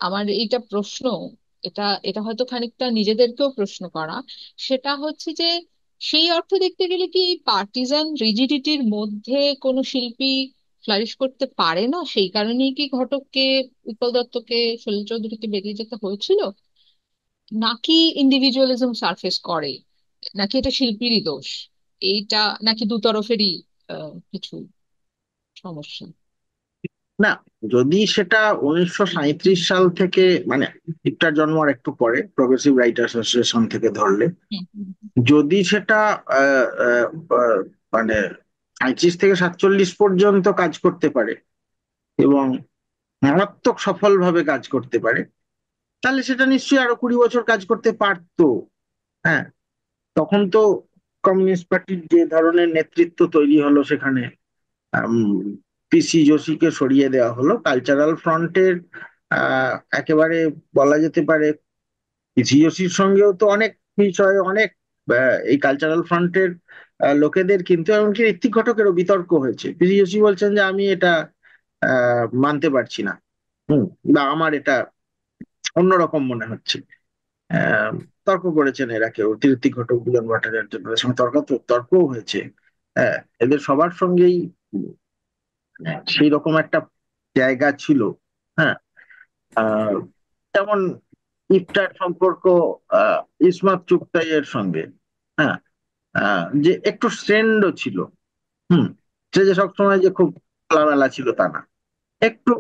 আমার এইটা প্রশ্ন, এটা এটা হয়তো খানিকটা নিজেদেরকেও প্রশ্ন করা। সেটা হচ্ছে যে সেই অর্থে দেখতে গেলে কি পার্টিজান রিজিডিটির মধ্যে কোনো শিল্পী ফ্লারিশ করতে পারে না? সেই কারণেই কি ঘটককে, উৎপল দত্তকে, সলিল চৌধুরীকে বেরিয়ে যেতে হয়েছিল? নাকি ইন্ডিভিজুয়ালিজম সারফেস করে, নাকি এটা শিল্পীরই দোষ? এইটা নাকি দুতরফেরই কিছু সমস্যা? না, যদি সেটা 1937 সাল থেকে, মানে ইকটার জন্মের একটু পরে প্রগ্রেসিভ রাইটার্স অ্যাসোসিয়েশন থেকে ধরলে, হুম, হুম, যদি সেটা আহ, আহ, আহ, মানে 35 থেকে 47 পর্যন্ত কাজ করতে পারে এবং মারাত্মক সফলভাবে কাজ করতে পারে, তাহলে সেটা নিশ্চয়ই আরো 20 বছর কাজ করতে পারতো। হ্যাঁ, তখন তো কমিউনিস্ট পার্টির যে ধরনের নেতৃত্ব তৈরি হলো সেখানে, পিসি যোশীকে সরিয়ে দেওয়া হলো, কালচারাল ফ্রন্টের একেবারে বলা যেতে পারে পিসি যোশীর সঙ্গেও তো অনেক বিষয়ে অনেক এই কালচারাল ফ্রন্টের লোকেদের কিন্তু, এমনকি ঋত্বিক ঘটকেরও বিতর্ক হয়েছে। পিসি যোশী বলছেন যে আমি এটা মানতে পারছি না, হুম, বা আমার এটা অন্যরকম মনে হচ্ছে। আহ, তর্ক করেছেন এরা, কেউ ঋত্বিক ঘটক, বুজন ভট্টাচার্য, তাদের সঙ্গে তর্কও হয়েছে। হ্যাঁ, এদের সবার সঙ্গেই সেই রকম একটা জায়গা ছিল। হ্যাঁ, আহ, যেমন ইফতার সম্পর্ক আহ, ইসমাত চুগতাইয়ের সঙ্গে, হ্যাঁ, যে একটু স্ট্রেন্ডও ছিল। হুম, সে যে সবসময় যে খুব খোলামেলা ছিল তা না, একটু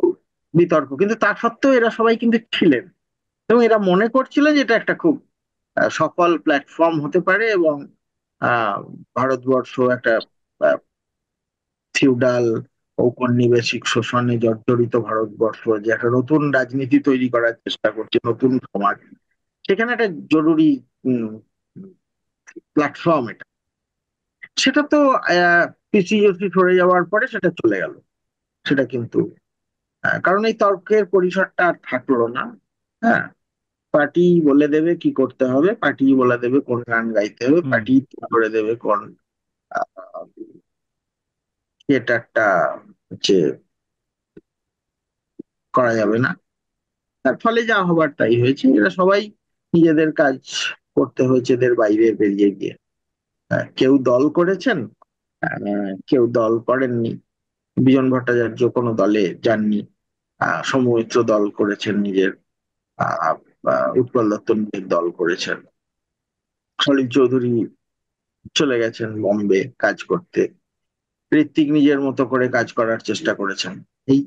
বিতর্ক, কিন্তু তা সত্ত্বেও এরা সবাই কিন্তু ছিলেন এবং এরা মনে করছিলেন যে এটা একটা খুব সফল প্ল্যাটফর্ম হতে পারে এবং আহ ভারতবর্ষ একটা ফিউডাল ঔপনিবেশিক শোষণে জর্জরিত ভারতবর্ষ যে একটা নতুন রাজনীতি তৈরি করার চেষ্টা করছে, নতুন সমাজ, সেখানে একটা জরুরি প্ল্যাটফর্ম এটা। সেটা তো পিসিএসসি সরে যাওয়ার পরে সেটা চলে গেল। সেটা কিন্তু কারণ এই তর্কের পরিসরটা আর থাকলো না। হ্যাঁ, পার্টি বলে দেবে কি করতে হবে, পার্টি বলে দেবে কোন গান গাইতে হবে, হুম। পার্টি করে দেবে কোন থিয়েটারটা হচ্ছে করা যাবে না। তার ফলে যা হবার তাই হয়েছে, এরা সবাই নিজেদের কাজ করতে হয়েছে এদের বাইরে বেরিয়ে গিয়ে। কেউ দল করেছেন, কেউ দল করেননি। বিজন ভট্টাচার্য কোনো দলে যাননি, সৌমিত্র দল করেছেন নিজের, আহ, উৎপল দত্ত নিজের দল করেছেন, সলিল চৌধুরী চলে গেছেন বম্বে কাজ করতে, ঋত্বিক নিজের মতো করে কাজ করার চেষ্টা করেছেন। এই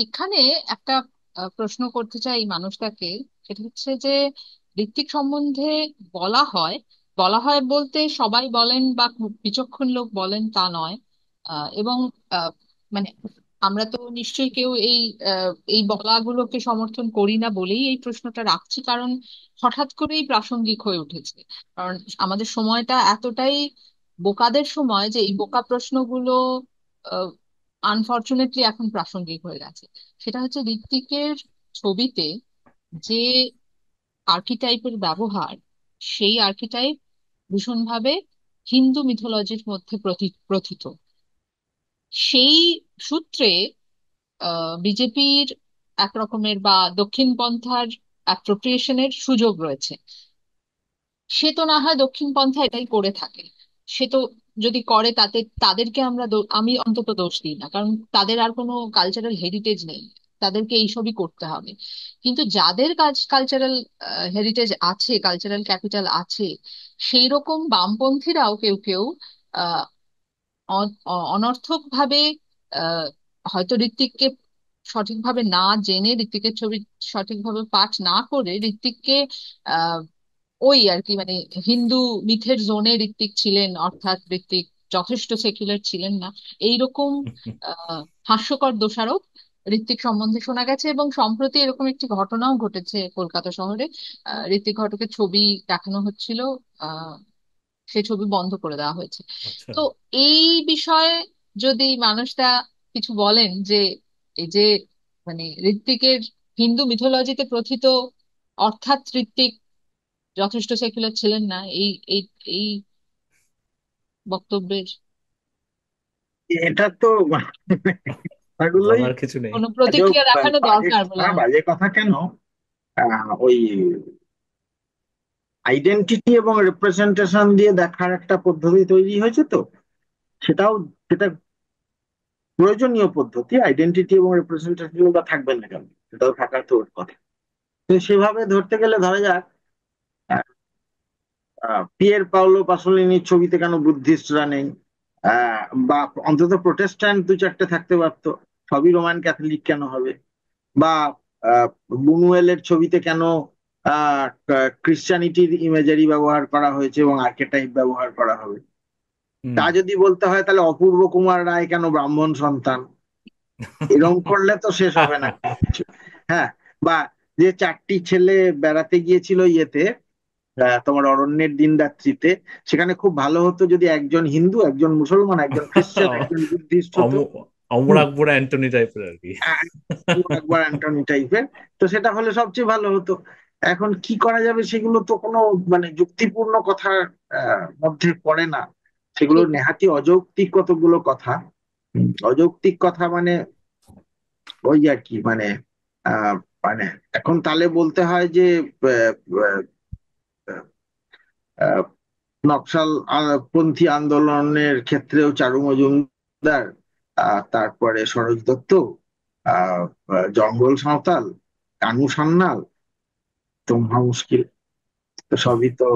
এখানে একটা প্রশ্ন করতে চাই এই মানুষটাকে। সেটা হচ্ছে যে ঋত্বিক সম্বন্ধে বলা হয়, বলা হয় বলতে সবাই বলেন বা খুব বিচক্ষণ লোক বলেন তা নয়। এবং আহ, মানে আমরা তো নিশ্চয়ই কেউ এই বলাগুলোকে সমর্থন করি না বলেই এই প্রশ্নটা রাখছি, কারণ হঠাৎ করেই প্রাসঙ্গিক হয়ে উঠেছে। কারণ আমাদের সময়টা এতটাই বোকাদের সময় যে এই বোকা প্রশ্নগুলো আনফরচুনেটলি এখন প্রাসঙ্গিক হয়ে গেছে। সেটা হচ্ছে ঋত্বিকের ছবিতে যে আর্কিটাইপের ব্যবহার, সেই আর্কিটাইপ ভীষণভাবে হিন্দু মিথোলজির মধ্যে প্রথিত। সেই সূত্রে বিজেপির এক রকমের বা দক্ষিণপন্থার অ্যাপ্রোপ্রিয়েশনের সুযোগ রয়েছে। সে তো না হয় দক্ষিণপন্থা এটাই করে থাকে, সে তো যদি করে তাতে তাদেরকে আমি অন্তত দোষ দিই না, কারণ তাদের আর কোনো কালচারাল হেরিটেজ নেই। তাদেরকে এইসবই করতে হবে। কিন্তু যাদের কালচারাল হেরিটেজ আছে, কালচারাল ক্যাপিটাল আছে, সেই রকম বামপন্থীরাও কেউ কেউ অনর্থক ভাবে আহ, হয়তো ঋত্বিককে সঠিকভাবে না জেনে, ঋত্বিকের ছবি সঠিকভাবে পাঠ না করে, ঋত্বিককে আহ ওই আর কি মানে হিন্দু মিথের জোনে ঋত্বিক ছিলেন, অর্থাৎ ঋত্বিক যথেষ্ট সেকুলার ছিলেন না, এইরকম আহ হাস্যকর দোষারোপ ঋত্বিক সম্বন্ধে শোনা গেছে। এবং সম্প্রতি এরকম একটি ঘটনাও ঘটেছে কলকাতা শহরে। ঋত্বিক ঘটকের ছবি দেখানো হচ্ছিল, সেই ছবি বন্ধ করে দেওয়া হয়েছে। আচ্ছা। তো এই বিষয়ে যদি মানুষটা কিছু বলেন যে এই যে মানে ঋত্বিকের হিন্দু মিথোলজিতে প্রথিত অর্থাৎ ঋত্বিক যথেষ্ট সেকুলার ছিলেন না, এই এই এই বক্তব্যের এটা তো এগুলোই বলার কিছু নেই। কোনো আজব, প্রতিক্রিয়া দেখানো বাজে দরকার বলে কথা। আমার বাজে কথা কেন? ওই আইডেন্টিটি এবং রিপ্রেজেন্টেশন দিয়ে দেখার একটা পদ্ধতি তৈরি হয়েছে, তো সেটাও, সেটা প্রয়োজনীয় পদ্ধতি। আইডেন্টিটি এবং রিপ্রেজেন্টেশন বা থাকবে না কেন, সেটাও থাকার তো ওর কথা। তো সেভাবে ধরতে গেলে ধরা যাক, পিয়ের পাওলো পাসোলিনির ছবিতে কেন বুদ্ধিস্টরা নেই? আহ, বা অন্তত প্রোটেস্ট্যান্ট দু চারটে থাকতে পারতো, সবই রোমান ক্যাথলিক কেন হবে? বা আহ, বুনুয়েলের ছবিতে কেন ক্রিশ্চিয়ানিটির ইমেজারি ব্যবহার করা হয়েছে এবং আর্কেটাইপ ব্যবহার করা হবে? হুম। তা যদি বলতে হয়, তাহলে অপূর্ব কুমার রায় কেন ব্রাহ্মণ সন্তান? এরকম করলে তো শেষ হবে না কিছু। হ্যাঁ, বা যে চারটি ছেলে বেড়াতে গিয়েছিল ইয়েতে, তোমার অরণ্যের দিন রাত্রিতে, সেখানে খুব ভালো হতো যদি একজন হিন্দু, একজন মুসলমান, একজন খ্রিস্টান, একজন বুদ্ধিস্ট হতো। অম- অমর হুম, আকবর অ্যান্টনি টাইপের আর কি। একবার অ্যান্টনি টাইপের। তো সেটা হলে সবচেয়ে ভালো হতো। এখন কি করা যাবে সেগুলো তো কোনো মানে যুক্তিপূর্ণ কথার মধ্যে পড়ে না। সেগুলো ঠিক। নেহাতি অযৌক্তিক কতগুলো কথা। অযৌক্তিক কথা মানে ওই আর কি, মানে আহ মানে এখন তাহলে বলতে হয় যে আহ, আহ, আহ, নকশাল পন্থী আন্দোলনের ক্ষেত্রেও চারু মজুমদার, তারপরে সরোজ দত্ত, আহ জঙ্গল সাঁওতাল, কানু সান্যাল, তো মহা মুশকিল। তো সবই তো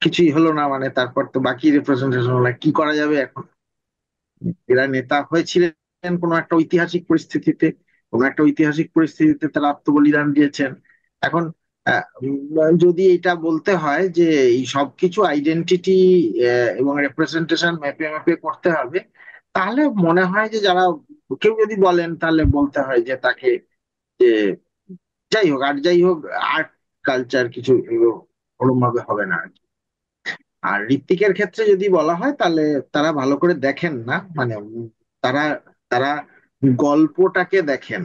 কিছুই হলো না, মানে তারপর তো বাকি রিপ্রেজেন্টেশন হলো না। কি করা যাবে এখন? এরা নেতা হয়েছিলেন কোনো একটা ঐতিহাসিক পরিস্থিতিতে, কোনো একটা ঐতিহাসিক পরিস্থিতিতে তারা আত্মবলিদান দিয়েছেন। এখন যদি এটা বলতে হয় যে এই সবকিছু আইডেন্টিটি এবং রেপ্রেজেন্টেশন ম্যাপে ম্যাপে করতে হবে, তাহলে মনে হয় যে যারা, কেউ যদি বলেন তাহলে বলতে হয় যে তাকে, যে যাই হোক আর যাই হোক, আর্ট কালচার কিছু ওরম ভাবে হবে না আর কি। আর ঋত্বিকের ক্ষেত্রে যদি বলা হয়, তাহলে তারা ভালো করে দেখেন না, মানে তারা তারা গল্পটাকে দেখেন।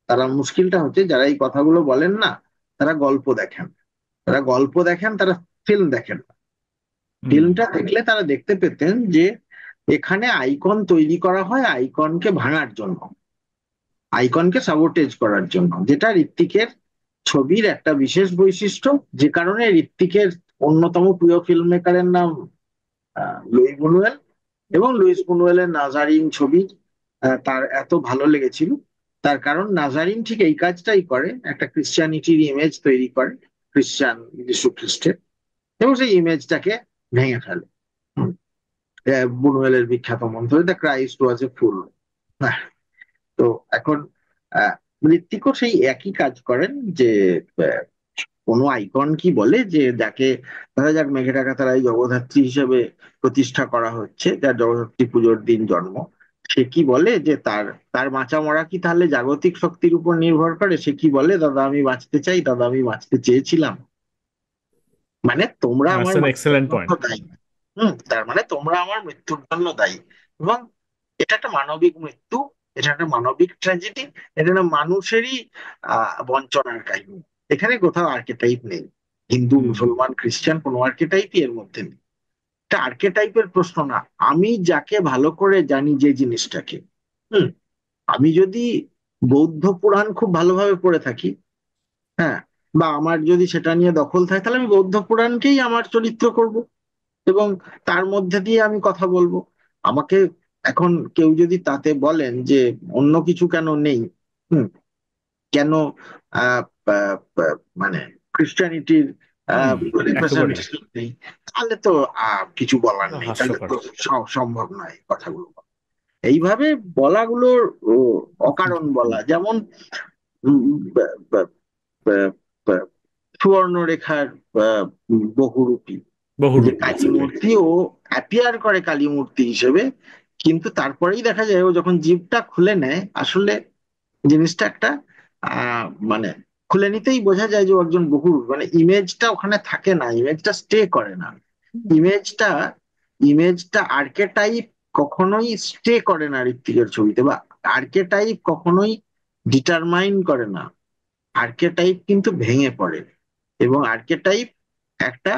তারা, মুশকিলটা হচ্ছে যারা এই কথাগুলো বলেন না, তারা গল্প দেখেন। তারা গল্প দেখেন, তারা ফিল্ম দেখেন না। হুম। ফিল্মটা দেখলে তারা দেখতে পেতেন যে এখানে আইকন তৈরি করা হয় আইকনকে ভাঙার জন্য, আইকনকে সাবোটেজ করার জন্য, যেটা ঋত্বিকের ছবির একটা বিশেষ বৈশিষ্ট্য। যে কারণে ঋত্বিকের অন্যতম প্রিয় ফিল্ম মেকারের নাম লুই বুনুয়েল, এবং লুইস বুনুয়েলের নাজারিন ছবি তার এত ভালো লেগেছিল। তার কারণ নাজারিন ঠিক এই কাজটাই করে, একটা ক্রিশ্চিয়ানিটির ইমেজ তৈরি করে, খ্রিস্টান যীশু খ্রিস্টের, এবং সেই ইমেজটাকে ভেঙে ফেলে। হুম, বুনুয়েলের বিখ্যাত মন্ত্র, দ্য ক্রাইস্ট ওয়াজ এ ফুল। তো এখন আহ ঋত্বিকও সেই একই কাজ করেন, যে আহ, কোনো আইকন কি বলে, যে যাকে ধরা যাক মেঘে ঢাকা তারাই জগদ্ধাত্রী হিসেবে প্রতিষ্ঠা করা হচ্ছে, যার জগদ্ধাত্রী পুজোর দিন জন্ম, সে কি বলে যে তার তার বাঁচা মরা কি তাহলে জাগতিক শক্তির উপর নির্ভর করে? সে কি বলে, দাদা আমি বাঁচতে চাই, দাদা আমি বাঁচতে চেয়েছিলাম? মানে তোমরা আমার মৃত্যুর এক্সেলেন্ট জন্য পয়েন্ট। দায়ী। তার মানে তোমরা আমার মৃত্যুর জন্য দায়ী। এবং এটা একটা মানবিক মৃত্যু, এটা একটা মানবিক ট্র্যাজেডি, এটা একটা মানুষেরই বঞ্চনার কাহিনী। এখানে কোথাও আর্কেটাইপ নেই, হিন্দু হুম। মুসলমান খ্রিস্টান কোনো আর্কেটাইপই এর মধ্যে নেই। এটা আর্কেটাইপের প্রশ্ন না। আমি যাকে ভালো করে জানি, যে জিনিসটাকে, হুম আমি যদি বৌদ্ধ পুরাণ খুব ভালোভাবে পড়ে থাকি, হ্যাঁ, বা আমার যদি সেটা নিয়ে দখল থাকে, তাহলে আমি বৌদ্ধ পুরাণকেই আমার চরিত্র করব এবং তার মধ্যে দিয়ে আমি কথা বলবো। আমাকে এখন কেউ যদি তাতে বলেন যে অন্য কিছু কেন নেই, হুম, কেন আহ, আহ, মানে ক্রিশ্চিয়ানিটির হুম, একেবারেই। রিপ্রেজেন্টেশন নেই, তাহলে তো কিছু বলার এটা নেই, তাহলে হাস্যকর। তো সম্ভব নয় কথাগুলো বলা। এইভাবে বলাগুলোর অকারণ বলা, যেমন উম, ব- ব- ব- ব- সুবর্ণরেখার বহুরূপী, যে বহুরূপী, কালী এক্স্যাক্টলি। মূর্তি ও অ্যাপিয়ার করে কালী মূর্তি হিসেবে, কিন্তু তারপরেই দেখা যায় ও যখন জিভটা খুলে নেয়, আসলে জিনিসটা একটা মানে খুলে নিতেই বোঝা যায় যে ও একজন বহুরূপী। মানে ইমেজটা ওখানে থাকে না, ইমেজটা স্টে করে না, ইমেজটা ইমেজটা আর্কেটাইপ কখনোই স্টে করে না ঋত্বিকের ছবিতে, বা আর্কেটাইপ কখনোই ডিটারমাইন করে না। আর্কেটাইপ কিন্তু ভেঙে পড়ে, এবং আর্কেটাইপ একটা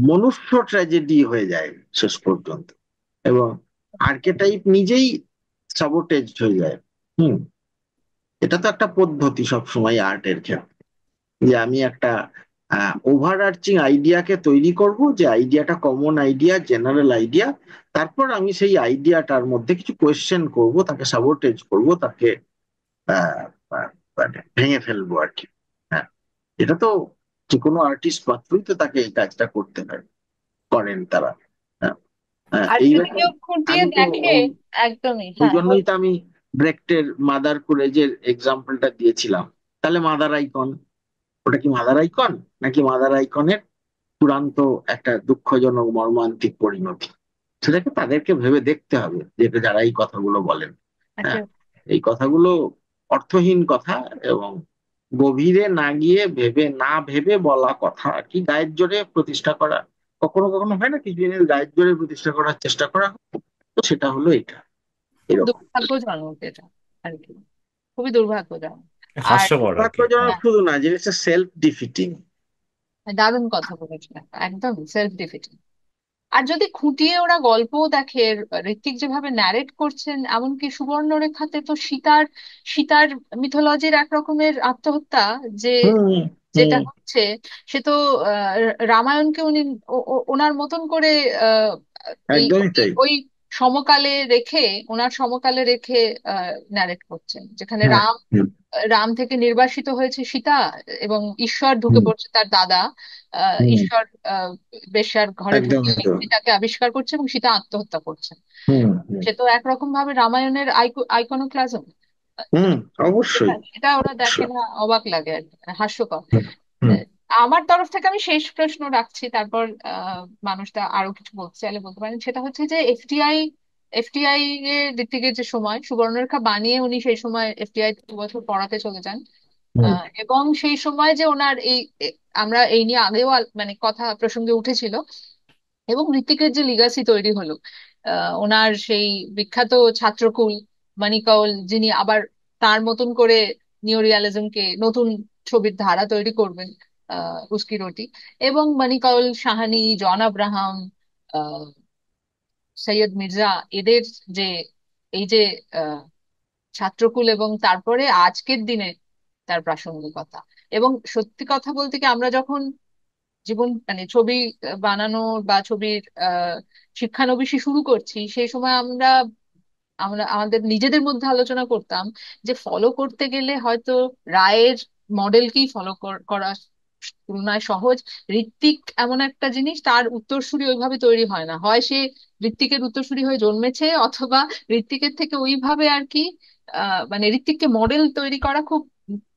মনুষ্য ট্র্যাজেডি হয়ে যায় শেষ পর্যন্ত, এবং আর্কেটাইপ নিজেই সাবোটেজড হয়ে যায়। হুম, এটা তো একটা পদ্ধতি সবসময় আর্টের ক্ষেত্রে, যে আমি একটা ওভার আর্চিং আইডিয়াকে তৈরি করব, যে আইডিয়াটা কমন আইডিয়া, জেনারেল আইডিয়া, তারপর আমি সেই আইডিয়াটার মধ্যে কিছু কোয়েশ্চেন করব, তাকে সাবোটেজ করব, তাকে আহ, মানে ভেঙে ফেলবো আর কি। হ্যাঁ, এটা তো যে কোনো আর্টিস্ট মাত্রই তো তাকে এই কাজটা করতে হয়, করেন তারা। হ্যাঁ, হ্যাঁ, আর এই যদি রকম। কেউ খুঁটিয়ে আমি তো দেখে, একদমই, ওই হ্যাঁ জন্যই তো আমি ব্রেক্টের মাদার কুরেজের এক্সাম্পলটা দিয়েছিলাম। তাহলে মাদার আইকন, ওটা কি মাদার আইকন, নাকি মাদার আইকনের চূড়ান্ত একটা দুঃখজনক মর্মান্তিক পরিণতি? সেটাকে তাদেরকে ভেবে দেখতে হবে, যেটা যারা এই কথাগুলো বলেন। হ্যাঁ, একেবারে। এই কথাগুলো অর্থহীন কথা, এবং গভীরে না গিয়ে না ভেবে বলা কথা আর কি, গায়ের জোরে প্রতিষ্ঠা করা। কখনো কখনো হয় না, কিছু জিনিস গায়ের জোরে প্রতিষ্ঠা করার চেষ্টা করা, তো সেটা হলো এটা, খুব এরকম। দুর্ভাগ্যজনক এটা আর কি, খুবই দুর্ভাগ্যজনক। আর হাস্যকর আর কি, দুর্ভাগ্যজনক হ্যাঁ। হ্যাঁ, শুধু না, জিনিসটা সেলফ ডিফিটিং। দারুণ কথা বলেছিলেন, একদম সেলফ ডিফিটিং। আর যদি খুঁটিয়ে ওরা গল্পও দেখে, ঋত্বিক যেভাবে ন্যারেট করছেন, এমনকি সুবর্ণরেখাতে তো সীতার সীতার মিথোলজির এক রকমের আত্মহত্যা যে হুম, যেটা হুম, হচ্ছে, সে তো রামায়ণকে উনি ওনার মতন করে আহ, এই একদমই ওই তাই। ওই সমকালে রেখে, ওনার সমকালে রেখে ন্যারেট করছেন, যেখানে হ্যাঁ, রাম হুম, রাম থেকে নির্বাসিত হয়েছে সীতা, এবং ঈশ্বর ঢুকে হুম, পড়ছে, তার দাদা হুম, ঈশ্বর বেশ্যার ঘরে ঢুকে একদমই তো। সীতাকে আবিষ্কার করছে, এবং সীতা আত্মহত্যা করছে। হুম, হুম, সে তো একরকম ভাবে রামায়ণের আইকনোক্লাজম। হুম, সেটা অবশ্যই, সেটা ওরা দেখে অবশ্যই। না, অবাক লাগে আর কি, মানে হাস্যকর। হুম, হুম, আহ, আমার তরফ থেকে আমি শেষ প্রশ্ন রাখছি, তারপর মানুষটা আরো কিছু বলতে চাইলে বলতে পারেন। সেটা হচ্ছে যে এফটিআই এর দিক থেকে যে সময় সুবর্ণরেখা বানিয়ে উনি সেই সময় এফটিআই 2 বছর পড়াতে চলে যান, হুম, এবং সেই সময় যে ওনার আমরা এই নিয়ে আগেও মানে কথা প্রসঙ্গে উঠেছিল, এবং ঋত্বিকের যে লিগাসি তৈরি হলো, ওনার সেই বিখ্যাত ছাত্রকুল মানি কাউল, যিনি আবার তার মতন করে নিও রিয়ালিজমকে নতুন ছবির ধারা তৈরি করবেন, উস্কি রুটি, এবং মানি কাউল, সাহানি, জন আব্রাহাম, আহ, সৈয়দ মির্জা, এদের যে এই যে আহ, ছাত্রকুল, এবং তারপরে আজকের দিনে তার প্রাসঙ্গিকতা। এবং সত্যি কথা বলতে কি, আমরা যখন জীবন মানে ছবি বানানো বা ছবির শিক্ষানবিশি শুরু করছি, সেই সময় আমরা আমরা আমাদের নিজেদের মধ্যে আলোচনা করতাম যে ফলো করতে গেলে হয়তো রায়ের মডেলকেই ফলো করা তুলনায় সহজ। ঋত্বিক এমন একটা জিনিস, তার উত্তরসূরি ওইভাবে তৈরি হয় না, হয় সে ঋত্বিকের উত্তরসূরি হয়ে জন্মেছে, অথবা ঋত্বিকের থেকে ওইভাবে আর কি মানে ঋত্বিককে মডেল তৈরি করা খুব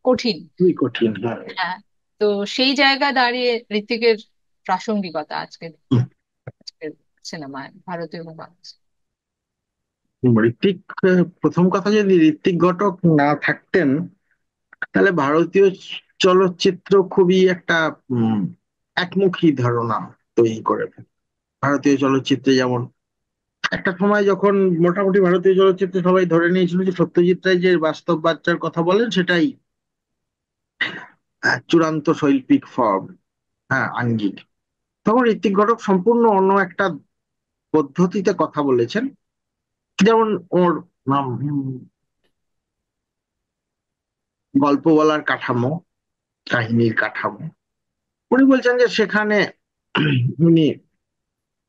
কঠিন। খুবই কঠিন, হ্যাঁ। হ্যাঁ, তো সেই জায়গায় দাঁড়িয়ে ঋত্বিকের প্রাসঙ্গিকতা আজকের হুম, আজকের সিনেমায়, ভারতীয় এবং বাংলাদেশ। ঋত্বিক, প্রথম কথা, যদি ঋত্বিক ঘটক না থাকতেন, তাহলে ভারতীয় চলচ্চিত্র খুবই একটা উম একমুখী ধারণা তৈরি করে ফেলে। ভারতীয় চলচ্চিত্রে যেমন একটা সময় যখন মোটামুটি ভারতীয় চলচ্চিত্রে সবাই ধরে নিয়েছিল যে সত্যজিৎ রায় যে বাস্তব বাচ্চার কথা বলেন, সেটাই চূড়ান্ত শৈল্পিক ফর্ম, হ্যাঁ, আঙ্গিক। তখন ঋত্বিক ঘটক সম্পূর্ণ অন্য একটা পদ্ধতিতে কথা বলেছেন। যেমন ওর নাম গল্প বলার কাঠামো, কাহিনীর কাঠামো, উনি বলছেন যে সেখানে উনি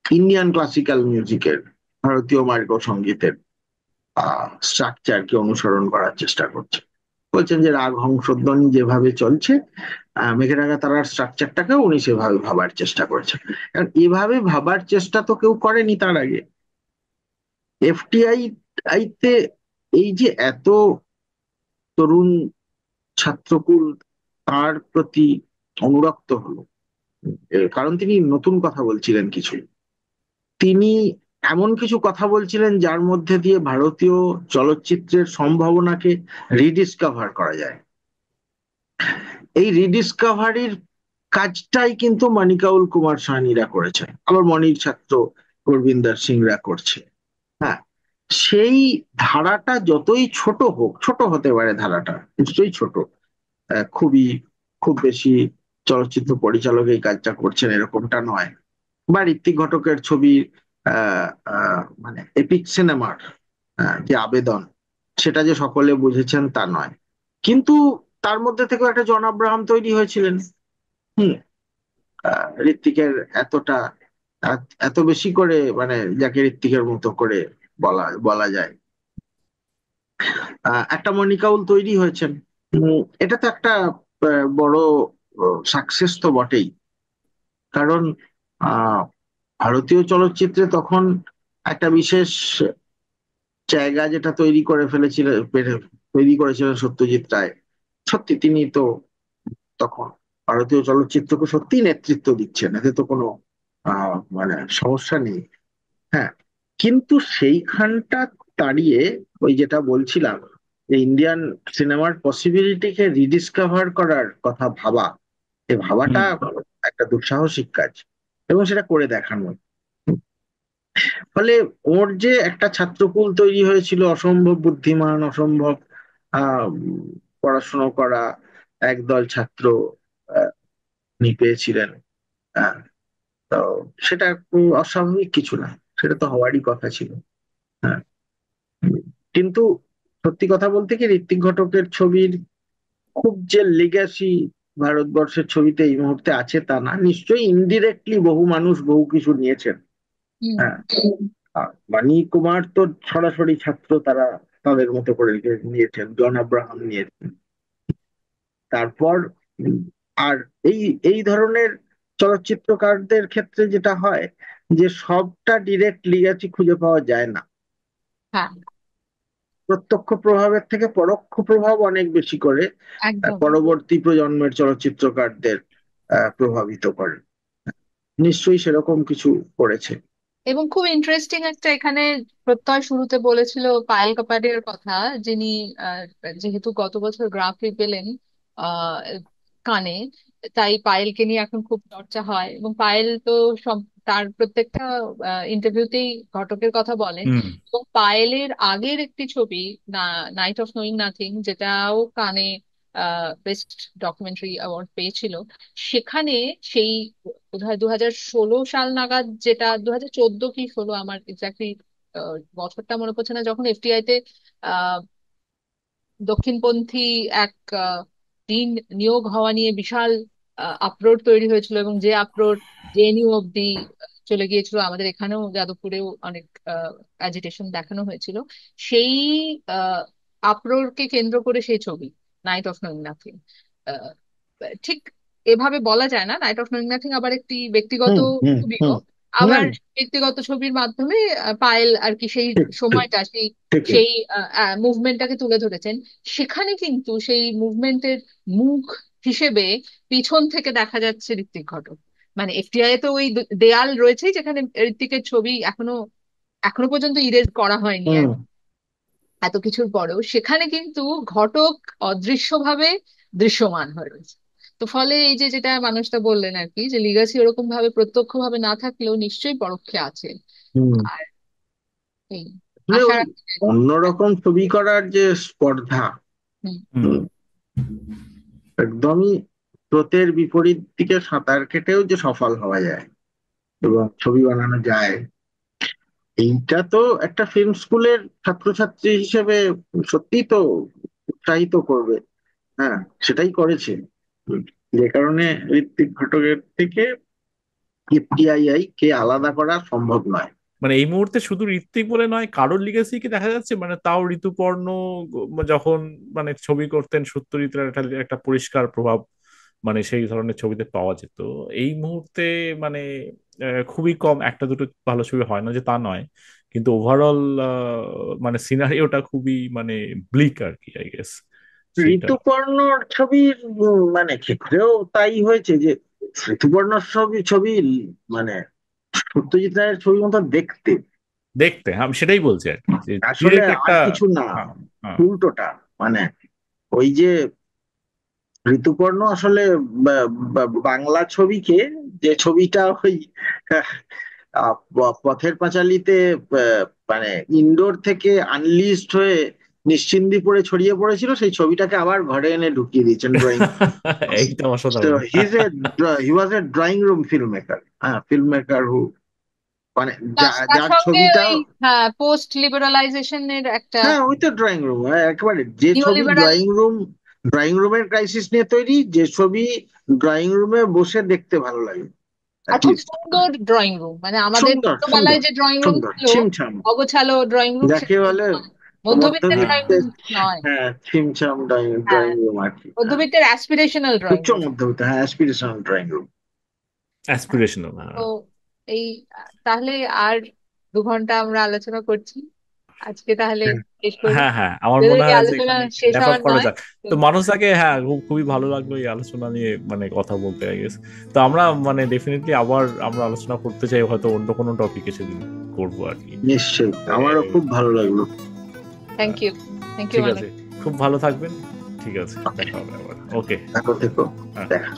ইন্ডিয়ান ক্লাসিক্যাল মিউজিকের ভারতীয় মার্গ সঙ্গীতের স্ট্রাকচারকে অনুসরণ করার চেষ্টা করছে। বলছেন যে রাগ হংসধ্বনি যেভাবে চলছে, মেঘেরাগা তারার স্ট্রাকচারটাকেও উনি সেভাবে ভাবার চেষ্টা করেছেন। কারণ এভাবে ভাবার চেষ্টা তো কেউ করেনি তার আগে। এফটিআই তে এই যে এত তরুণ ছাত্রকুল তার প্রতি অনুরক্ত হলো, কারণ তিনি নতুন কথা বলছিলেন কিছু। তিনি এমন কিছু কথা বলছিলেন যার মধ্যে দিয়ে ভারতীয় চলচ্চিত্রের সম্ভাবনাকে রিডিসকভার করা যায়। এই রিডিসকভারির কাজটাই কিন্তু মানিকাউল কুমার সাহানিরা করেছেন, আবার মনির ছাত্র গুরবিন্দর সিংরা করছে। হ্যাঁ, সেই ধারাটা যতই ছোট হোক, ছোট হতে পারে ধারাটা, নিশ্চয়ই ছোট, খুবই খুব বেশি চলচ্চিত্র পরিচালক এই কাজটা করছেন এরকমটা নয়, বা ঋত্বিক ঘটকের ছবি মানে এপিক সিনেমার যে আবেদন, সেটা যে সকলে বুঝেছেন তা নয়। কিন্তু তার মধ্যে থেকে একটা জন আব্রাহাম তৈরি হয়েছিলেন। হুম। ঋত্বিকের এতটা এত বেশি করে, মানে যাকে ঋত্বিকের মতো করে বলা বলা যায়, একটা মনিকাউল তৈরি হয়েছেন। এটা তো একটা বড় সাকসেস তো বটেই। কারণ আহ ভারতীয় চলচ্চিত্রে তখন একটা বিশেষ জায়গা যেটা তৈরি করেছিলেন সত্যজিৎ রায়। সত্যি তিনি তো তখন ভারতীয় চলচ্চিত্রকে সত্যি নেতৃত্ব দিচ্ছেন, এতে তো কোনো মানে সমস্যা নেই। হ্যাঁ, কিন্তু সেইখানটা দাঁড়িয়ে ওই যেটা বলছিলাম, যে ইন্ডিয়ান সিনেমার পসিবিলিটিকে রিডিসকভার করার কথা ভাবা, এই ভাবাটা হুম। একটা দুঃসাহসিক কাজ, এবং সেটা করে দেখানো। ফলে ওর যে একটা ছাত্রকুল তৈরি হয়েছিল, অসম্ভব বুদ্ধিমান, অসম্ভব পড়াশুনো করা একদল ছাত্র আহ, উনি পেয়েছিলেন। আহ, তো সেটা অস্বাভাবিক কিছু না, সেটা তো হওয়ারই কথা ছিল। হ্যাঁ। কিন্তু সত্যি কথা বলতে কি, ঋত্বিক ঘটকের ছবির খুব যে লেগাসি ভারতবর্ষের ছবিতে এই মুহূর্তে আছে তা না, নিশ্চয়ই ইনডিরেক্টলি বহু মানুষ বহু কিছু নিয়েছেন। হুম। হ্যাঁ, বাণী কুমার তো সরাসরি ছাত্র, তারা তাদের মতো করে নিয়েছেন, জন আব্রাহাম নিয়েছেন। তারপর উম, আর এই এই ধরনের চলচ্চিত্রকারদের ক্ষেত্রে যেটা হয়, যে সবটা ডিরেক্ট লিগ্যাসি খুঁজে পাওয়া যায় না। হ্যাঁ, প্রত্যক্ষ প্রভাবের থেকে পরোক্ষ প্রভাব অনেক বেশি করে একদম। পরবর্তী প্রজন্মের চলচ্চিত্রকারদের প্রভাবিত করে। নিশ্চয়ই সেরকম কিছু করেছে। এবং খুব ইন্টারেস্টিং একটা এখানে প্রত্যয় শুরুতে বলেছিল পায়েল কাপাডিয়ার কথা, যিনি আহ, যেহেতু গত বছর গ্রাফি পেলেন আহ কানে, তাই পায়েলকে নিয়ে এখন খুব চর্চা হয়। এবং পায়েল তো সব তার প্রত্যেকটা ইন্টারভিউতেই ঘটকের কথা বলেন। হুম। এবং পায়েলের আগের একটি ছবি, নাইট অফ নোয়িং নাথিং, যেটাও কানে বেস্ট ডকুমেন্টারি অ্যাওয়ার্ড পেয়েছিল, সেখানে সেই বোধহয় 2016 সাল নাগাদ, যেটা 2014 কি 16, আমার এক্স্যাক্টলি বছরটা মনে পড়ছে না, যখন এফটিআই তে আহ দক্ষিণপন্থী এক ডিন নিয়োগ হওয়া নিয়ে বিশাল আপলোড তৈরি হয়েছিল, এবং যে আপলোড জেএনইউ অব্দি চলে গিয়েছিল, আমাদের এখানেও যাদবপুরেও অনেক অ্যাজিটেশন দেখানো হয়েছিল। সেই আপলোডকে কেন্দ্র করে সেই ছবি নাইট অফ নোয়িং নাথিং। ঠিক এভাবে বলা যায় না, নাইট অফ নোয়িং নাথিং আবার একটি ব্যক্তিগত হুম, হুম, ছবিও। হুম। না, আবার না, ব্যক্তিগত ছবির মাধ্যমে পায়েল আর কি সেই ঠিক ঠিক সময়টা, সেই ঠিকই। সেই মুভমেন্টটাকে তুলে ধরেছেন। সেখানে কিন্তু সেই মুভমেন্টের মুখ হিসেবে পিছন থেকে দেখা যাচ্ছে ঋত্বিক ঘটক। মানে এফটিআই তো ওই দেয়াল রয়েছেই যেখানে ঋত্বিকের ছবি এখনো এখনো পর্যন্ত ইরেজ করা হয়নি হুম, এত কিছুর পরেও, সেখানে কিন্তু ঘটক অদৃশ্যভাবে দৃশ্যমান হয়ে রয়েছে। তো ফলে এই যে যেটা মানুষটা বললেন আর কি, যে লিগাসি ওরকম ভাবে প্রত্যক্ষ ভাবে না থাকলেও নিশ্চয়ই পরোক্ষে আছে। হুম। আর এই আসলে আশা ওই রাখছি অন্যরকম ছবি করার যে স্পর্ধা, হুম, হুম। হুম, একদমই স্রোতের বিপরীত দিকে সাঁতার কেটেও যে সফল হওয়া যায় এবং ছবি বানানো যায়, এইটা তো একটা ফিল্ম স্কুলের ছাত্রছাত্রী হিসেবে সত্যিই তো উৎসাহিত করবে। হ্যাঁ, সেটাই করেছে। হুম, যে কারণে ঋত্বিক ঘটকের থেকে এফটিআইআই কে আলাদা করা সম্ভব নয়। মানে এই মুহূর্তে শুধু ঋত্বিক বলে নয়, কারোর লিগেসি কি দেখা যাচ্ছে, মানে তাও ঋতুপর্ণ যখন মানে ছবি করতেন, সত্যজিতের একটা একটা পরিষ্কার প্রভাব মানে সেই ধরনের ছবিতে পাওয়া যেত। এই মুহূর্তে মানে খুবই কম, একটা দুটো ভালো ছবি হয় না যে তা নয়, কিন্তু ওভারঅল মানে সিনারিওটা খুবই মানে ব্লিক আর কি, আই গেস সেইটা। ঋতুপর্ণর ছবির মানে ক্ষেত্রেও তাই হয়েছে যে ঋতুপর্ণর ছবি ছবি মানে সত্যজিৎ রায়ের ছবি মতো দেখতে, দেখতে আমি সেটাই বলছি আর কি, যে আসলে ডিরেক্ট আর একটা। কিছু না, হ্যাঁ, হ্যাঁ। উল্টোটা। মানে ওই যে ঋতুপর্ণ আসলে বাংলা ছবিকে, যে ছবিটা ওই পথের পাঁচালীতে মানে ইনডোর থেকে আনলিস্ট হয়ে নিশ্চিন্দিপুরে ছড়িয়ে পড়েছিল, সেই ছবিটাকে আবার ঘরে এনে ঢুকিয়ে দিয়েছেন ড্রয়িং। এইটা তো অসাধারণ। হি ওয়াজ এ ড্রয়িং রুম ফিল্ম মেকার, হ্যাঁ ফিল্ম মেকার হু, মানে তার তার যার সঙ্গে ওই ছবিটাও, হ্যাঁ পোস্ট লিবারালাইজেশনের একটা হ্যাঁ ওই তো ড্রয়িং রুম, একেবারে যে নিও ছবি লিবারাল। ড্রয়িং রুম, ড্রয়িং রুমের ক্রাইসিস নিয়ে তৈরি, যে ছবি ড্রয়িং রুমে বসে দেখতে ভালো লাগে আর খুব অ্যাটলিস্ট। সুন্দর ড্রয়িং রুম, মানে আমাদের সুন্দর সুন্দর ছোটবেলায় যে ড্রয়িং রুম সুন্দর ছিল, ছিমছাম, অগোছালো ড্রয়িং রুম, যাকে সেটা বলে নয়। মধ্যবিত্তের ড্রয়িং মধ্যবিত্তের, রুম নয়। হ্যাঁ ছিমছাম ড্রয়িং হ্যাঁ, ড্রয়িং রুম আর কি, হ্যাঁ মধ্যবিত্তের অ্যাসপিরেশনাল ড্রয়িং উচ্চ রুম। মধ্যবিত্ত, হ্যাঁ অ্যাসপিরেশনাল ড্রয়িং রুম। অ্যাসপিরেশনাল। তো এই তাহলে আর 2 ঘন্টা আমরা আলোচনা করছি, আজকে তাহলে শেষ করি। হ্যাঁ, হ্যাঁ, আমার যদিও মনে এই হয় যে আলোচনা এখানে শেষ র্যাপ আপ হওয়ার করা নয়, যাক। তো কিন্তু মানুষটাকে, হ্যাঁ, খুবই ভালো লাগলো এই আলোচনা নিয়ে মানে কথা বলতে, আই গেস। তো আমরা মানে ডেফিনেটলি আবার আমরা আলোচনা করতে চাই, হয়তো অন্য কোনো টপিকে সেদিন করবো আর কি। নিশ্চয়ই, আমারও এই, খুব ভালো লাগলো। Thank you. থ্যাংক ইউ ঠিক মানে আছে, খুব ভালো থাকবেন। ঠিক আছে, দেখা হবে আবার। ওকে। দেখো দেখো, হ্যাঁ। দেখা।